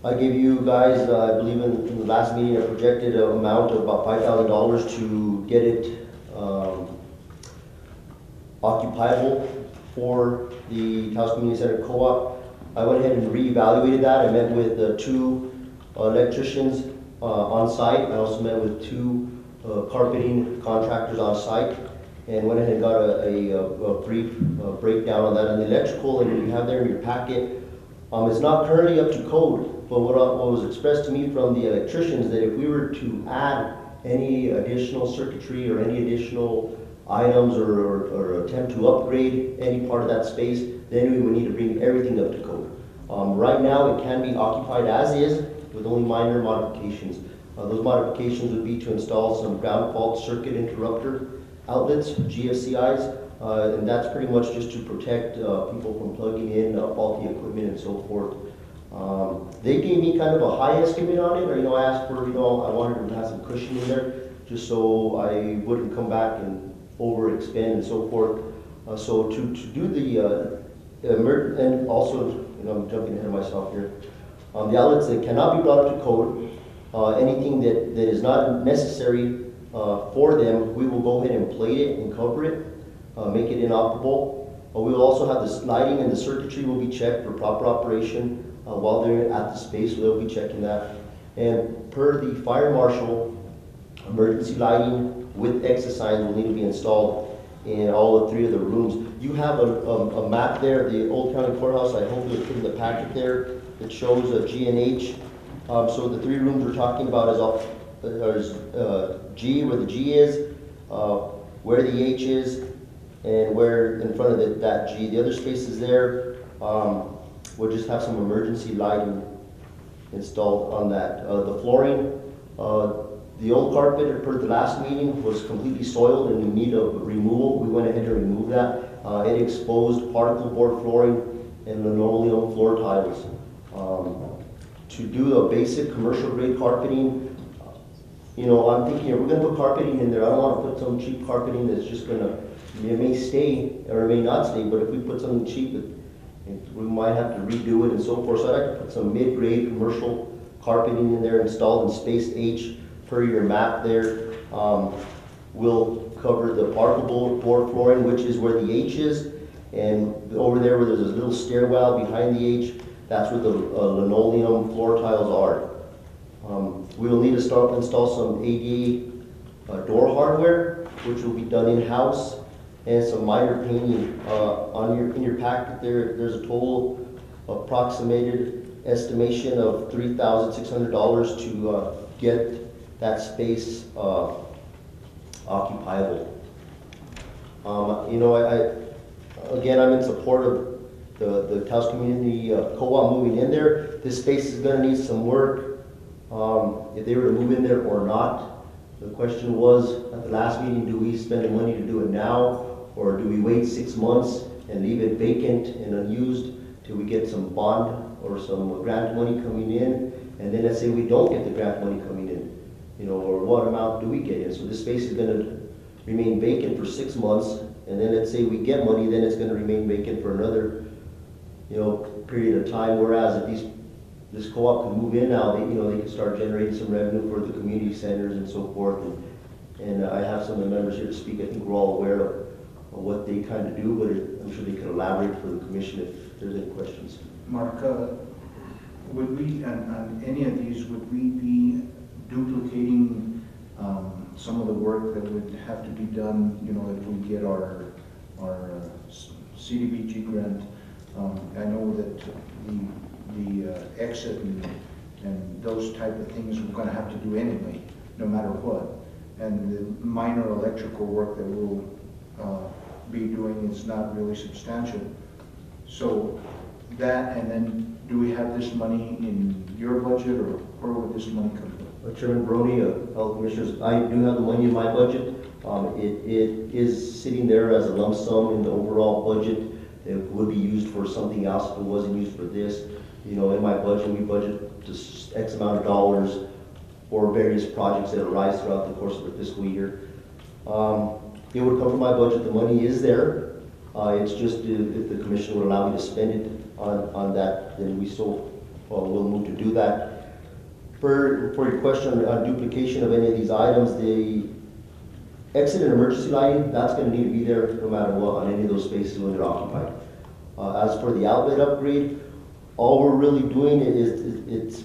I gave you guys, I believe in the last meeting, a projected amount of about $5,000 to get it occupiable for the Taos Community Center Co-op. I went ahead and reevaluated that. I met with 2 electricians on site. I also met with 2 carpeting contractors on site, and went ahead and got a brief breakdown on that. And the electrical, and you have there in your packet, it's not currently up to code. but what was expressed to me from the electricians, that if we were to add any additional circuitry or any additional items or attempt to upgrade any part of that space, then we would need to bring everything up to code. Right now, it can be occupied as is with only minor modifications. Those modifications would be to install some ground fault circuit interrupter outlets, GFCIs, and that's pretty much just to protect people from plugging in faulty equipment and so forth. They gave me kind of a high estimate on it, or I asked for, I wanted to have some cushion in there, just so I wouldn't come back and overexpend and so forth. So to do the and also, I'm jumping ahead of myself here. The outlets that cannot be brought up to code, anything that is not necessary for them, we will go ahead and plate it and cover it, make it inoperable. We will also have the lighting and the circuitry will be checked for proper operation while they're at the space, so they'll be checking that. And per the fire marshal, emergency lighting with exit signs will need to be installed in all 3 of the rooms. You have a map there, the Old County Courthouse, I hope you'll put in the packet there, that shows a G and H. So the 3 rooms we're talking about is G, where the G is, where the H is, and where in front of that G. The other spaces there, we'll just have some emergency lighting installed on that. The flooring, the old carpet per the last meeting was completely soiled and in need of removal. We went ahead and removed that. It exposed particle board flooring and linoleum floor tiles. To do a basic commercial grade carpeting, I'm thinking if we're going to put carpeting in there, I don't want to put some cheap carpeting that's just going to, it may stay or it may not stay, but if we put something cheap, we might have to redo it and so forth. So I'd like to put some mid-grade commercial carpeting in there installed in space H per your map there. We'll cover the particle board flooring, which is where the H is, and over there where there's a little stairwell behind the H, that's where the linoleum floor tiles are. We will need to install some ADA door hardware, which will be done in-house, and some minor painting. In your packet there's a total approximated estimation of $3,600 to get that space occupiable. Again, I'm in support of the Taos Community Co-op moving in there. This space is going to need some work if they were to move in there or not. The question was at the last meeting, do we spend the money to do it now, or do we wait 6 months and leave it vacant and unused till we get some bond or some grant money coming in? And then let's say we don't get the grant money coming in, or what amount do we get in? So this space is going to remain vacant for 6 months, and then let's say we get money, then it's going to remain vacant for another period of time. Whereas if this co-op can move in now, they can start generating some revenue for the community centers and so forth. And I have some of the members here to speak. I think we're all aware of what they kind of do, but I'm sure they could elaborate for the commission if there's any questions. Mark, would we, on any of these, would we be duplicating some of the work that would have to be done, if we get our CDBG grant? I know that the exit and those type of things we're going to have to do anyway, no matter what. And the minor electrical work that we'll be doing is not really substantial. So that, and then do we have this money in your budget, or where would this money come from? Chairman Brony, Health Commissioners, I do have the money in my budget. It is sitting there as a lump sum in the overall budget. It would be used for something else if it wasn't used for this. In my budget, we budget just X amount of dollars for various projects that arise throughout the course of the fiscal year. It would come from my budget. The money is there. It's just if the commission would allow me to spend it on that, then we still will move to do that. For your question on duplication of any of these items, the exit and emergency lighting, that's going to need to be there no matter what on any of those spaces when they're occupied. As for the outlet upgrade, all we're really doing is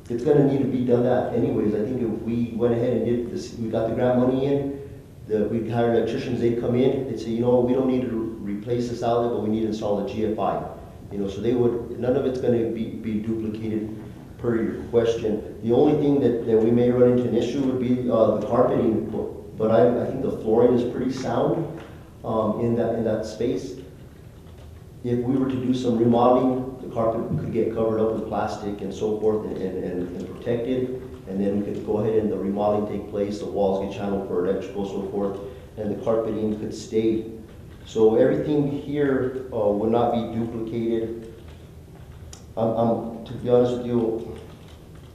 it's going to need to be done that anyways. I think if we went ahead and did this, we got the grant money in, we'd hire electricians, they'd come in, they'd say, we don't need to replace this outlet, but we need to install a GFI. So they would, none of it's going to be duplicated. per your question. The only thing that we may run into an issue would be the carpeting, but I think the flooring is pretty sound in that space. If we were to do some remodeling, the carpet could get covered up with plastic and so forth and protected, and then we could go ahead and the remodeling take place, the walls get channeled for electrical, so forth, and the carpeting could stay. So everything here would not be duplicated. To be honest with you,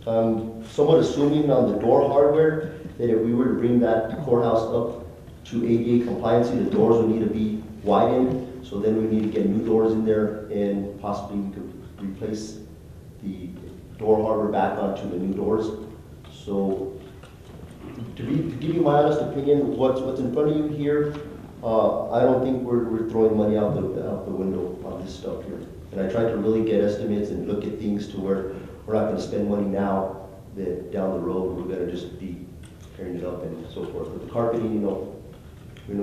I'm somewhat assuming on the door hardware that if we were to bring that courthouse up to ADA compliancy, the doors would need to be widened. So then we need to get new doors in there, and possibly we could replace the door hardware back onto the new doors. So to give you my honest opinion, what's in front of you here, I don't think we're throwing money out the window on this stuff here. And I tried to really get estimates and look at things to where we're not going to spend money now that down the road we're going to just be tearing it up and so forth. But the carpeting, we know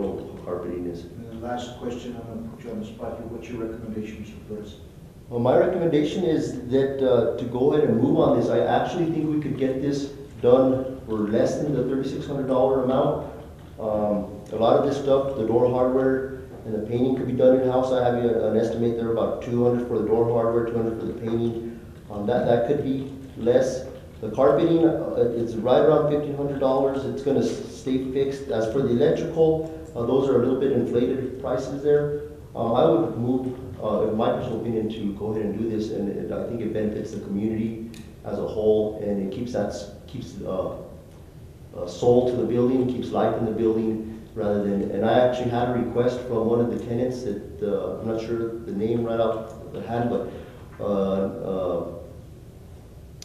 what carpeting is. And the last question, I'm going to put you on the spot here. What's your recommendations for this? Well, my recommendation is that to go ahead and move on this. I actually think we could get this done for less than the $3,600 amount. A lot of this stuff, the door hardware and the painting could be done in-house. I have an estimate there about $200 for the door hardware, $200 for the painting. That could be less. The carpeting, it's right around $1,500. It's going to stay fixed. As for the electrical, those are a little bit inflated prices there. I would move, in my personal opinion, to go ahead and do this, and I think it benefits the community as a whole, and it keeps soul to the building, keeps life in the building, rather than. And I actually had a request from one of the tenants that I'm not sure the name right off the hand, but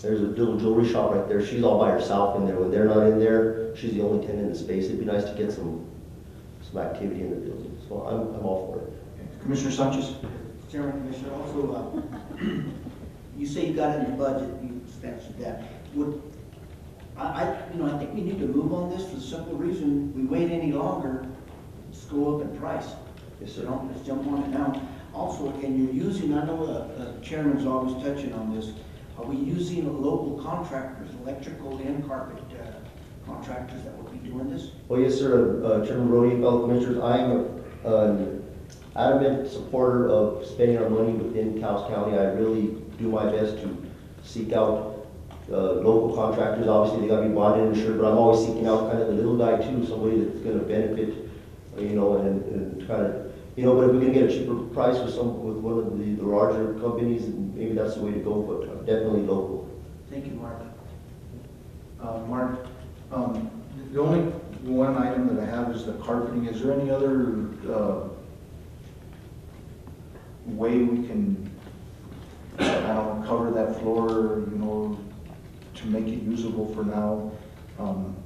there's a little jewelry shop right there. She's all by herself in there. When they're not in there, she's the only tenant in the space. It'd be nice to get some activity in the building. So I'm all for it. Okay. Commissioner Sanchez? Chairman, Commissioner, also, you say you got it in the budget, you answered that. I think we need to move on this for the simple reason, we wait any longer, it's go up in price. Yes, sir. Let's jump on it now. Also, and you're using, I know the chairman's always touching on this, are we using local contractors, electrical and carpet contractors that will be doing this? Well, yes, sir. Chairman Brody, fellow commissioners, I'm an adamant supporter of spending our money within Taos County. I really do my best to seek out local contractors. Obviously, they got to be bonded and insured, but I'm always seeking out kind of the little guy too, somebody that's going to benefit, and kind of, but if we can get a cheaper price with one of the larger companies, maybe that's the way to go, but definitely local. Thank you, Mark. Mark, the only one item that I have is the carpeting. Is there any other way we can, cover that floor, to make it usable for now?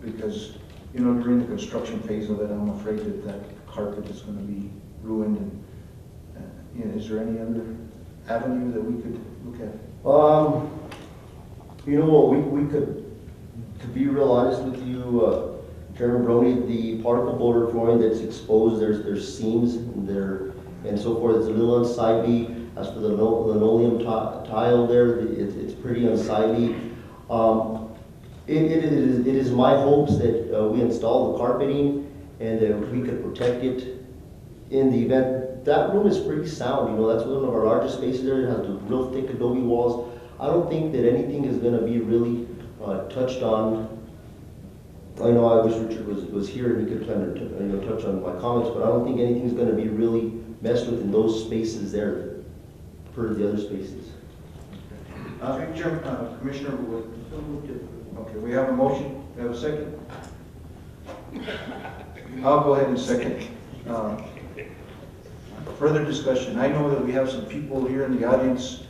Because, during the construction phase of it, I'm afraid that carpet is going to be ruined. And is there any other avenue that we could look at? We could, to be real honest with you, Chairman Brody, the particle board flooring that's exposed, there's seams and so forth. It's a little unsightly. As for the linoleum tile there, it's pretty unsightly. It is my hopes that we install the carpeting and that we could protect it in the event. That room is pretty sound. That's one of our largest spaces there. It has the real thick adobe walls. I don't think that anything is going to be really touched on. I know I wish Richard was here and he could kind of touch on my comments, but I don't think anything's going to be really messed with in those spaces there per the other spaces. Commissioner, okay, we have a motion. We have a second. I'll go ahead and second. Further discussion. I know that we have some people here in the audience.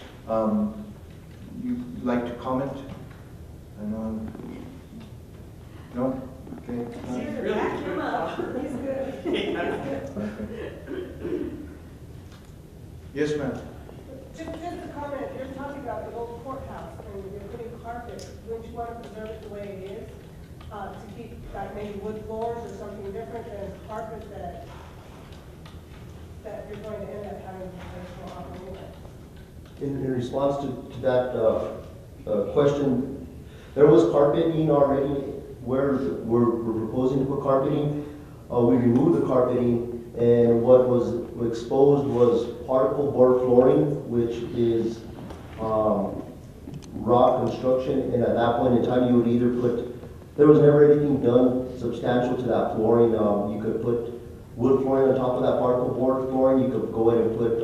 You'd like to comment? I know. No? Okay. Back him up. He's good. Okay. Yes, ma'am. Just a comment, you're talking about the old courthouse and you're putting carpet. Wouldn't you want to preserve it the way it is? To keep like maybe wood floors or something different than carpet that you're going to end up having to pay for anyway? In response to that, question. There was carpeting already where we're proposing to put carpeting. We removed the carpeting, and what was exposed was particle board flooring, which is rock construction, and at that point in time, you would either put, there was never anything done substantial to that flooring. You could put wood flooring on top of that particle board flooring. You could go ahead and put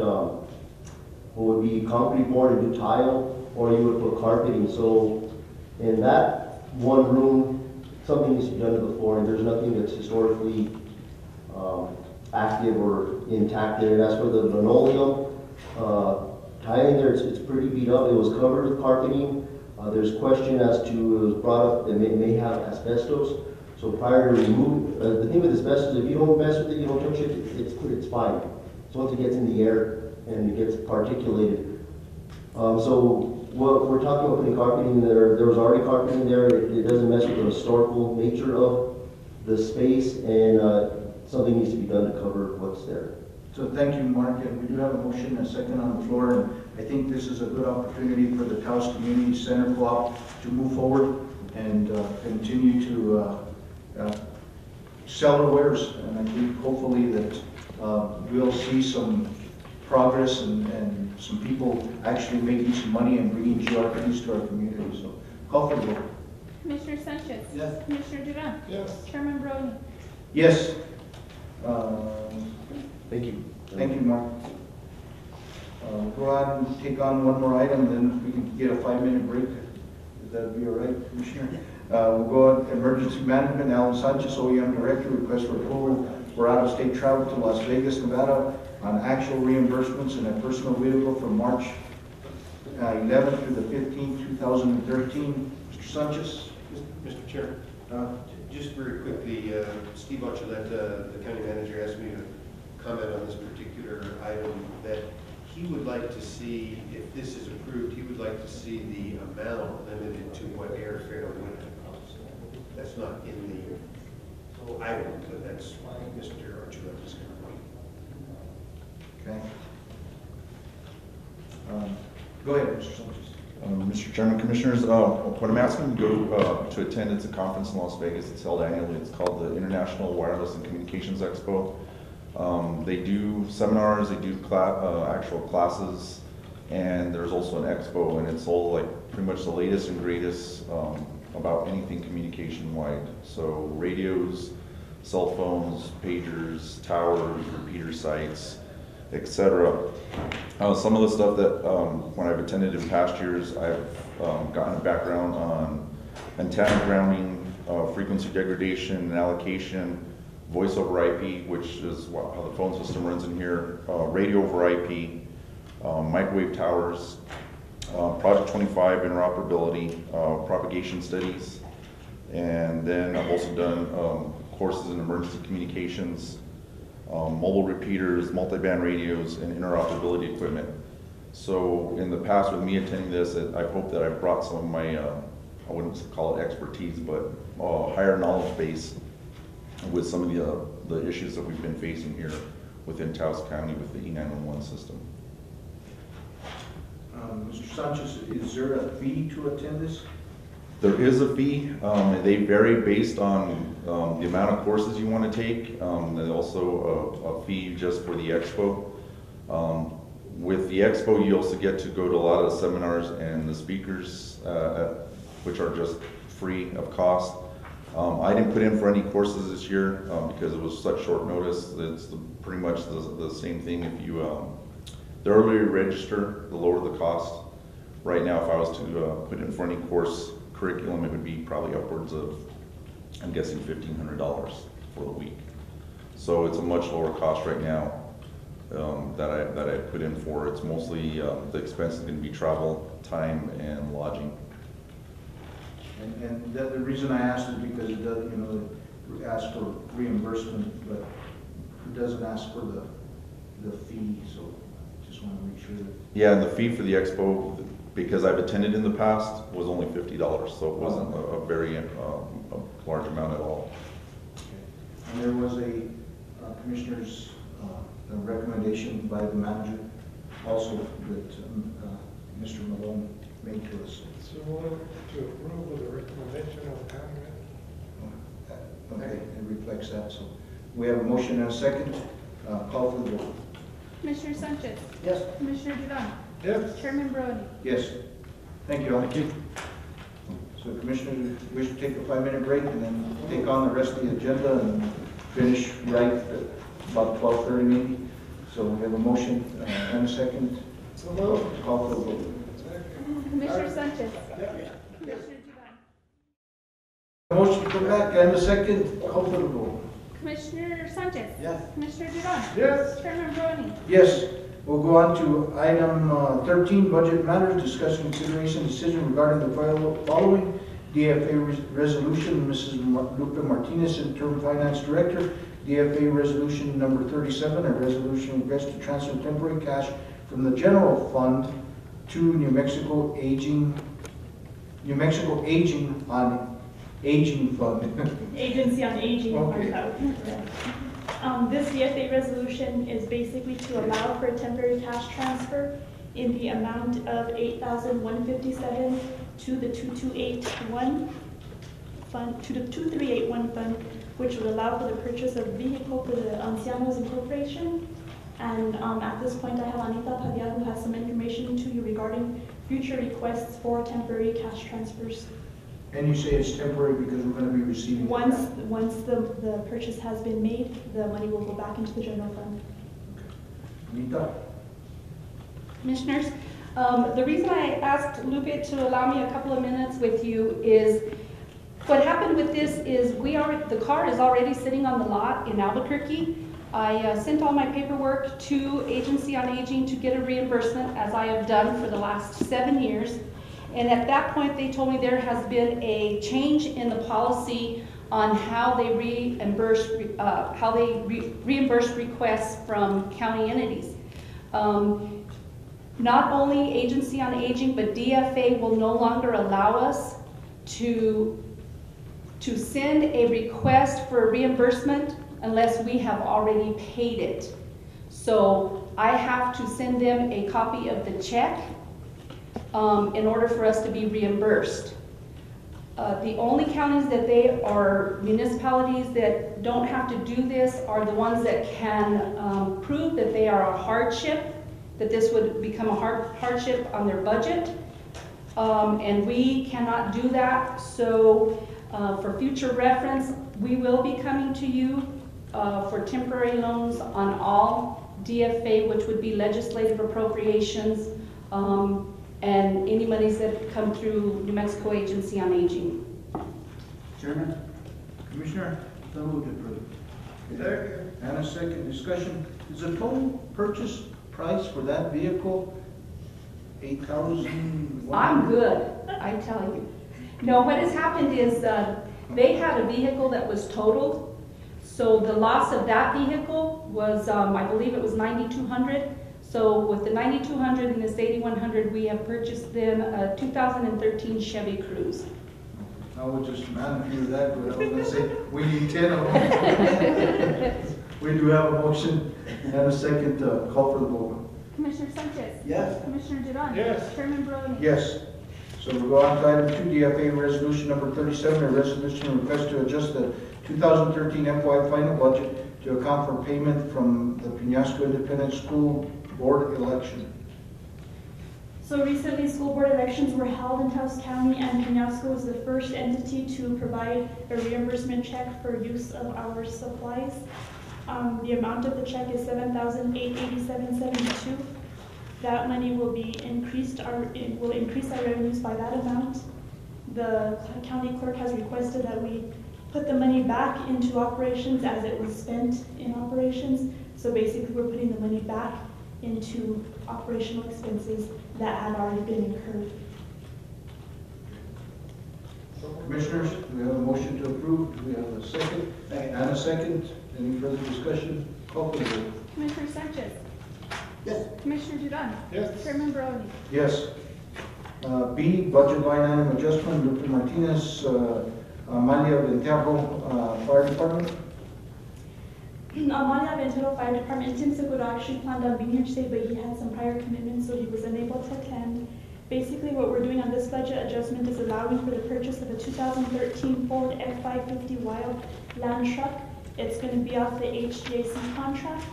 what would be concrete board and do tile, or you would put carpeting. So in that one room, something needs to be done to the flooring. There's nothing that's historically active or intact there. And as for the linoleum, tiling there, it's pretty beat up. It was covered with carpeting. There's question as to, it was brought up that it may have asbestos. So prior to remove, the thing with asbestos, if you don't mess with it, you don't touch it, it's fine. So once it gets in the air and it gets particulated. So what we're talking about putting carpeting there, there was already carpeting there. It doesn't mess with the historical nature of the space, and something needs to be done to cover what's there. So thank you, Mark, and we do have a motion and a second on the floor, and I think this is a good opportunity for the Taos Community Center Co-op to move forward and continue to sell our wares, and I think hopefully that we'll see some progress and some people actually making some money and bringing GRPs to our community. So call for the vote. Commissioner Sanchez. Yes. Commissioner Duran. Yes. Chairman Brody. Yes. Thank you. Thank you, Mark. Go out and take on one more item, then we can get a 5-minute break. Is that be all right, Commissioner? We'll go on Emergency Management. Alan Sanchez, OEM Director, request for approval for out-of-state travel to Las Vegas, Nevada on actual reimbursements in a personal vehicle from March 11th through the 15th, 2013. Mr. Sanchez? Mr. Chair, just very quickly, Steve Archuleta, the county manager, asked me to comment on this particular item, that he would like to see, if this is approved, he would like to see the amount limited to what airfare would have cost. That's not in the item, but that's Mr. Archuleta's comment. Okay. Go ahead, Mr. Sanchez. Mr. Chairman, Commissioners, what I'm asking to go to attend, it's a conference in Las Vegas. It's held annually. It's called the International Wireless and Communications Expo. They do seminars, they do actual classes, and there's also an expo, and it's all like pretty much the latest and greatest about anything communication-wide. So radios, cell phones, pagers, towers, repeater sites, etc. Some of the stuff that when I've attended in past years, I've gotten a background on antenna grounding, frequency degradation and allocation, voice over IP, which is how the phone system runs in here, radio over IP, microwave towers, Project 25 interoperability, propagation studies, and then I've also done courses in emergency communications, mobile repeaters, multiband radios, and interoperability equipment. So in the past with me attending this, I hope that I've brought some of my, I wouldn't call it expertise, but higher knowledge base with some of the issues that we've been facing here within Taos County with the E911 system. Mr. Sanchez, is there a fee to attend this? There is a fee. They vary based on the amount of courses you want to take. There's also a fee just for the expo. With the expo, you also get to go to a lot of the seminars and the speakers, which are just free of cost. I didn't put in for any courses this year because it was such short notice. It's pretty much the same thing. If you the earlier you register, the lower the cost. Right now, if I was to put in for any course curriculum, it would be probably upwards of, I'm guessing, $1,500 for the week. So it's a much lower cost right now that I put in for. It's mostly the expense is going to be travel, time, and lodging. And the reason I asked is because it does, it asks for reimbursement, but it doesn't ask for the fee. So just want to make sure that. Yeah, and the fee for the expo, because I've attended in the past, was only $50, so it wasn't a very large amount at all. Okay. And there was a commissioner's recommendation by the manager also that Mr. Malone made to us. So move to approve with the recommendation of county. Okay, it reflects that, so we have a motion and a second. Call for the vote. Commissioner Sanchez. Yes. Commissioner Duran. Yes. Chairman Brony. Yes. Thank you all. Thank you. So Commissioners, wish to take a 5-minute break and then take on the rest of the agenda and finish right at about 12:30 maybe. So we have a motion and a second. So move. Call for the vote. Commissioner Sanchez. Commissioner Duran. Motion to come back and a second. Call for the vote. Commissioner Sanchez. Yes. Commissioner Duran. Yes. Chairman Brony. Yes. We'll go on to item 13, budget matters, discussion, consideration, decision regarding the following DFA resolution. Mrs. Lupe Martinez, interim finance director. DFA resolution number 37, a resolution request to transfer temporary cash from the general fund to New Mexico Aging on Aging Fund. Agency on Aging. Okay. This DFA resolution is basically to allow for a temporary cash transfer in the amount of $8,157 to the 2281 fund, to the 2381 fund, which would allow for the purchase of vehicle for the Ancianos Incorporation. And at this point, I have Anita Padilla, who has some information to you regarding future requests for temporary cash transfers. And you say it's temporary because we're going to be receiving. Once the purchase has been made, the money will go back into the general fund. Anita? Commissioners, the reason I asked Lupe to allow me a couple of minutes with you is what happened with this is the car is already sitting on the lot in Albuquerque. I sent all my paperwork to Agency on Aging to get a reimbursement, as I have done for the last 7 years. And at that point, they told me there has been a change in the policy on how they reimburse requests from county entities. Not only Agency on Aging, but DFA will no longer allow us to send a request for reimbursement unless we have already paid it. So I have to send them a copy of the check in order for us to be reimbursed. The only counties that municipalities that don't have to do this are the ones that can prove that they are a hardship, that this would become a hardship on their budget. And we cannot do that. So for future reference, we will be coming to you for temporary loans on all DFA, which would be legislative appropriations, and any monies that come through New Mexico Agency on Aging. Chairman? Commissioner? So moved to approve. And a second discussion. Is the total purchase price for that vehicle $8,000? I'm good, I tell you. No, what has happened is they had a vehicle that was totaled. So the loss of that vehicle was, I believe it was $9,200. So with the $9,200 and this $8,100, we have purchased them a 2013 Chevy Cruze. I would just manufacture that, but I was going to say we need 10 of them. We do have a motion and a second. Call for the vote. Commissioner Sanchez. Yes. Commissioner Duran. Yes. Chairman Brony. Yes. So we'll go on to item 2, DFA resolution number 37, a resolution request to adjust the 2013 FY final budget to account for payment from the Peñasco Independent School Board election. So recently, school board elections were held in Taos County, and Peñasco was the first entity to provide a reimbursement check for use of our supplies. The amount of the check is $7,887.72. That money will increase our revenues by that amount. The county clerk has requested that we put the money back into operations as it was spent in operations. So basically, we're putting the money back into operational expenses that had already been incurred. Commissioners, do we have a motion to approve? Do we have a second? And a second. Any further discussion? Call for the vote. Commissioner Sanchez. Yes. Commissioner Duran. Yes. Chairman Brony. Yes. B, budget line item adjustment, Lupe Martinez, Amalia Ventejo, Fire Department. Amalia Ventura Fire Department, Tim Seguro actually planned on being here today, but he had some prior commitments, so he was unable to attend. Basically, what we're doing on this budget adjustment is allowing for the purchase of a 2013 Ford F-550 Wild Land Truck. It's going to be off the HGAC contract.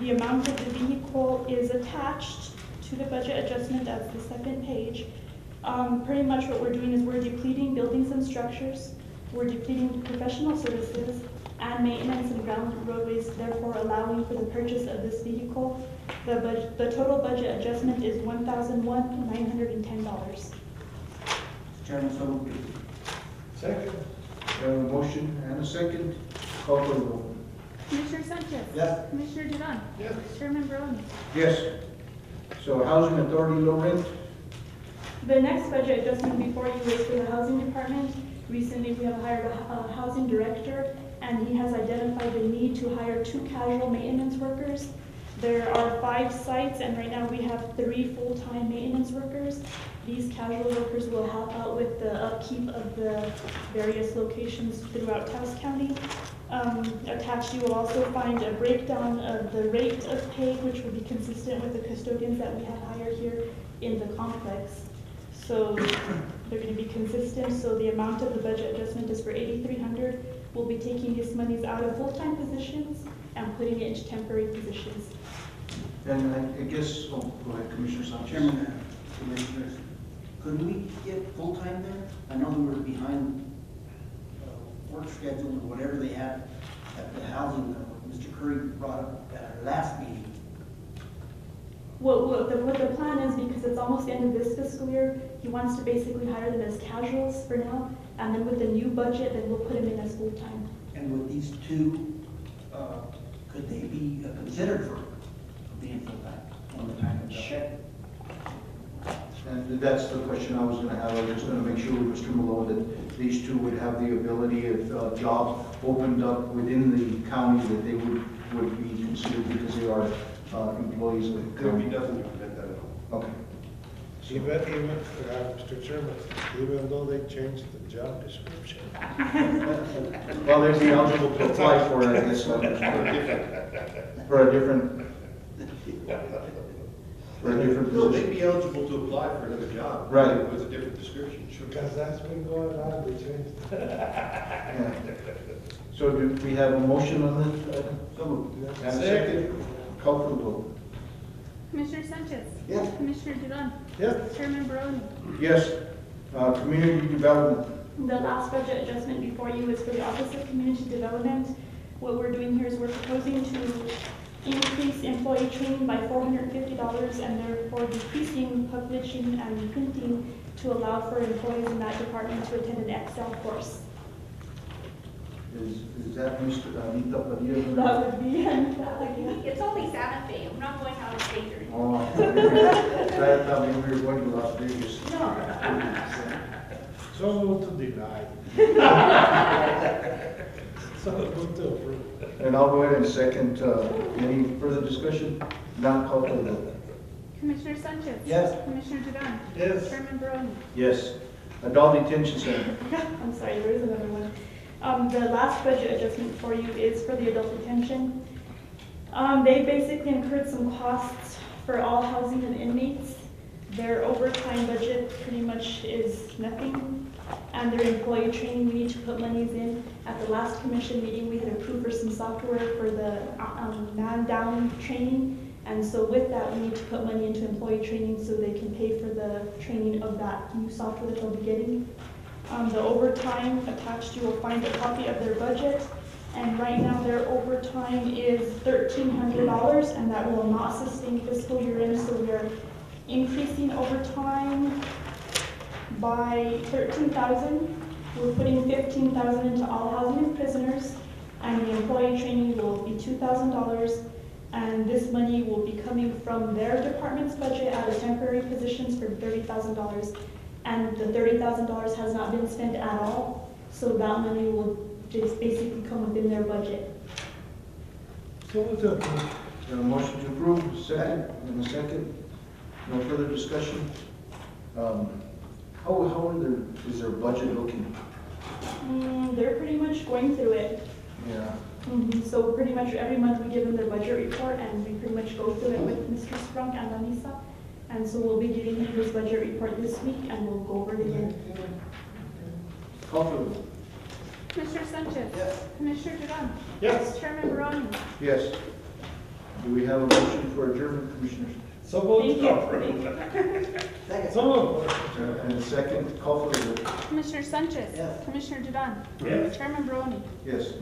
The amount of the vehicle is attached to the budget adjustment as the second page. Pretty much what we're doing is we're depleting buildings and structures, we're depleting professional services, and maintenance and ground roadways, therefore allowing for the purchase of this vehicle. The total budget adjustment is $1,910. Chairman, so moved. Second. We have a motion and a second. Call for the vote. Commissioner Sanchez. Yes. Commissioner Duran. Yes. Chairman Barone. Yes. So Housing Authority low rent. The next budget adjustment before you is for the housing department. Recently, we have hired a housing director, and he has identified the need to hire 2 casual maintenance workers. There are 5 sites, and right now we have 3 full-time maintenance workers. These casual workers will help out with the upkeep of the various locations throughout Taos County. Attached, you will also find a breakdown of the rate of pay, which will be consistent with the custodians that we have hired here in the complex. So they're going to be consistent. So the amount of the budget adjustment is for $8,300. We'll be taking these monies out of full-time positions and putting it into temporary positions. And I guess, oh, go ahead, Commissioner Sanchez. Chairman, Commissioners, could we get full-time there? I know we were behind work schedule or whatever they had at the housing that Mr. Curry brought up at our last meeting. What the plan is, because it's almost the end of this fiscal year, he wants to basically hire them as casuals for now, and then with the new budget, then we'll put them in as full-time. And with these 2, could they be considered for being full-time on the time of Sure. And that's the question I was going to have. I was just going to make sure with Mr. Malone that these 2 would have the ability, if jobs opened up within the county, that they would be considered because they are employees of the There would be county. nothing to prevent that at all. Okay. Even, Mr. Chairman, even though they changed the job description. Well, they'd be eligible to apply for it, I guess. For a different No, they'd be eligible to apply for another job. Right. With a different description. Sure. Because that's been going on, they changed. Yeah. So do we have a motion on this? So moved. And a second. Call for the vote. Commissioner Sanchez. Yes. Commissioner Duran. Yes. Chairman Barone. Yes. Community Development. The last budget adjustment before you is for the Office of Community Development. What we're doing here is we're proposing to increase employee training by $450 and therefore decreasing publishing and printing to allow for employees in that department to attend an Excel course. Is that Mr. Anita Padilla? That would be, It's only Santa Fe, we're not going out of state or anything. Oh, I thought maybe we were going to Las Vegas. So moved to deny. So moved to approve. And I'll go ahead and second. Any further discussion? Not call for the vote. Commissioner Sanchez. Yes. Commissioner Duran. Yes. Chairman Barone. Yes. Adult Detention Center. I'm sorry, there is another one. The last budget adjustment for you is for the adult detention. They basically incurred some costs for all housing and inmates. Their overtime budget pretty much is nothing. And their employee training, we need to put monies in. At the last commission meeting, we had approved for some software for the man-down training. And so with that, we need to put money into employee training so they can pay for the training of that new software that they'll be getting. The overtime attached, you will find a copy of their budget. And right now, their overtime is $1,300, and that will not sustain fiscal year end. So we are increasing overtime by $13,000. We're putting $15,000 into all housing and prisoners, and the employee training will be $2,000. And this money will be coming from their department's budget out of temporary positions for $30,000. And the $30,000 has not been spent at all, so that money will just basically come within their budget. So moved to approve. A motion to approve, second, and a second. No further discussion. Is their budget looking? They're pretty much going through it. Yeah. So pretty much every month we give them their budget report, and we pretty much go through it with Mr. Sprunk and Anissa. And so we'll be giving him his budget report this week, and we'll go over it again. Call for the vote. Commissioner Sanchez. Yes. Commissioner Duran. Yes. Chairman Barone. Yes. Do we have a motion for adjournment, Commissioners? So moved. Thank you. So moved. And a second, call for the vote. Commissioner Sanchez. Yes. Commissioner Duran. Yes. Chairman Barone. Yes.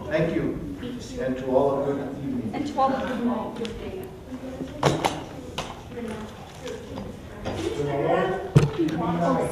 Thank you. Thank you. And to all, a good evening. And 12 good day. Tomorrow?